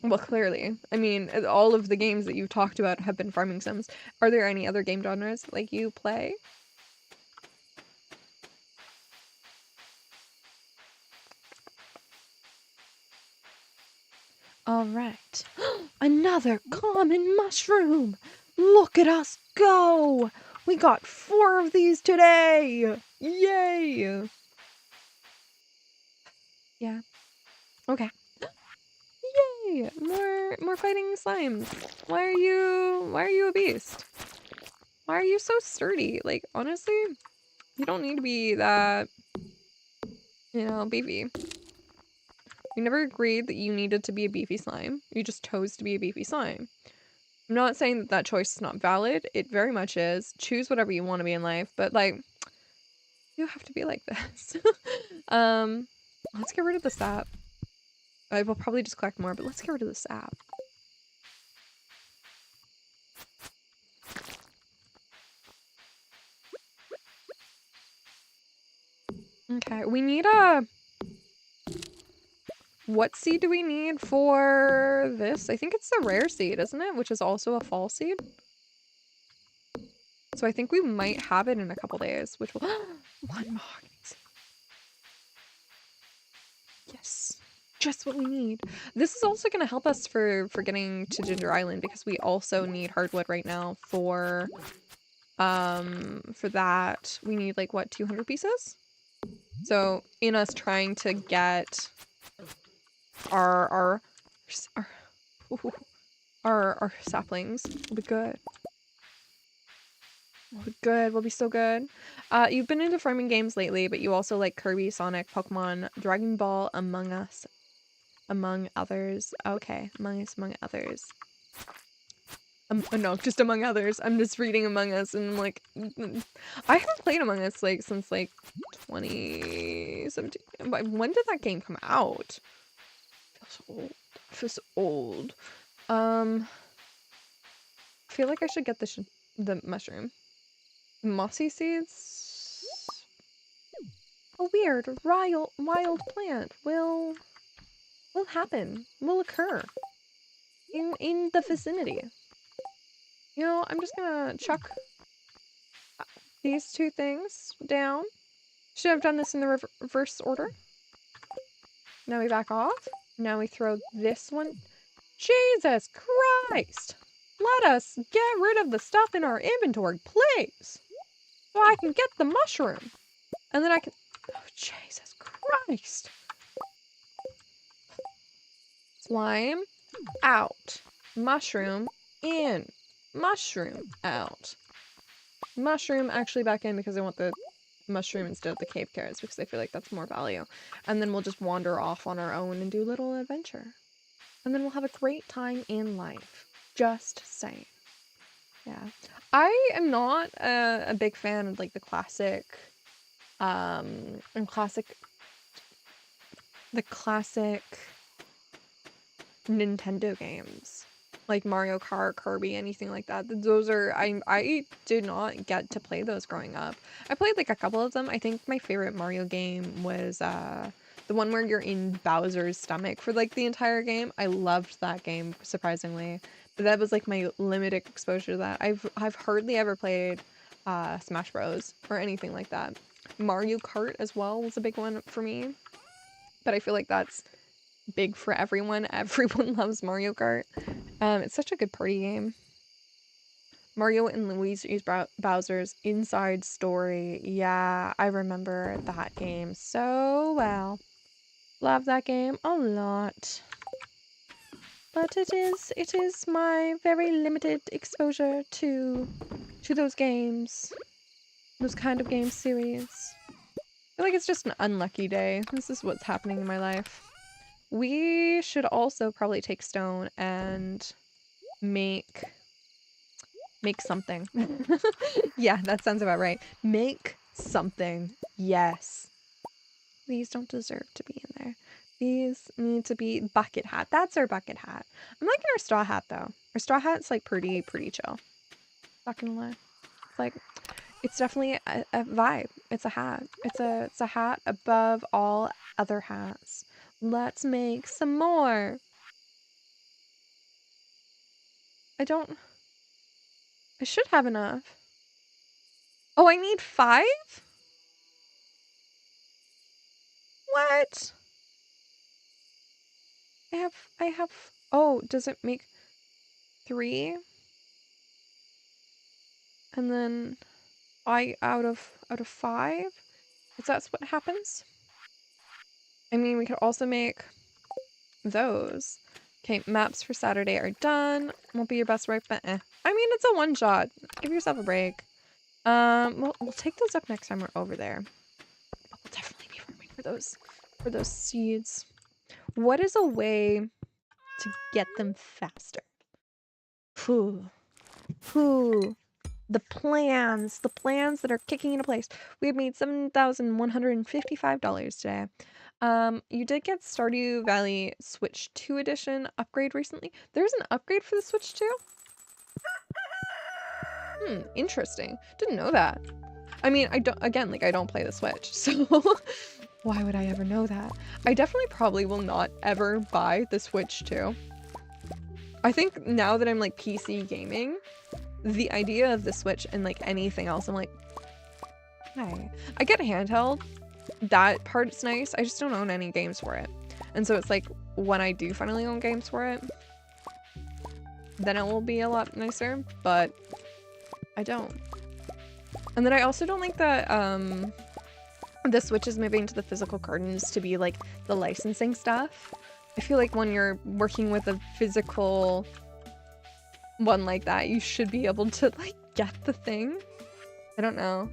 C: Well, clearly. I mean, all of the games that you've talked about have been farming sims. Are there any other game genres like you play? All right. Another common mushroom. Look at us go. We got 4 of these today. Yay. Yeah. Okay. Yay. More fighting slimes. Why are you a beast? Why are you so sturdy? Like, honestly, you don't need to be that, beefy. We never agreed that you needed to be a beefy slime. You just chose to be a beefy slime. I'm not saying that that choice is not valid. It very much is. Choose whatever you want to be in life, but like, you have to be like this. Let's get rid of the sap. I will probably just collect more, but let's get rid of the sap. Okay, we need a... What seed do we need for this? I think it's the rare seed, isn't it? Which is also a fall seed. So I think we might have it in a couple days, which will... One more. Yes. Just what we need. This is also going to help us for getting to Ginger Island because we also need hardwood right now for that. We need like, what, 200 pieces? So in us trying to get our saplings will be good. We'll be good. We'll be so good. You've been into farming games lately, but you also like Kirby, Sonic, Pokemon, Dragon Ball, Among Us, among others. Okay, Among Us, among others. No, just Among Others. I'm just reading Among Us and I'm like, I haven't played Among Us like since like 2017. When did that game come out? Feels old. I feel like I should get the mushroom. Mossy seeds. A weird wild plant will occur in the vicinity. You know, I'm just gonna chuck these 2 things down. Should have done this in the reverse order. Now we back off. Now we throw this one. Jesus Christ! Let us get rid of the stuff in our inventory, please! So I can get the mushroom. And then I can... Oh, Jesus Christ. Slime out. Mushroom in. Mushroom out. Mushroom actually back in because I want the mushroom instead of the cave carrots because I feel like that's more value. And then we'll just wander off on our own and do a little adventure. And then we'll have a great time in life. Just saying. Yeah. I am not a big fan of like the classic Nintendo games. Like Mario Kart, Kirby, anything like that. Those are I did not get to play those growing up. I played like a couple of them. I think my favorite Mario game was the one where you're in Bowser's stomach for like the entire game. I loved that game, surprisingly. But that was like my limited exposure to that. I've hardly ever played Smash Bros or anything like that. Mario Kart as well was a big one for me. But I feel like that's big for everyone. Everyone loves Mario Kart. It's such a good party game. Mario and Luigi's Bowser's Inside Story. Yeah, I remember that game so well. Love that game a lot. But it is my very limited exposure to those games. Those kind of game series. I feel like it's just an unlucky day. This is what's happening in my life. We should also probably take stone and make something. Yeah, that sounds about right. Make something. Yes. These don't deserve to be in there. These need to be bucket hat. That's our bucket hat. I'm liking our straw hat though. Our straw hat's like pretty chill. Not gonna lie. Like, it's definitely a vibe. It's a hat. It's a hat above all other hats. Let's make some more. I should have enough. Oh, I need 5? What? I have, oh, does it make 3? And then out of 5? Is that what happens? I mean, we could also make those. Okay, maps for Saturday are done. Won't be your best work, but eh. I mean, it's a one shot. Give yourself a break. We'll take those up next time we're over there. But we'll definitely be farming for those seeds. What is a way to get them faster? Whew. The plans that are kicking into place. We have made $7,155 today. You did get Stardew Valley Switch 2 edition upgrade recently. There's an upgrade for the Switch 2? Interesting. Didn't know that. I mean, I don't play the Switch, so why would I ever know that? I definitely probably will not ever buy the Switch 2. I think now that I'm like PC gaming, the idea of the Switch and like anything else, I'm like, hi. I get a handheld. That part's nice. I just don't own any games for it. And so it's like, when I do finally own games for it, then it will be a lot nicer, but I don't. And then I also don't like that the Switch is moving to the physical cartons to be like the licensing stuff. I feel like when you're working with a physical one like that, you should be able to like get the thing. I don't know.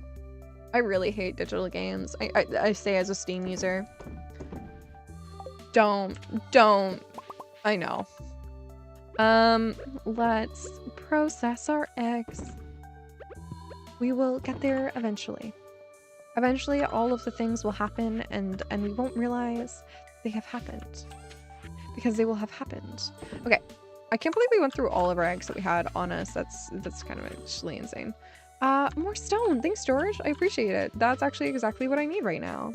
C: I really hate digital games. I say as a Steam user. Don't. I know. Let's process our eggs. We will get there eventually. Eventually all of the things will happen and we won't realize they have happened. Because they will have happened. Okay. I can't believe we went through all of our eggs that we had on us. That's kind of actually insane. More stone. Thanks, George. I appreciate it. That's actually exactly what I need right now.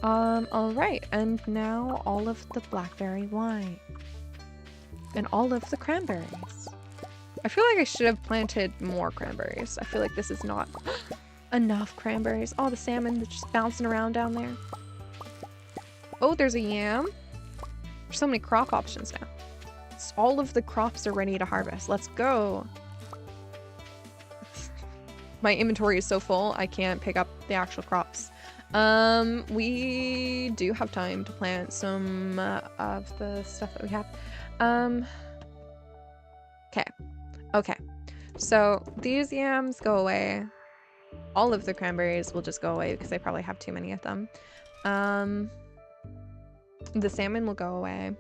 C: All right. And now all of the blackberry wine. And all of the cranberries. I feel like I should have planted more cranberries. I feel like this is not enough cranberries. Oh, the salmon that's just bouncing around down there. Oh, there's a yam. There's so many crop options now. All of the crops are ready to harvest. Let's go. My inventory is so full, I can't pick up the actual crops.
D: We do have time to plant some of the stuff that we have. Okay. Okay. So these yams go away. All of the cranberries will just go away because I probably have too many of them. The salmon will go away.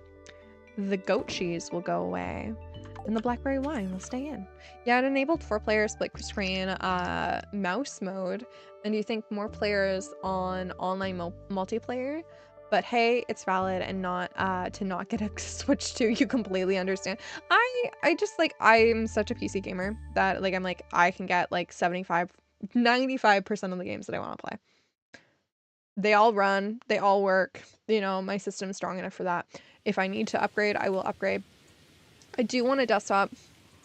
D: The goat cheese will go away. And the blackberry wine will stay in. Yeah, it enabled 4-player split screen mouse mode. And you think more players on online multiplayer. But hey, it's valid, and not to not get a Switch 2, you completely understand. I just like, I'm such a PC gamer that like I'm like I can get like 95% of the games that I want to play. They all run, they all work, you know, my system's strong enough for that. If I need to upgrade, I will upgrade. I do want a desktop,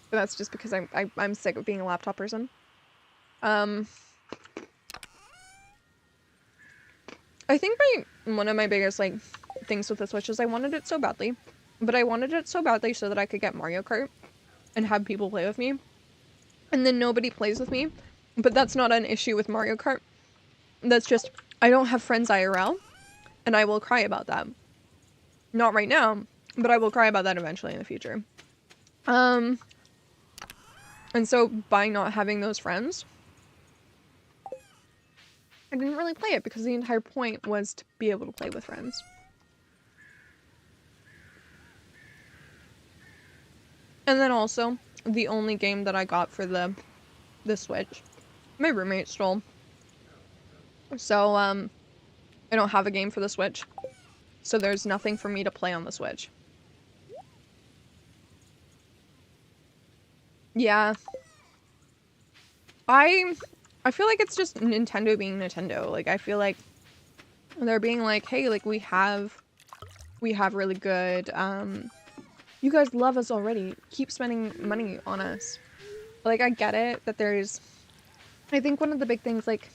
D: but that's just because I'm sick of being a laptop person. I think one of my biggest like things with the Switch is I wanted it so badly, but I wanted it so badly so that I could get Mario Kart and have people play with me, and then nobody plays with me. But that's not an issue with Mario Kart. That's just I don't have friends IRL, and I will cry about that. Not right now, but I will cry about that eventually in the future. And so by not having those friends, I didn't really play it because the entire point was to be able to play with friends. And then also, the only game that I got for the Switch, my roommate stole. So, I don't have a game for the Switch. So there's nothing for me to play on the Switch. Yeah. I feel like it's just Nintendo being Nintendo. Like, I feel like they're being like, hey, like, we have really good, you guys love us already. Keep spending money on us. Like, I get it that there's, I think one of the big things, like,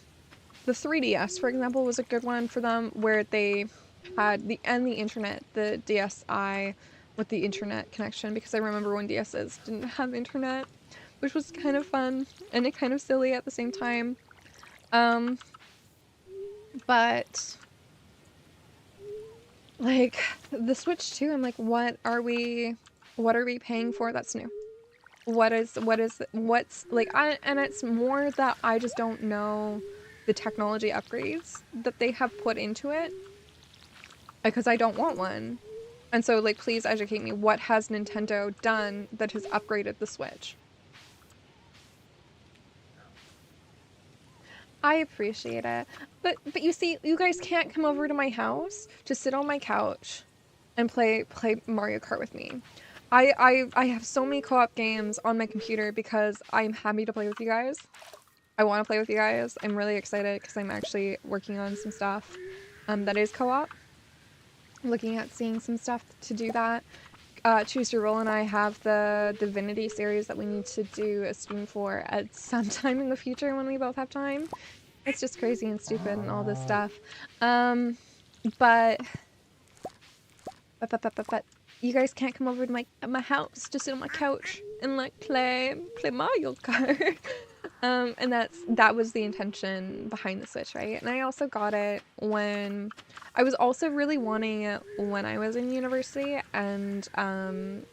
D: the 3DS, for example, was a good one for them, where they had the internet, the DSi with the internet connection, because I remember when DSs didn't have internet, which was kind of fun and it kind of silly at the same time. But like the Switch 2, I'm like, what are we paying for? That's new. What's like, and it's more that I just don't know the technology upgrades that they have put into it, because I don't want one. And so, like, please educate me. What has Nintendo done that has upgraded the Switch? I appreciate it. But you see, you guys can't come over to my house to sit on my couch and play Mario Kart with me. I have so many co-op games on my computer because I'm happy to play with you guys. I want to play with you guys. I'm really excited because I'm actually working on some stuff that is co-op. Looking at seeing some stuff to do that. Choose Your Role and I have the Divinity series that we need to do a stream for at some time in the future when we both have time. It's just crazy and stupid and all this stuff. But you guys can't come over to my house to sit on my couch and like play Mario Kart. And that was the intention behind the Switch, right? And I also got it when I was also really wanting it when I was in university and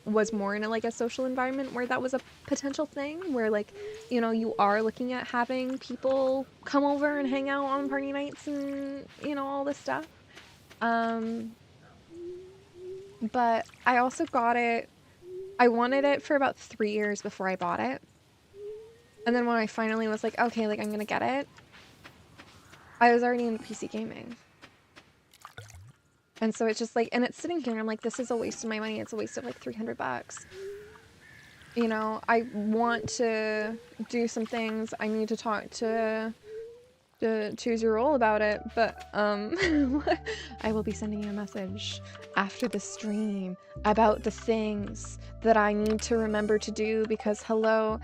D: was more in a social environment where that was a potential thing, where like, you know, you are looking at having people come over and hang out on party nights and, you know, all this stuff. But I also got it, I wanted it for about 3 years before I bought it. And then when I finally was like, okay, like I'm gonna get it, I was already into PC gaming. And so it's just like, and it's sitting here, I'm like, this is a waste of my money. It's a waste of like $300. You know, I want to do some things. I need to talk to Choose Your Role about it, but I will be sending you a message after the stream about the things that I need to remember to do, because hello,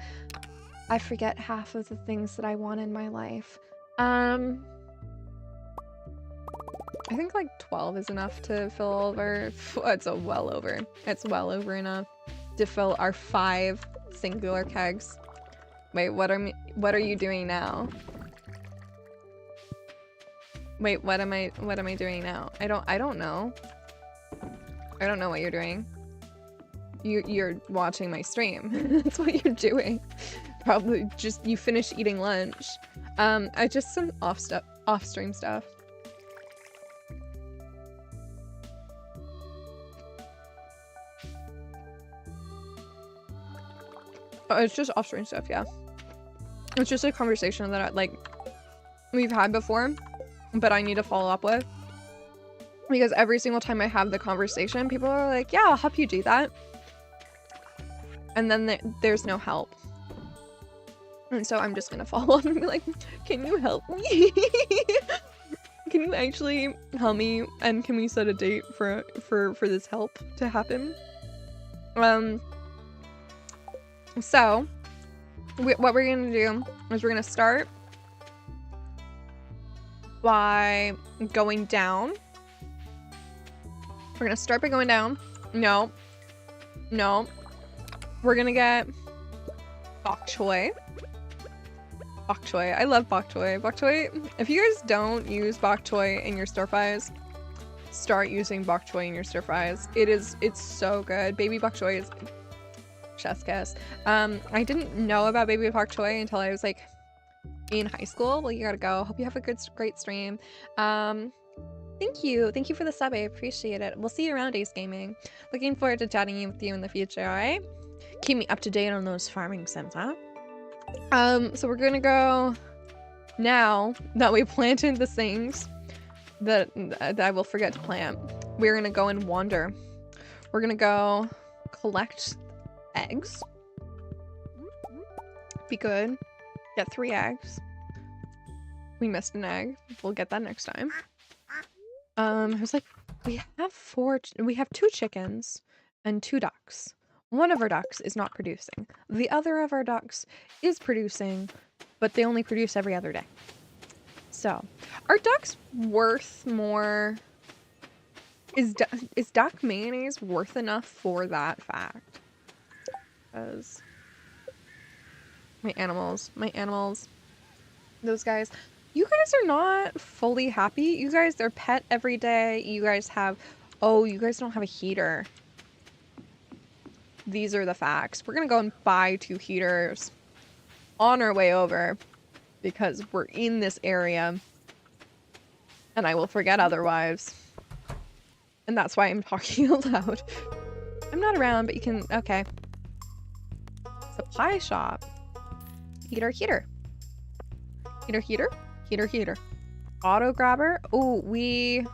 D: I forget half of the things that I want in my life. I think like 12 is enough to fill all of our, it's well over enough to fill our 5 singular kegs. Wait, what are you doing now?
C: Wait, what am I doing now? I don't know. I don't know what you're doing. You're watching my stream. That's what you're doing. Probably just you finished eating lunch. I just some off stream stuff. Oh, it's just off stream stuff, yeah. It's just a conversation that we've had before, but I need to follow up with. Because every single time I have the conversation, people are like, yeah, I'll help you do that. And then there's no help. And so I'm just gonna follow up and be like, can you help me? Can you actually help me? And can we set a date for this help to happen? So, what we're gonna do is we're gonna start by going down. We're gonna start by going down. No. We're gonna get bok choy. Bok choy. I love bok choy. Bok choy. If you guys don't use bok choy in your stir fries, start using bok choy in your stir fries. It's so good. Baby bok choy is chef's kiss. I didn't know about baby bok choy until I was like in high school. Well, you gotta go. Hope you have a great stream. Thank you for the sub. I appreciate it. We'll see you around Ace Gaming. Looking forward to chatting with you in the future. All right, keep me up to date on those farming sims, huh? So we're gonna go now that we planted the things that I will forget to plant. We're gonna go and wander. We're gonna go collect eggs. Be good. Get 3 eggs. We missed an egg. We'll get that next time. I was like, we have 2 chickens and 2 ducks. One of our ducks is not producing. The other of our ducks is producing, but they only produce every other day. So, are ducks worth more? Is duck mayonnaise worth enough for that fact? Because my animals, those guys, you guys are not fully happy. You guys, they're pet every day. You guys have, you guys don't have a heater. These are the facts. We're gonna go and buy 2 heaters on our way over because we're in this area and I will forget otherwise. And that's why I'm talking aloud. I'm not around, but you can, okay. Supply shop. Heater. Auto grabber. Oh, we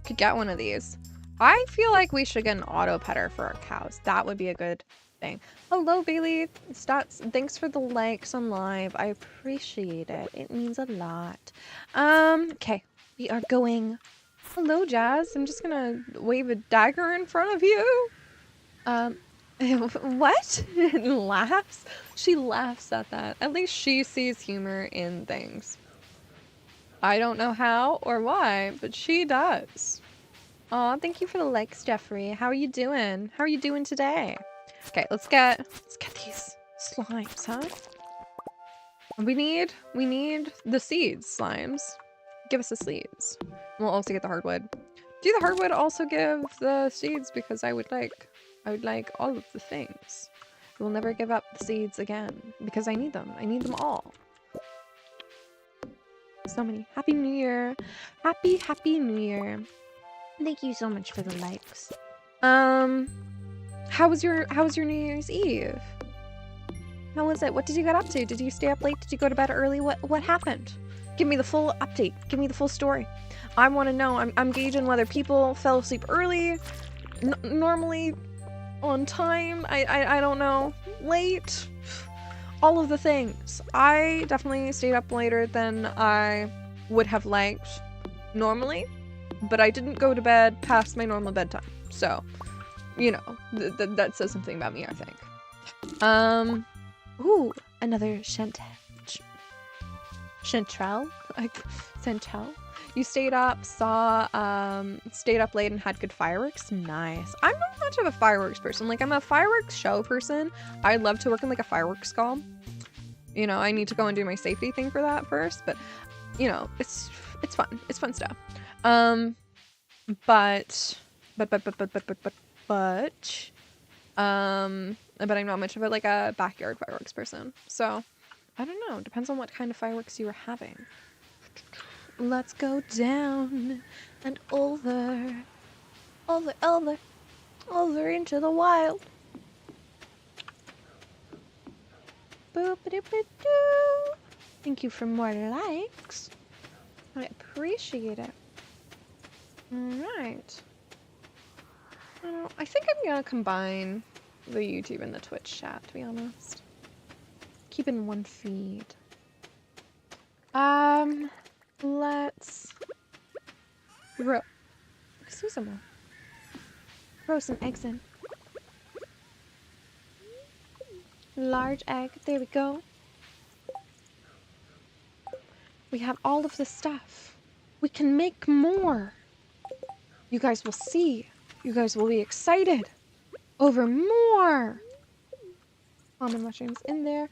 C: could get one of these. I feel like we should get an auto petter for our cows. That would be a good thing. Hello, Bailey. Thanks for the likes on live. I appreciate it. It means a lot. Okay. We are going. Hello, Jazz. I'm just gonna wave a dagger in front of you. What? Laughs? She laughs at that. At least she sees humor in things. I don't know how or why, but she does. Aw, thank you for the likes, Jeffrey. How are you doing? How are you doing today? Okay, let's get these slimes, huh? We need the seeds, slimes. Give us the seeds. We'll also get the hardwood. Do the hardwood also give the seeds? Because I would like all of the things. We'll never give up the seeds again because I need them. I need them all. So many. Happy New Year. Happy New Year. Thank you so much for the likes. How was your New Year's Eve? How was it? What did you get up to? Did you stay up late? Did you go to bed early? What happened? Give me the full update. Give me the full story. I want to know. I'm gauging whether people fell asleep early, normally on time. I don't know. Late. All of the things. I definitely stayed up later than I would have liked normally, but I didn't go to bed past my normal bedtime. So, you know, that says something about me, I think. Ooh, another Chantel? Like, Chantel? You stayed up, stayed up late and had good fireworks? Nice. I'm not much of a fireworks person. Like, I'm a fireworks show person. I'd love to work in, like, a fireworks skull. You know, I need to go and do my safety thing for that first, but, you know,
D: it's fun. It's fun stuff. But I'm not much of a backyard fireworks person. So I don't know. Depends on what kind of fireworks you were having. Let's go down and over into the wild. Boop-a-doop-a-doo. Thank you for more likes. I appreciate it. Alright. I think I'm gonna combine the YouTube and the Twitch chat, to be honest. Keep in one feed. Let's throw some eggs in. Large egg, there we go. We have all of the stuff. We can make more. You guys will see. You guys will be excited over more. Almond mushrooms in there.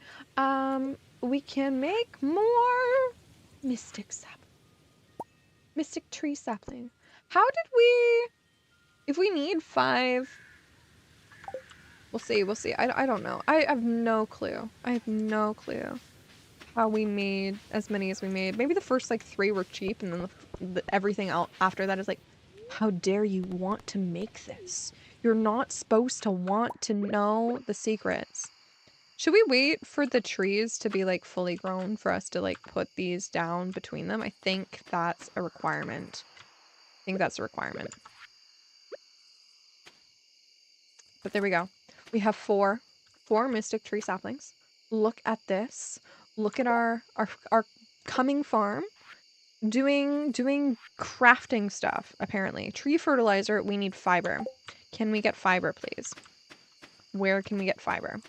D: We can make more mystic tree sapling. How did we... If we need 5... We'll see. I don't know. I have no clue. How we made as many as we made. Maybe the first 3 were cheap, and then everything else after that is how dare you want to make this? You're not supposed to want to know the secrets. Should we wait for the trees to be fully grown for us to put these down between them? I think that's a requirement. But there we go. We have 4 mystic tree saplings. Look at this. Look at our coming farm doing crafting stuff, apparently. Tree fertilizer, we need fiber. Can we get fiber, please? Where can we get fiber?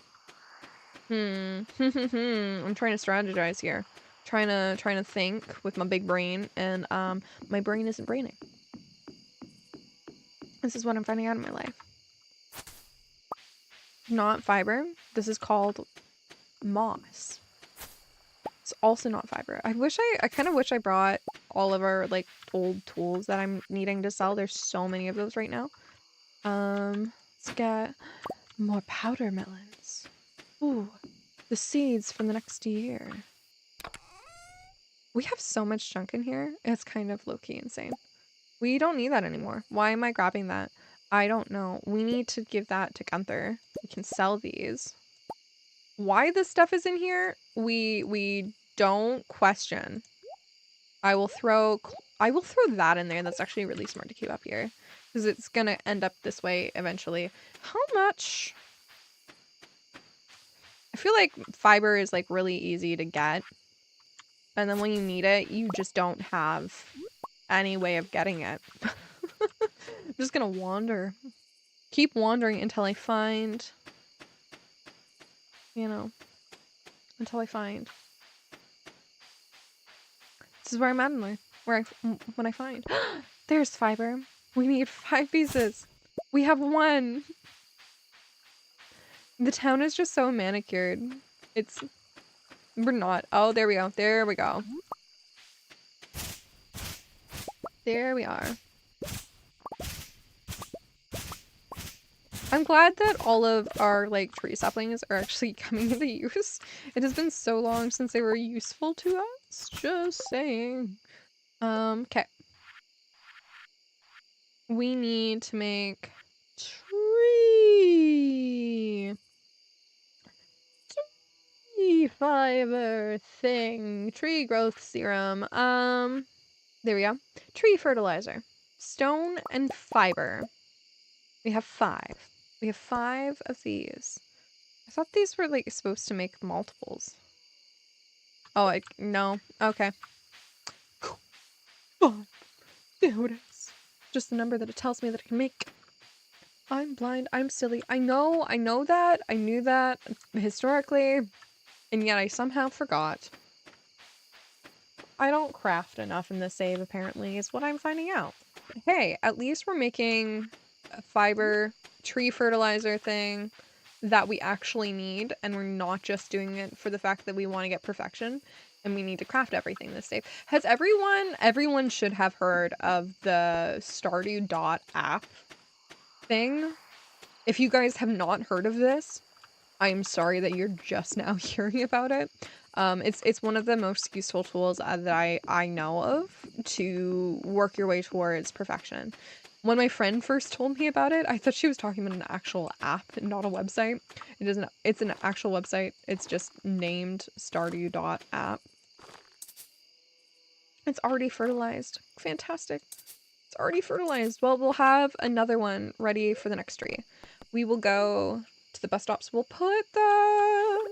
D: I'm trying to strategize here. Trying to think with my big brain, and my brain isn't braining. This is what I'm finding out in my life. Not fiber. This is called moss. It's also not fiber. I kind of wish I brought all of our old tools that I'm needing to sell. There's so many of those right now. Let's get more powder melons. Ooh, the seeds for the next year. We have so much junk in here. It's kind of low-key insane. We don't need that anymore. Why am I grabbing that? I don't know. We need to give that to Gunther. We can sell these. Why this stuff is in here, we don't question. I will throw that in there. That's actually really smart to keep up here, because it's gonna end up this way eventually. How much? I feel like fiber is really easy to get, and then when you need it, you just don't have any way of getting it. I'm just gonna wander. Keep wandering until I find, until I find. This is where I'm at in life. When I find. There's fiber. We need 5 pieces. We have 1. The town is just so manicured. We're not. Oh, there we go. There we go. There we are. I'm glad that all of our tree saplings are actually coming into use. It has been so long since they were useful to us. Just saying. Okay. We need to make tree fiber thing. Tree growth serum. There we go. Tree fertilizer. Stone and fiber. We have 5. We have 5 of these. I thought these were supposed to make multiples. Oh, no. Okay. Oh, there it is. Just the number that it tells me that I can make. I'm blind. I'm silly. I know that. I knew that historically, and yet I somehow forgot. I don't craft enough in this save, apparently, is what I'm finding out. Hey, at least we're making a fiber tree fertilizer thing that we actually need, and we're not just doing it for the fact that we want to get perfection.
C: And we need to craft everything this day. Has everyone should have heard of the Stardew app thing. If you guys have not heard of this, I'm sorry that you're just now hearing about it. It's one of the most useful tools that I know of to work your way towards perfection. When my friend first told me about it, I thought she was talking about an actual app and not a website. It's an actual website. It's just named Stardew.app. It's already fertilized. Fantastic. It's already fertilized. Well, we'll have another one ready for the next tree. We will go to the bus stops. We'll put the...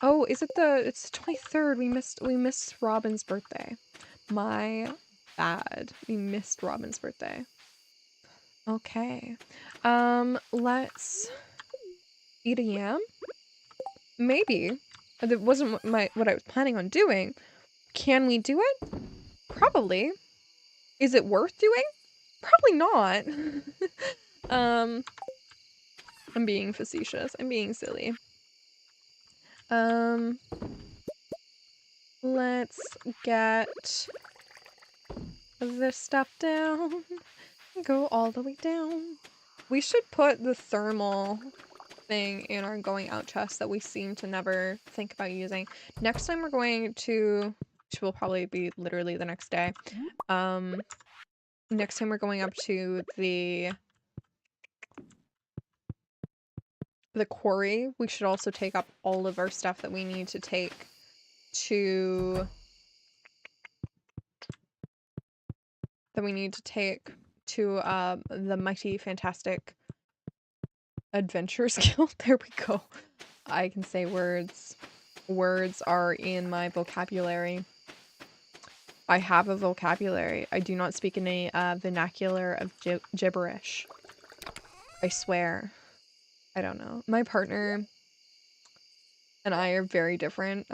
C: Oh, is it the... It's the 23rd. We missed Robin's birthday. My bad. We missed Robin's birthday. Okay. Let's eat a yam. Maybe. That wasn't what I was planning on doing. Can we do it? Probably. Is it worth doing? Probably not. I'm being facetious. I'm being silly. Let's get this stuff down. Go all the way down. We should put the thermal thing in our going out chest that we seem to never think about using. Next time we're going to, which will probably be literally the next day. Next time we're going up to the quarry, we should also take up all of our stuff that we need to take to the mighty fantastic adventures guild. There we go. I can say words. Words are in my vocabulary. I have a vocabulary. I do not speak in a vernacular of gibberish. I swear. I don't know. My partner and I are very different.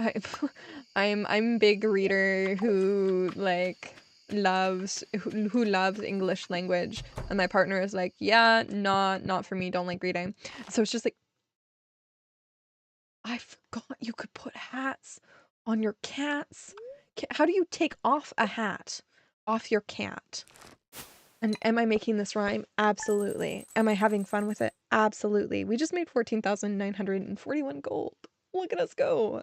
C: I'm a big reader who like loves who loves English language, and my partner is like, yeah, not for me, don't like reading. So it's just like, I forgot you could put hats on your cats. How do you take off a hat off your cat? And am I making this rhyme? Absolutely. Am I having fun with it? Absolutely. We just made 14,941 gold. Look at us go.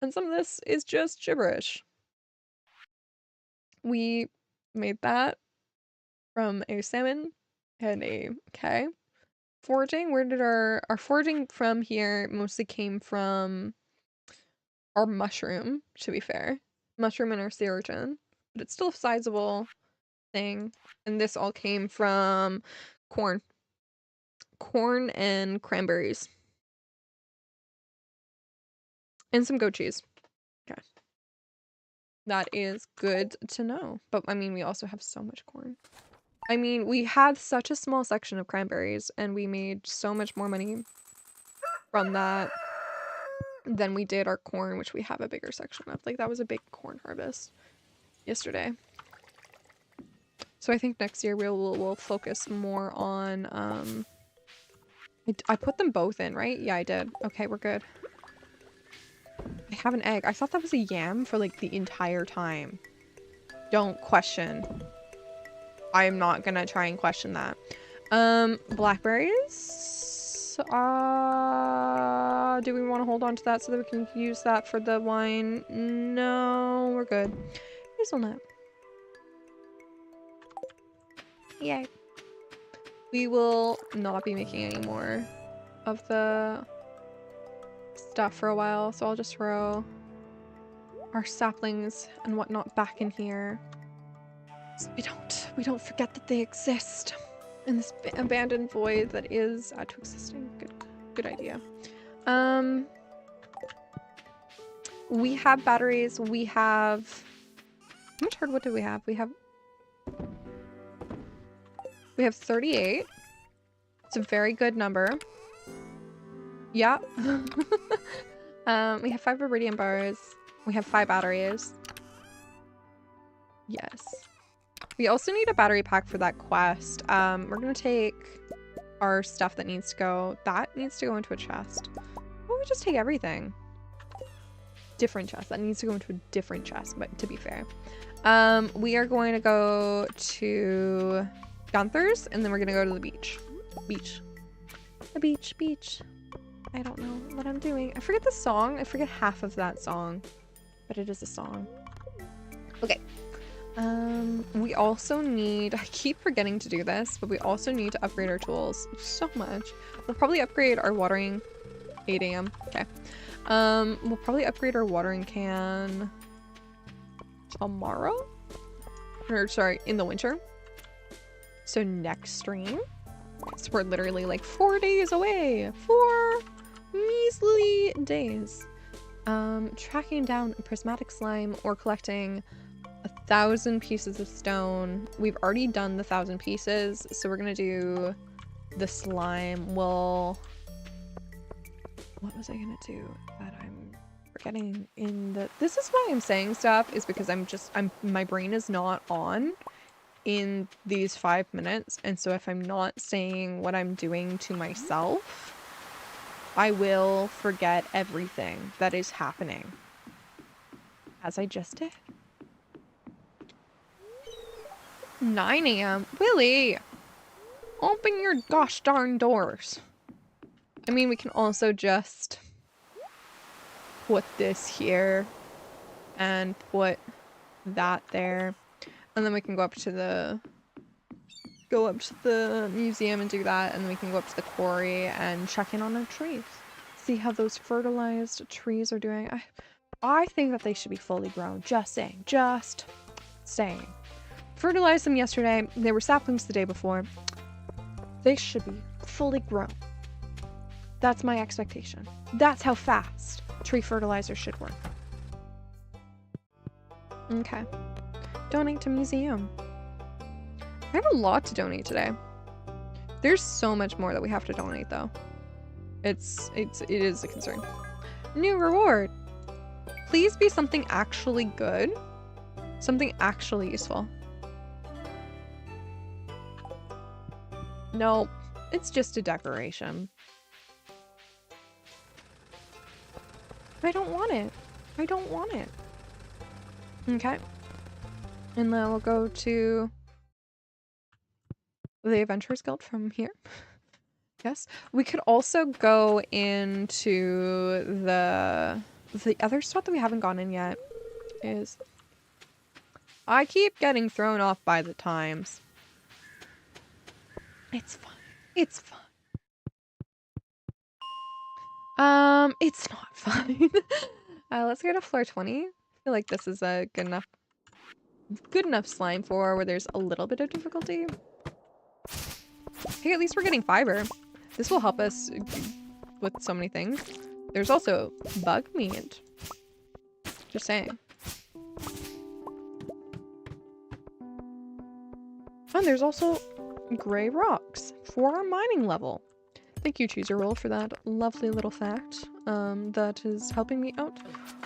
C: And some of this is just gibberish. We made that from a salmon and a okay. Foraging, where did our foraging from here mostly came from our mushroom, to be fair. Mushroom and our sea urchin. But it's still a sizable thing. And this all came from corn. Corn and cranberries. And some goat cheese. Okay. That is good to know. But, I mean, we also have so much corn. I mean, we had such a small section of cranberries, and we made so much more money from that than we did our corn, which we have a bigger section of. Like, that was a big corn harvest yesterday. So I think next year we'll focus more on, I put them both in, right? Yeah, I did. Okay, we're good. I have an egg. I thought that was a yam for, like, the entire time. Don't question. I am not gonna try and question that. Blackberries? Do we want to hold on to that so that we can use that for the wine? No, we're good. Hazelnut. Yay. We will not be making any more of the stuff for a while, so I'll just throw our saplings and whatnot back in here. So we don't forget that they exist in this abandoned void that is add to existing. Good idea. We have batteries. We have how much hardwood do we have? We have 38. It's a very good number. Yeah. We have 5 iridium bars. We have 5 batteries. Yes. We also need a battery pack for that quest. We're gonna take our stuff that needs to go. That needs to go into a chest. Why don't we just take everything?
D: different chest. That needs to go into a different chest, but to be fair. We are going to go to Gunther's, and then we're going to go to the beach. The beach. I don't know what I'm doing. I forget the song. I forget half of that song, but it is a song. Okay. We also need, I keep forgetting to do this, but we also need to upgrade our tools so much. We'll probably upgrade our watering 8 a.m. Okay. We'll probably upgrade our watering can tomorrow? Or sorry, in the winter. So next stream. So we're literally like 4 days away. 4 measly days. Tracking down a prismatic slime or collecting 1,000 pieces of stone. We've already done the 1,000 pieces, so we're gonna do the slime. Well, what was I gonna do that I'm forgetting in the... This is why I'm saying stuff, is because my brain is not on in these 5 minutes, and so if I'm not saying what I'm doing to myself, I will forget everything that is happening. As I just did. 9 a.m. Willie! Open your gosh darn doors. I mean, we can also just put this here and put that there. And then we can go up to the museum and do that, and then we can go up to the quarry and check in on our trees. See how those fertilized trees are doing. I think that they should be fully grown. Just saying. Just saying. Fertilized them yesterday. They were saplings the day before. They should be fully grown. That's my expectation. That's how fast tree fertilizer should work. Okay. Donate to museum. I have a lot to donate today. There's so much more that we have to donate though. It is a concern. New reward. Please be something actually good. Something actually useful. No, it's just a decoration. I don't want it. I don't want it. Okay. And then we'll go to the Adventurers Guild from here. Yes. We could also go into the other spot that we haven't gone in yet is... I keep getting thrown off by the times. It's fine. It's fine. It's not fine. Let's go to floor 20. I feel like this is a good enough slime for where there's a little bit of difficulty. Hey, at least we're getting fiber. This will help us with so many things. There's also bug meat. Just saying. And there's also gray rocks for our mining level. Thank you, Chooser Roll, for that lovely little fact. That is helping me out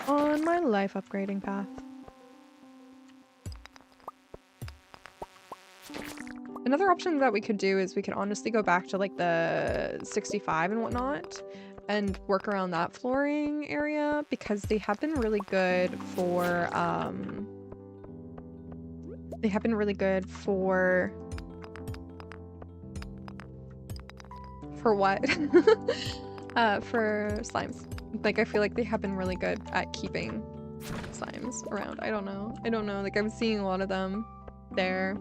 D: on my life upgrading path. Another option that we could do is we could honestly go back to like the 65 and whatnot and work around that flooring area because they have been really good for for what? For slimes. Like, I feel like they have been really good at keeping slimes around. I don't know. Like, I'm seeing a lot of them there.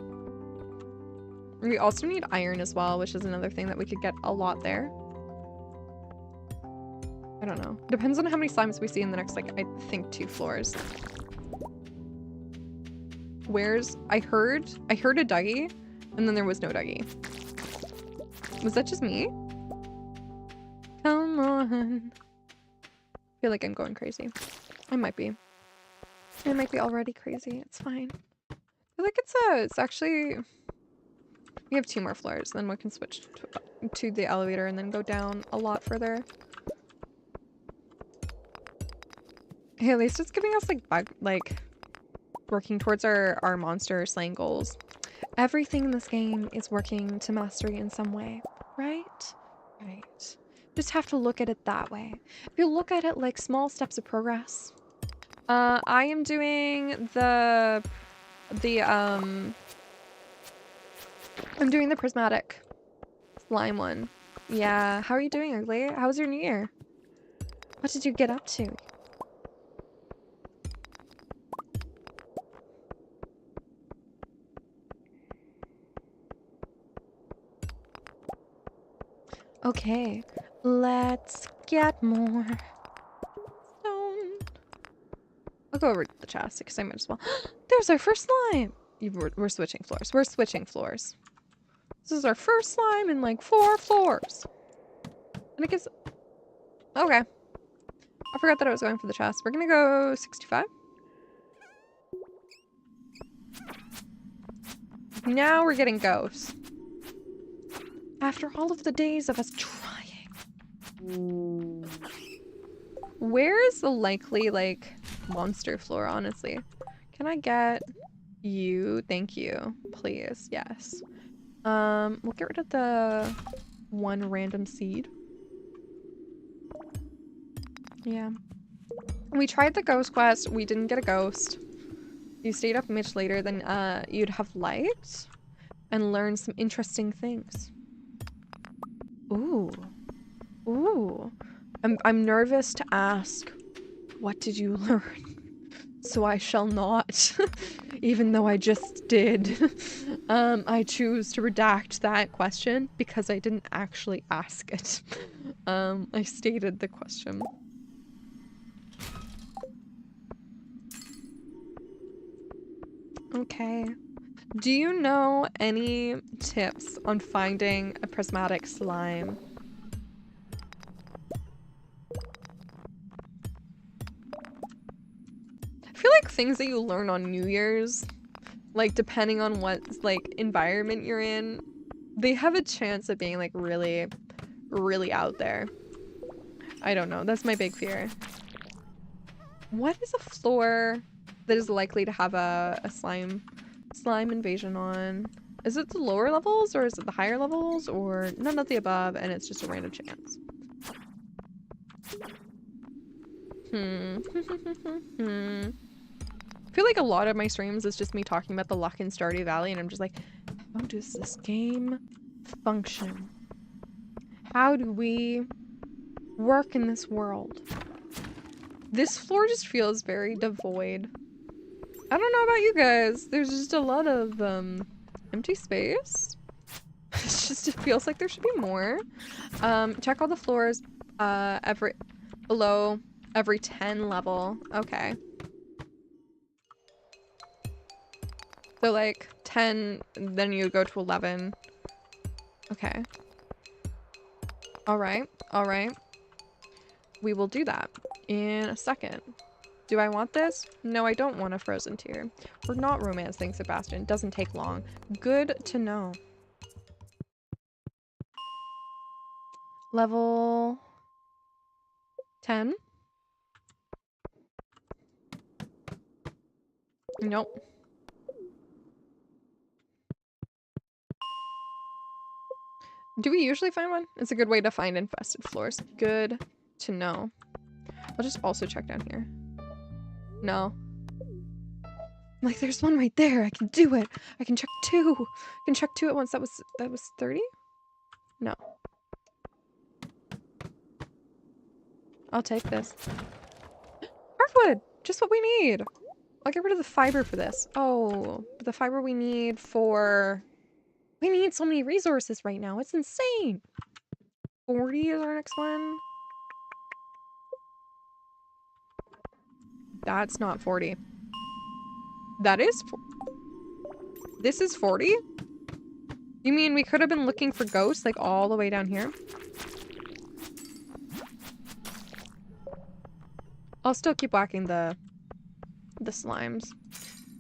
D: We also need iron as well, which is another thing that we could get a lot there. I don't know. Depends on how many slimes we see in the next, like, I think 2 floors. I heard a Dougie, and then there was no Dougie. Was that just me? Come on. I feel like I'm going crazy. I might be. I might be already crazy. It's fine. I feel like it's actually... We have 2 more floors, then we can switch to the elevator and then go down a lot further. Hey, at least it's giving us like working towards our monster slaying goals. Everything in this game is working to mastery in some way, right? Right. Just have to look at it that way. If you look at it like small steps of progress,
C: I am doing the I'm doing the prismatic slime one. Yeah, how are you doing, Ugly? How was your new year? What did you get up to? Okay, let's get more stone. I'll go over to the chest because I might as well. There's our first slime! We're switching floors. We're switching floors. This is our first slime in like 4 floors. And it gives... Okay. I forgot that I was going for the chest. We're gonna go 65. Now we're getting ghosts. After all of the days of us trying. Where is the likely, like, monster floor, honestly? Can I get you? Thank you. Please. Yes. We'll get rid of the one random seed. Yeah. We tried the ghost quest. We didn't get a ghost. You stayed up much later than you'd have liked and learned some interesting things. Ooh. Ooh. I'm nervous to ask, what did you learn? So I shall not, even though I just did. I choose to redact that question because I didn't actually ask it. I stated the question. Okay. Do you know any tips on finding a prismatic slime? I feel like things that you learn on New Year's, like depending on what like environment you're in, they have a chance of being like really, really out there. I don't know. That's my big fear. What is a floor that is likely to have a slime invasion on? Is it the lower levels or is it the higher levels or none of the above and it's just a random chance? I feel like a lot of my streams is just me talking about the luck in Stardew Valley and I'm just like, how does this game function? How do we work in this world? This floor just feels very devoid. I don't know about you guys. There's just a lot of empty space. It feels like there should be more. Check all the floors below every 10 level. Okay. So like 10, then you go to 11. Okay. All right. All right. We will do that in a second. Do I want this? No, I don't want a frozen tear. We're not romancing Sebastian. It doesn't take long. Good to know. Level 10? Nope. Do we usually find one? It's a good way to find infested floors. Good to know. I'll just also check down here. No. Like, there's one right there. I can do it. I can check 2. I can check 2 at once. That was 30? No. I'll take this. Hardwood! Just what we need! I'll get rid of the fiber for this. Oh, but the fiber we need for... We need so many resources right now. It's insane! 40 is our next one. That's not 40. That is... This is 40? You mean we could have been looking for ghosts, like, all the way down here? I'll still keep whacking the slimes.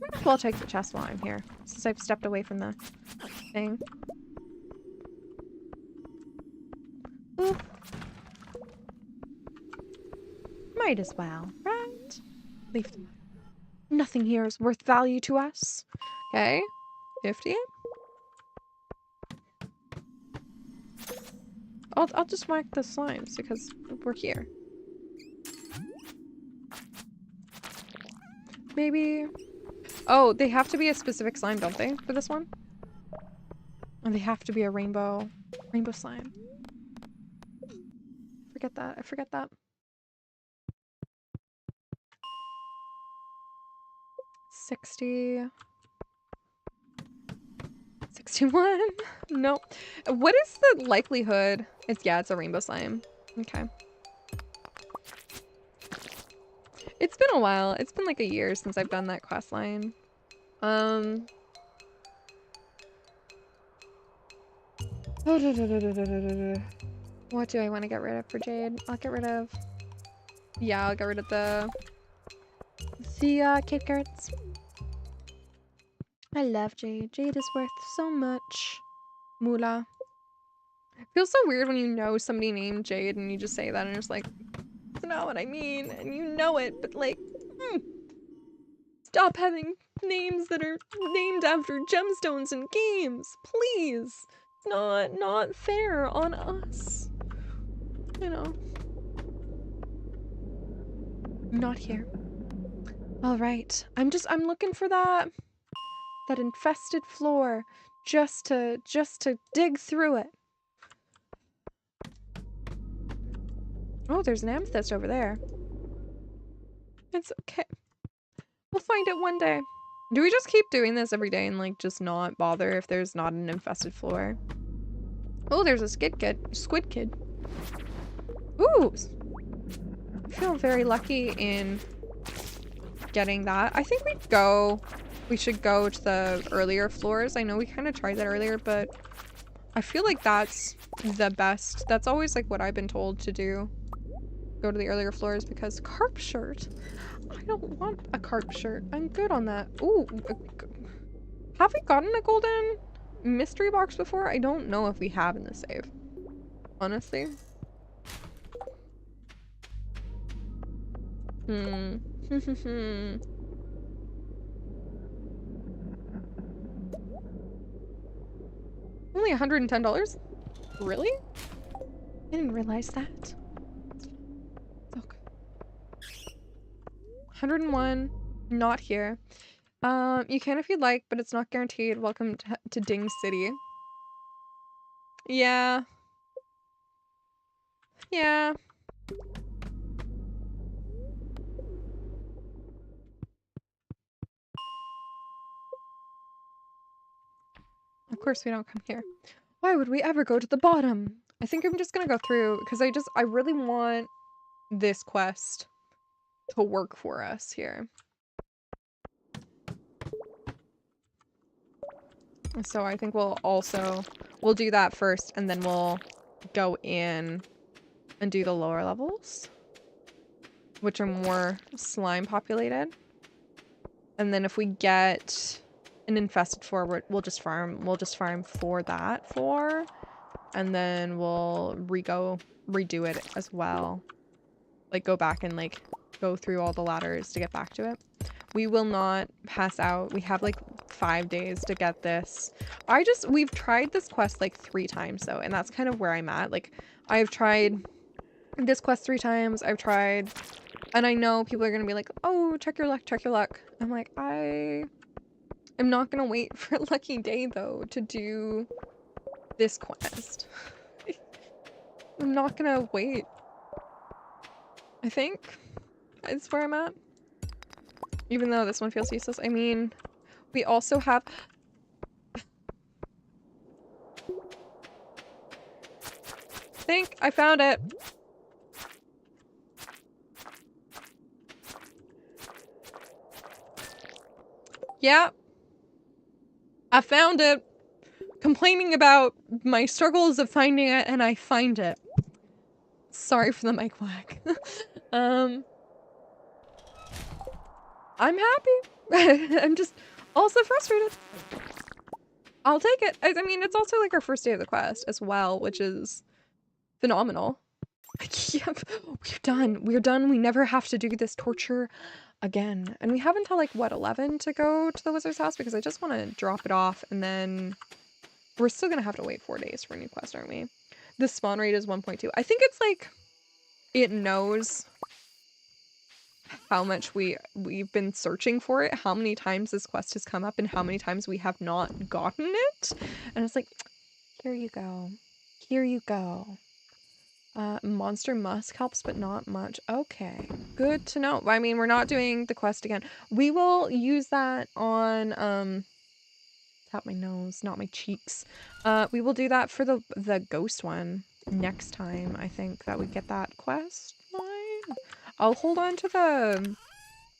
C: Might as well take the chest while I'm here, since I've stepped away from the thing. Ooh. Might as well, right? Leave them. Nothing here is worth value to us. Okay. 50. I'll just whack the slimes because we're here.
D: maybe? Oh, they have to be a specific slime, don't they, for this one? Oh, they have to be a rainbow slime. Forget that. I forget that. 60. 61? No. What is the likelihood? Yeah, it's a rainbow slime. Okay. It's been a while. It's been like a year since I've done that quest line. What do I want to get rid of for Jade? I'll get rid of... Yeah, I'll get rid of the cave carrots. I love Jade. Jade is worth so much. Moolah. It feels so weird when you know somebody named Jade and you just say that and it's like, that's not what I mean, and you know it, but like, stop having names that are named after gemstones in games, please. It's not fair on us. You know. Not here. All right. I'm looking for that infested floor just to dig through it. Oh, there's an amethyst over there. It's okay. We'll find it one day. Do we just keep doing this every day and like just not bother if there's not an infested floor? Oh, there's a squid kid. Ooh! I feel very lucky in getting that. I think we should go to the earlier floors. I know we kind of tried that earlier, but I feel like that's the best. That's always like what I've been told to do. Go to the earlier floors because carp shirt. I don't want a carp shirt. I'm good on that. Ooh. Have we gotten a golden mystery box before? I don't know if we have in the save. Honestly. Only $110? Really? I didn't realize that. Okay. 101. Not here. You can if you'd like, but it's not guaranteed. Welcome to Ding City. Yeah. Yeah. Of course we don't come here. Why would we ever go to the bottom? I think I'm just gonna go through because I really want this quest to work for us here. So I think we'll do that first and then we'll go in and do the lower levels, which are more slime populated. And then if we get an infested floor, we'll just farm for that floor, and then we'll redo it as well. Like go back and like go through all the ladders to get back to it. We will not pass out. We have like 5 days to get this. We've tried this quest like 3 times though, and that's kind of where I'm at. Like I've tried this quest 3 times. And I know people are gonna be like, oh, check your luck, check your luck. I'm like, I'm not gonna wait for a lucky day though to do this quest. I'm not gonna wait. I think is where I'm at. Even though this one feels useless. I mean, we also have... I found it. Yeah. I found it. Complaining about my struggles of finding it, and I find it. Sorry for the mic whack. I'm happy. I'm just also frustrated. I'll take it. I mean, it's also like our first day of the quest as well, which is phenomenal. Yep, we're done. We never have to do this torture again. And we have until like, what, 11 to go to the wizard's house? Because I just want to drop it off and then we're still going to have to wait 4 days for a new quest, aren't we? The spawn rate is 1.2. I think it's like, it knows
C: how much we've been searching for it, how many times this quest has come up, and how many times we have not gotten it. And it's like, here you go. Here you go. Monster Musk helps, but not much. Okay, good to know. I mean, we're not doing the quest again. We will use that on, tap my nose, not my cheeks. We will do that for the ghost one next time, I think, that we get that quest line. I'll hold on to the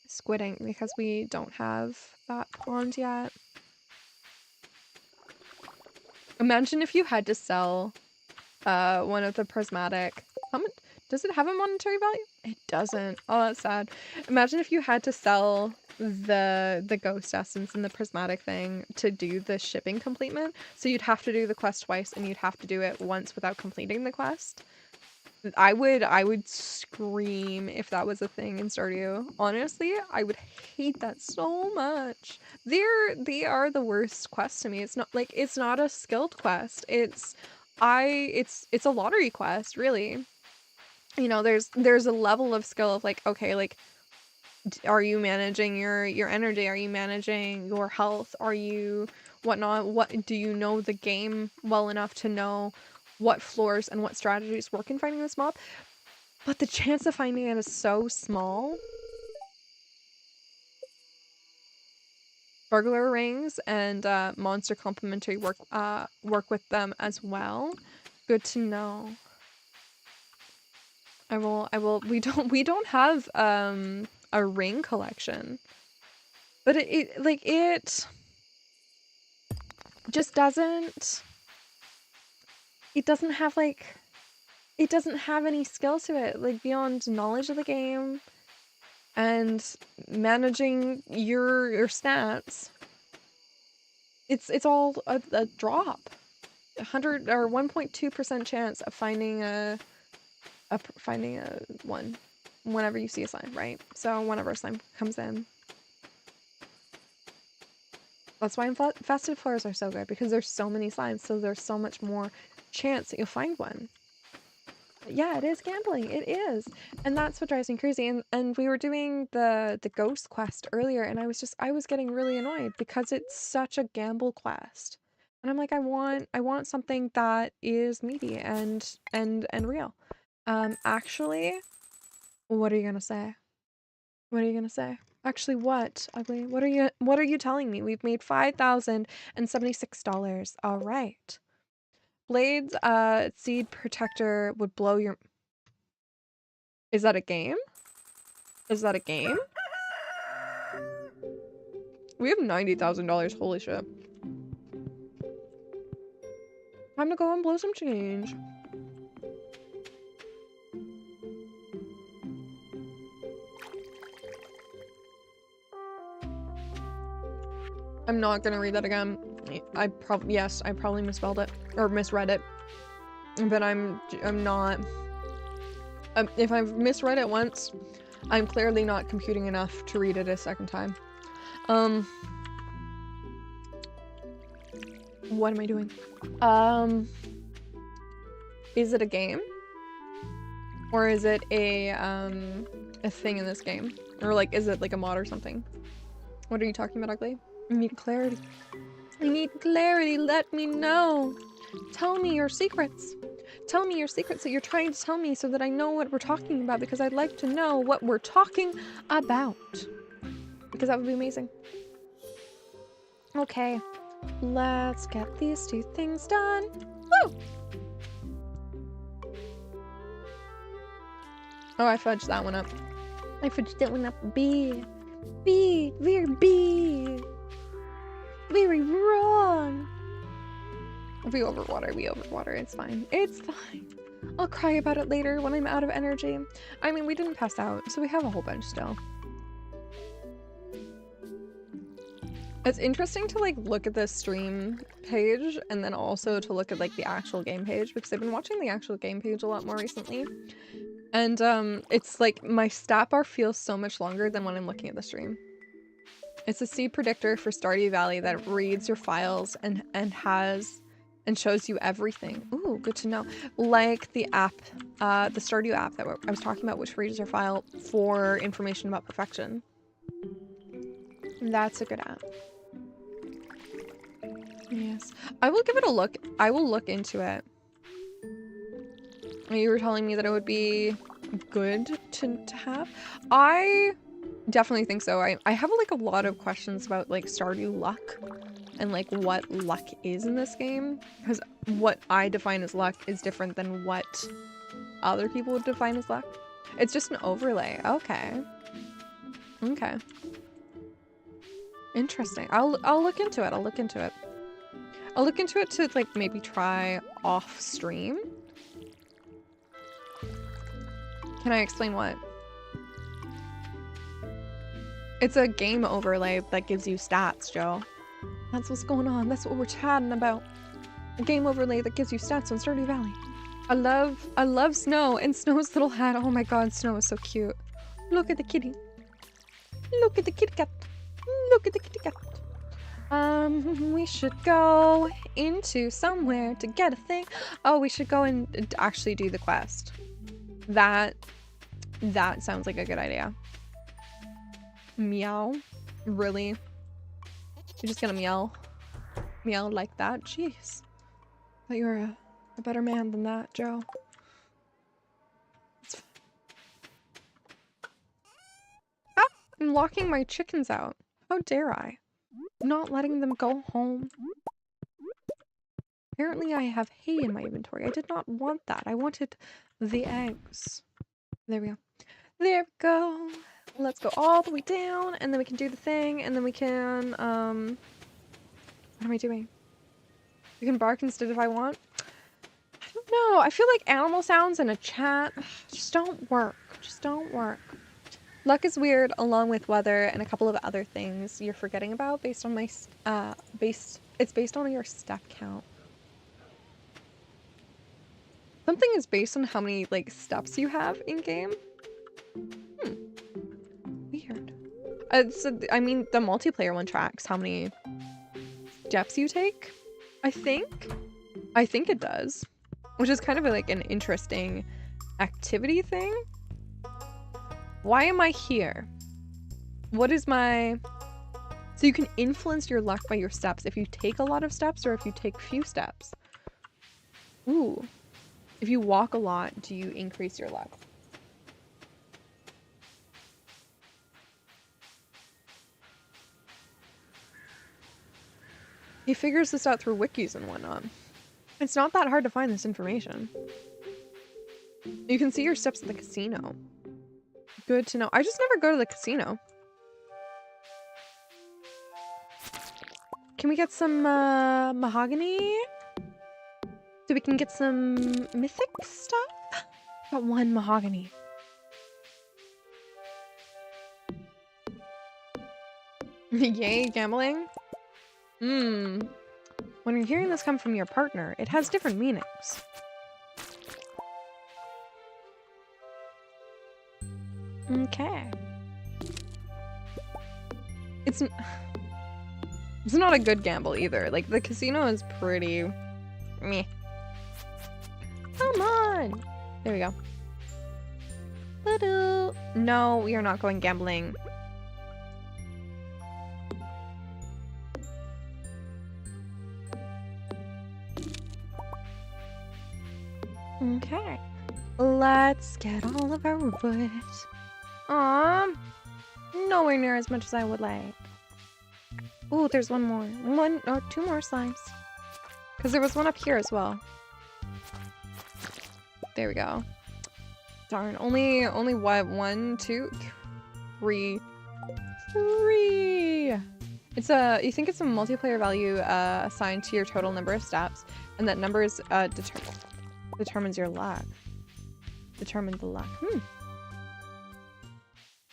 C: squid ink because we don't have that pond yet. Imagine if you had to sell one of the prismatic. How much does it have a monetary value? It doesn't. Oh, that's sad. Imagine if you had to sell the ghost essence and the prismatic thing to do the shipping completement. So you'd have to do the quest twice and you'd have to do it once without completing the quest. I would scream if that was a thing in Stardew. Honestly, I would hate that so much. They are the worst quest to me. It's not like, it's not a skilled quest. It's a lottery quest, really. You know, there's a level of skill of like, okay, like, are you managing your energy? Are you managing your health? Are you whatnot? What do you know the game well enough to know what floors and what strategies work in finding this mob? But the chance of finding it is so small. Burglar rings and monster complementary work with them as well. Good to know. I will we don't have a ring collection. But it just doesn't, it doesn't have like, it doesn't have any skill to it, like beyond knowledge of the game and managing your stats. It's all a drop. 100 or 1.2% chance of finding a one whenever you see a slime, right? So whenever a slime comes in. That's why infested floors are so good, because there's so many slimes, so there's so much more chance that you'll find one. But yeah, it is gambling. It is. And that's what drives me crazy. And we were doing the ghost quest earlier, and I was getting really annoyed because it's such a gamble quest. And I'm like, I want something that is meaty and real. Actually, what are you gonna say? What are you gonna say? Actually, what, Ugly? What are you telling me? We've made $5,076. All right. Blades, seed protector would blow your... Is that a game? Is that a game? We have $90,000. Holy shit. Time to go and blow some change. I'm not gonna read that again. I probably misspelled it or misread it, but I'm not. If I've misread it once, I'm clearly not computing enough to read it a second time. What am I doing? Is it a game? Or is it a thing in this game? Or like, is it like a mod or something? What are you talking about, Ugly? I need clarity. I need clarity. Let me know. Tell me your secrets. Tell me your secrets that you're trying to tell me so that I know what we're talking about, because I'd like to know what we're talking about. Because that would be amazing. Okay. Let's get these two things done. Woo! Oh, I fudged that one up. I fudged that one up. We're very wrong. We overwater, it's fine. It's fine. I'll cry about it later when I'm out of energy. I mean, we didn't pass out, so we have a whole bunch still. It's interesting to like look at the stream page and then also to look at like the actual game page, because I've been watching the actual game page a lot more recently. And it's like my stat bar feels so much longer than when I'm looking at the stream. It's a seed predictor for Stardew Valley that reads your files and
D: and shows you everything. Ooh, good to know. Like the app, the Stardew app that I was talking about, which freezes your file for information about perfection. That's a good app. Yes. I will give it a look. I will look into it. You were telling me that it would be good to have. I definitely think so. I have like a lot of questions about like Stardew luck and like what luck is in this game, because what I define as luck is different than what other people would define as luck. It's just an overlay. Okay. Okay. Interesting. I'll look into it. I'll look into it. I'll look into it to like maybe try off stream. Can I explain what? It's a game overlay that gives you stats, Joe. That's what's going on. That's what we're chatting about. A game overlay that gives you stats on Stardew Valley. I love Snow and Snow's little hat. Oh my god, Snow is so cute. Look at the kitty. Look at the kitty cat. Look at the kitty cat. We should go into somewhere to get a thing. Oh, we should go and actually do the quest. That sounds like a good idea. Meow? Really? You're just gonna meow? Meow like that? Jeez. Thought you were a better man than that, Joe. Ah! I'm locking my chickens out. How dare I? Not letting them go home. Apparently I have hay in my inventory. I did not want that. I wanted the eggs. There we go. There we go. Let's go all the way down, and then we can do the thing, and then we can, what am I doing? We can bark instead if I want. I don't know. I feel like animal sounds in a chat just don't work. Just don't work. Luck is weird, along with weather and a couple of other things you're forgetting about based on my, it's based on your step count. Something is based on how many, like, steps you have in-game. Weird. So, I mean, the multiplayer one tracks how many steps you take, I think. I think it does. Which is kind of like an interesting activity thing. Why am I here? What is my... So you can influence your luck by your steps if you take a lot of steps or if you take few steps. Ooh. If you walk a lot, do you increase your luck? He figures this out through wikis and whatnot. It's not that hard to find this information. You can see your steps at the casino. Good to know. I just never go to the casino. Can we get some mahogany? So we can get some mythic stuff? Got one mahogany. Yay, gambling? When you're hearing this come from your partner, it has different meanings. Okay. It's not a good gamble either. Like, the casino is pretty meh. Come on! There we go. Ta-da. No, we are not going gambling. Okay. Let's get all of our wood. Aww. Nowhere near as much as I would like. Ooh, there's one more. One or two more slimes. Because there was one up here as well. There we go. Darn. Only what? 1, 2, 3. 3! It's a, you think it's a multiplayer value assigned to your total number of steps, and that number is determines your luck. Determine the luck.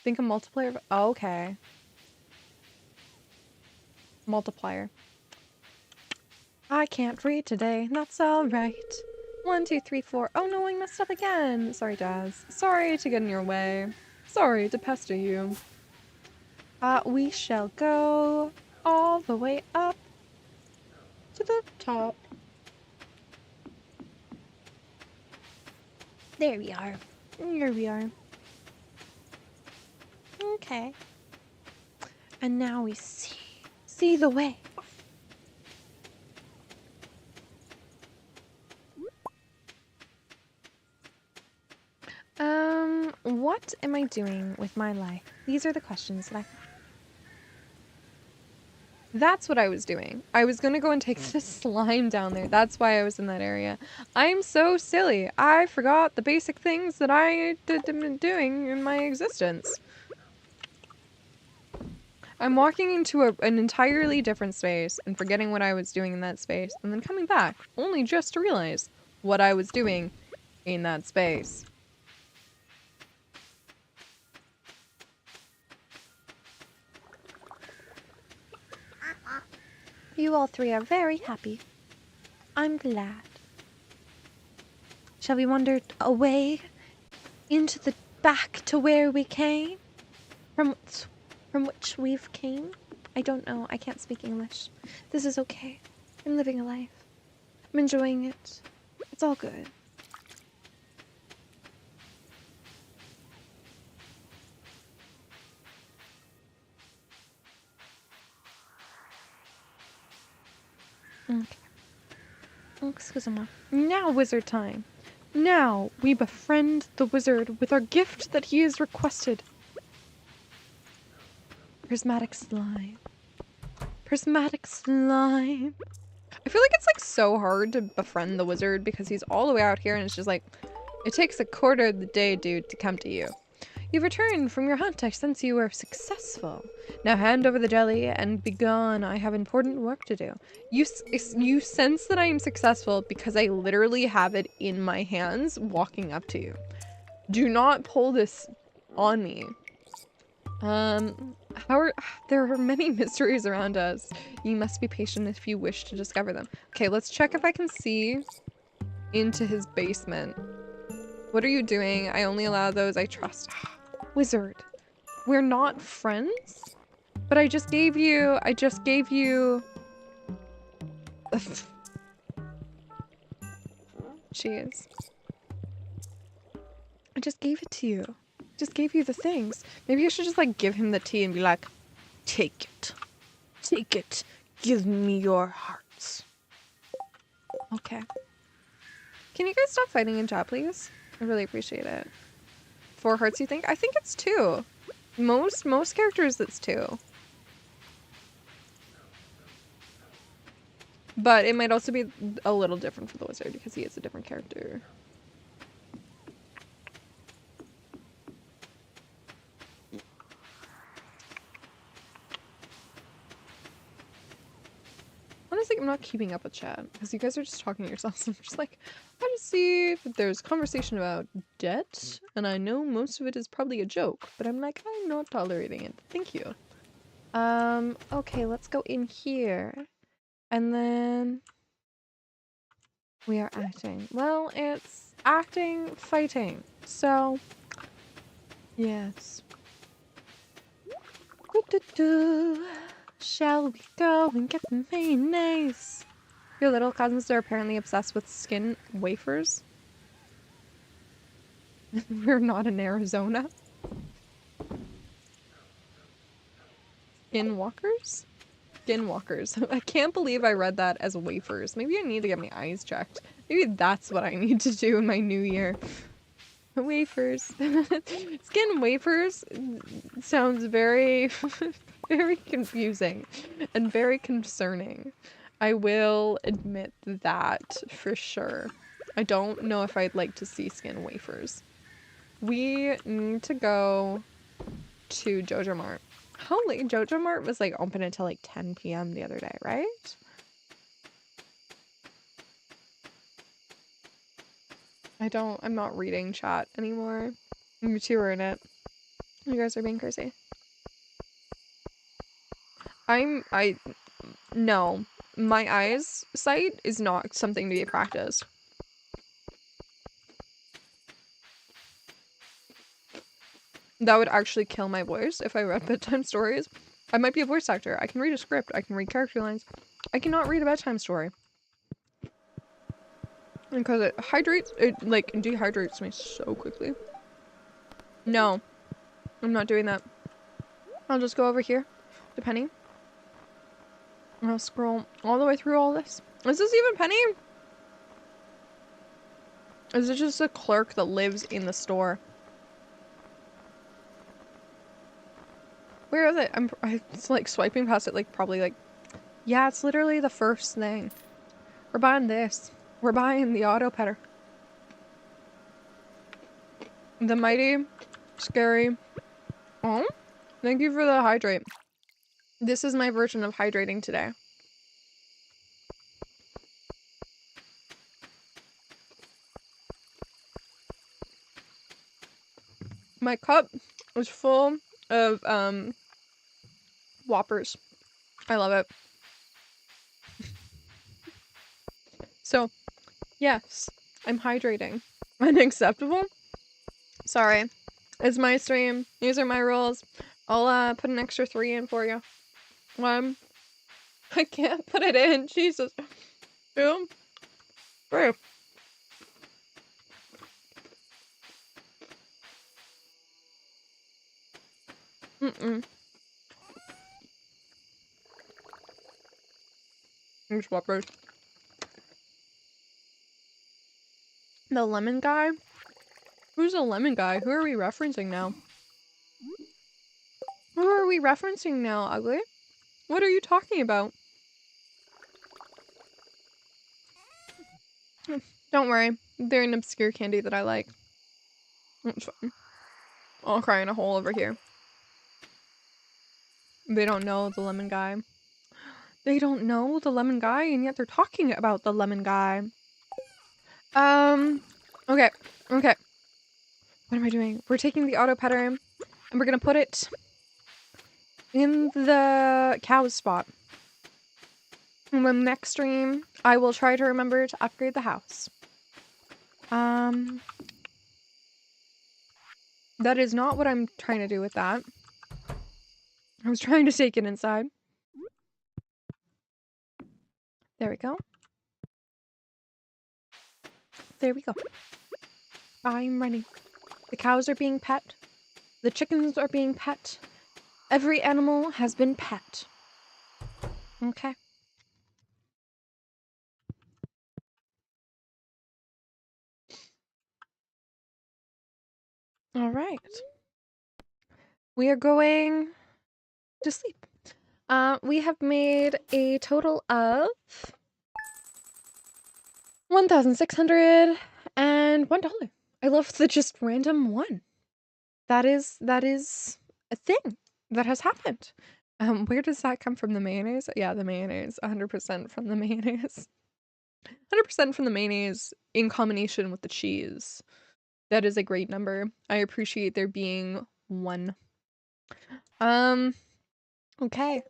D: Think a multiplier. Oh, okay. Multiplier. I can't read today. That's all right. 1, 2, 3, 4. Oh no, I messed up again. Sorry, Daz. Sorry to get in your way. Sorry to pester you. We shall go all the way up to the top. There we are. Here we are. Okay. And now we see the way. What am I doing with my life? These are the questions that I... That's what I was doing. I was gonna go and take this slime down there. That's why I was in that area. I'm so silly. I forgot the basic things that I am doing in my existence. I'm walking into an entirely different space and forgetting what I was doing in that space, and then coming back, only just to realize what I was doing in that space. You all three are very happy. I'm glad. Shall we wander away into the back to where we came? From which we've came? I don't know. I can't speak English. This is okay. I'm living a life. I'm enjoying it. It's all good. Okay. Excuse me. Now wizard time. Now we befriend the wizard with our gift that he has requested. Prismatic slime. Prismatic slime. I feel like it's like so hard to befriend the wizard because he's all the way out here and it's just like, it takes a quarter of the day, dude, to come to you. You've returned from your hunt. I sense you were successful. Now hand over the jelly and be gone. I have important work to do. You sense that I am successful because I literally have it in my hands walking up to you. Do not pull this on me. There are many mysteries around us. You must be patient if you wish to discover them. Okay, let's check if I can see into his basement. What are you doing? I only allow those I trust. Wizard. We're not friends? But I just gave you... Jeez. I just gave it to you. Just gave you the things. Maybe I should just like give him the tea and be like, take it. Take it. Give me your hearts. Okay. Can you guys stop fighting in chat, please? I really appreciate it. 4 hearts, you think? I think it's 2. Most characters, it's 2. But it might also be a little different for the wizard because he is a different character. Honestly, I'm not keeping up with chat because you guys are just talking to yourselves. I'm just like, I just see that there's conversation about debt, and I know most of it is probably a joke, but I'm like, I'm not tolerating it. Thank you. Okay, let's go in here. And then we are acting. Well, it's acting, fighting. So, yes. Shall we go and get the mayonnaise? Your little cousins are apparently obsessed with skin wafers. We're not in Arizona. Skinwalkers? Skinwalkers. I can't believe I read that as wafers. Maybe I need to get my eyes checked. Maybe that's what I need to do in my new year. Wafers. Skin wafers sounds very, very confusing and very concerning. I will admit that for sure. I don't know if I'd like to see skin wafers. We need to go to Jojo Mart. How late? Jojo Mart was like open until like 10 p.m. the other day, right? I'm not reading chat anymore. You two are in it. You guys are being crazy. No. My eyes sight is not something to be practiced. That would actually kill my voice if I read bedtime stories. I might be a voice actor. I can read a script. I can read character lines. I cannot read a bedtime story.
C: Because it hydrates, it like dehydrates me so quickly. No, I'm not doing that. I'll just go over here to Penny. And I'll scroll all the way through all this. Is this even Penny? Is it just a clerk that lives in the store? Where is it? It's like swiping past it like probably like, yeah, it's literally the first thing. We're buying this. We're buying the auto petter. The mighty, scary. Oh, thank you for the hydrate. This is my version of hydrating today. My cup is full of Whoppers. I love it. So, yes, I'm hydrating. Unacceptable? Sorry. It's my stream. These are my rules. I'll put an extra 3 in for you. I can't put it in. Jesus. 2, 3. Here's Whoppers. The lemon guy? Who's the lemon guy? Who are we referencing now? Who are we referencing now, Ugly? What are you talking about? Don't worry. They're an obscure candy that I like. It's fine. I'll cry in a hole over here. They don't know the lemon guy. They don't know the lemon guy, and yet they're talking about the lemon guy. Okay. Okay. What am I doing? We're taking the auto petter and we're gonna put it in the cow spot. In the next stream, I will try to remember to upgrade the house. That is not what I'm trying to do with that. I was trying to take it inside. There we go. There we go. I'm ready. The cows are being pet. The chickens are being pet. Every animal has been pet. Okay. All right. We are going to sleep. We have made a total of $1,601. I love the just random one. That is a thing that has happened. Where does that come from? The mayonnaise? Yeah, the mayonnaise. 100% from the mayonnaise. 100% from the mayonnaise in combination with the cheese. That is a great number. I appreciate there being one. Okay.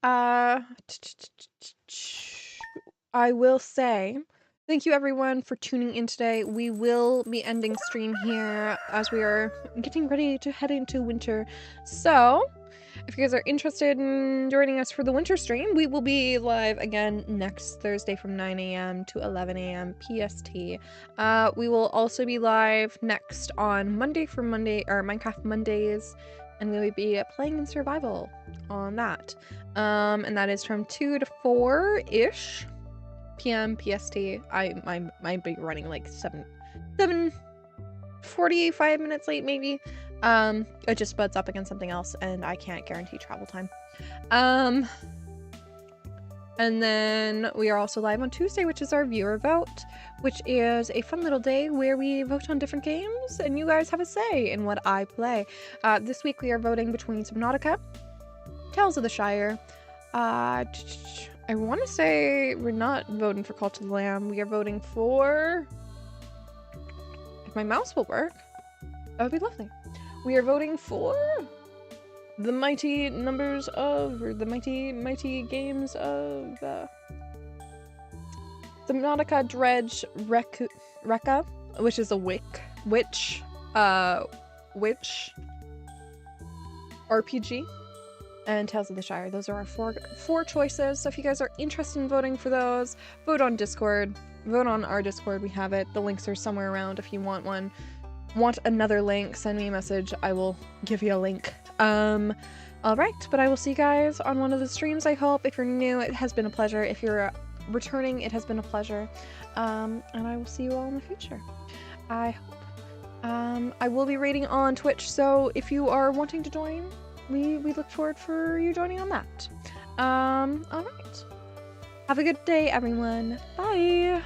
C: I will say thank you everyone for tuning in today. We will be ending stream here as we are getting ready to head into winter. So, if you guys are interested in joining us for the winter stream, we will be live again next Thursday from 9 a.m. to 11 a.m. PST. We will also be live next on Monday for Minecraft Mondays, and we will be playing in survival on that. And that is from 2 to 4-ish p.m. PST. I might be running like 45 minutes late maybe. It just butts up against something else and I can't guarantee travel time. And then we are also live on Tuesday, which is our viewer vote, which is a fun little day where we vote on different games and you guys have a say in what I play. This week we are voting between Subnautica, Tales of the Shire. I want to say we're not voting for Call to the Lamb. We are voting for... If my mouse will work, that would be lovely. We are voting for the mighty numbers of, or the mighty games of Subnautica Dredge Rekka, which is a witch RPG, and Tales of the Shire. Those are our four choices. So if you guys are interested in voting for those, vote on Discord. vote on our Discord. We have it. The links are somewhere around if you want one. Want another link, send me a message. I will give you a link. Alright, but I will see you guys on one of the streams, I hope. If you're new, it has been a pleasure. If you're returning, it has been a pleasure. And I will see you all in the future. I hope. I will be raiding on Twitch, so if you are wanting to join, we look forward for you joining on that. Alright. Have a good day, everyone. Bye!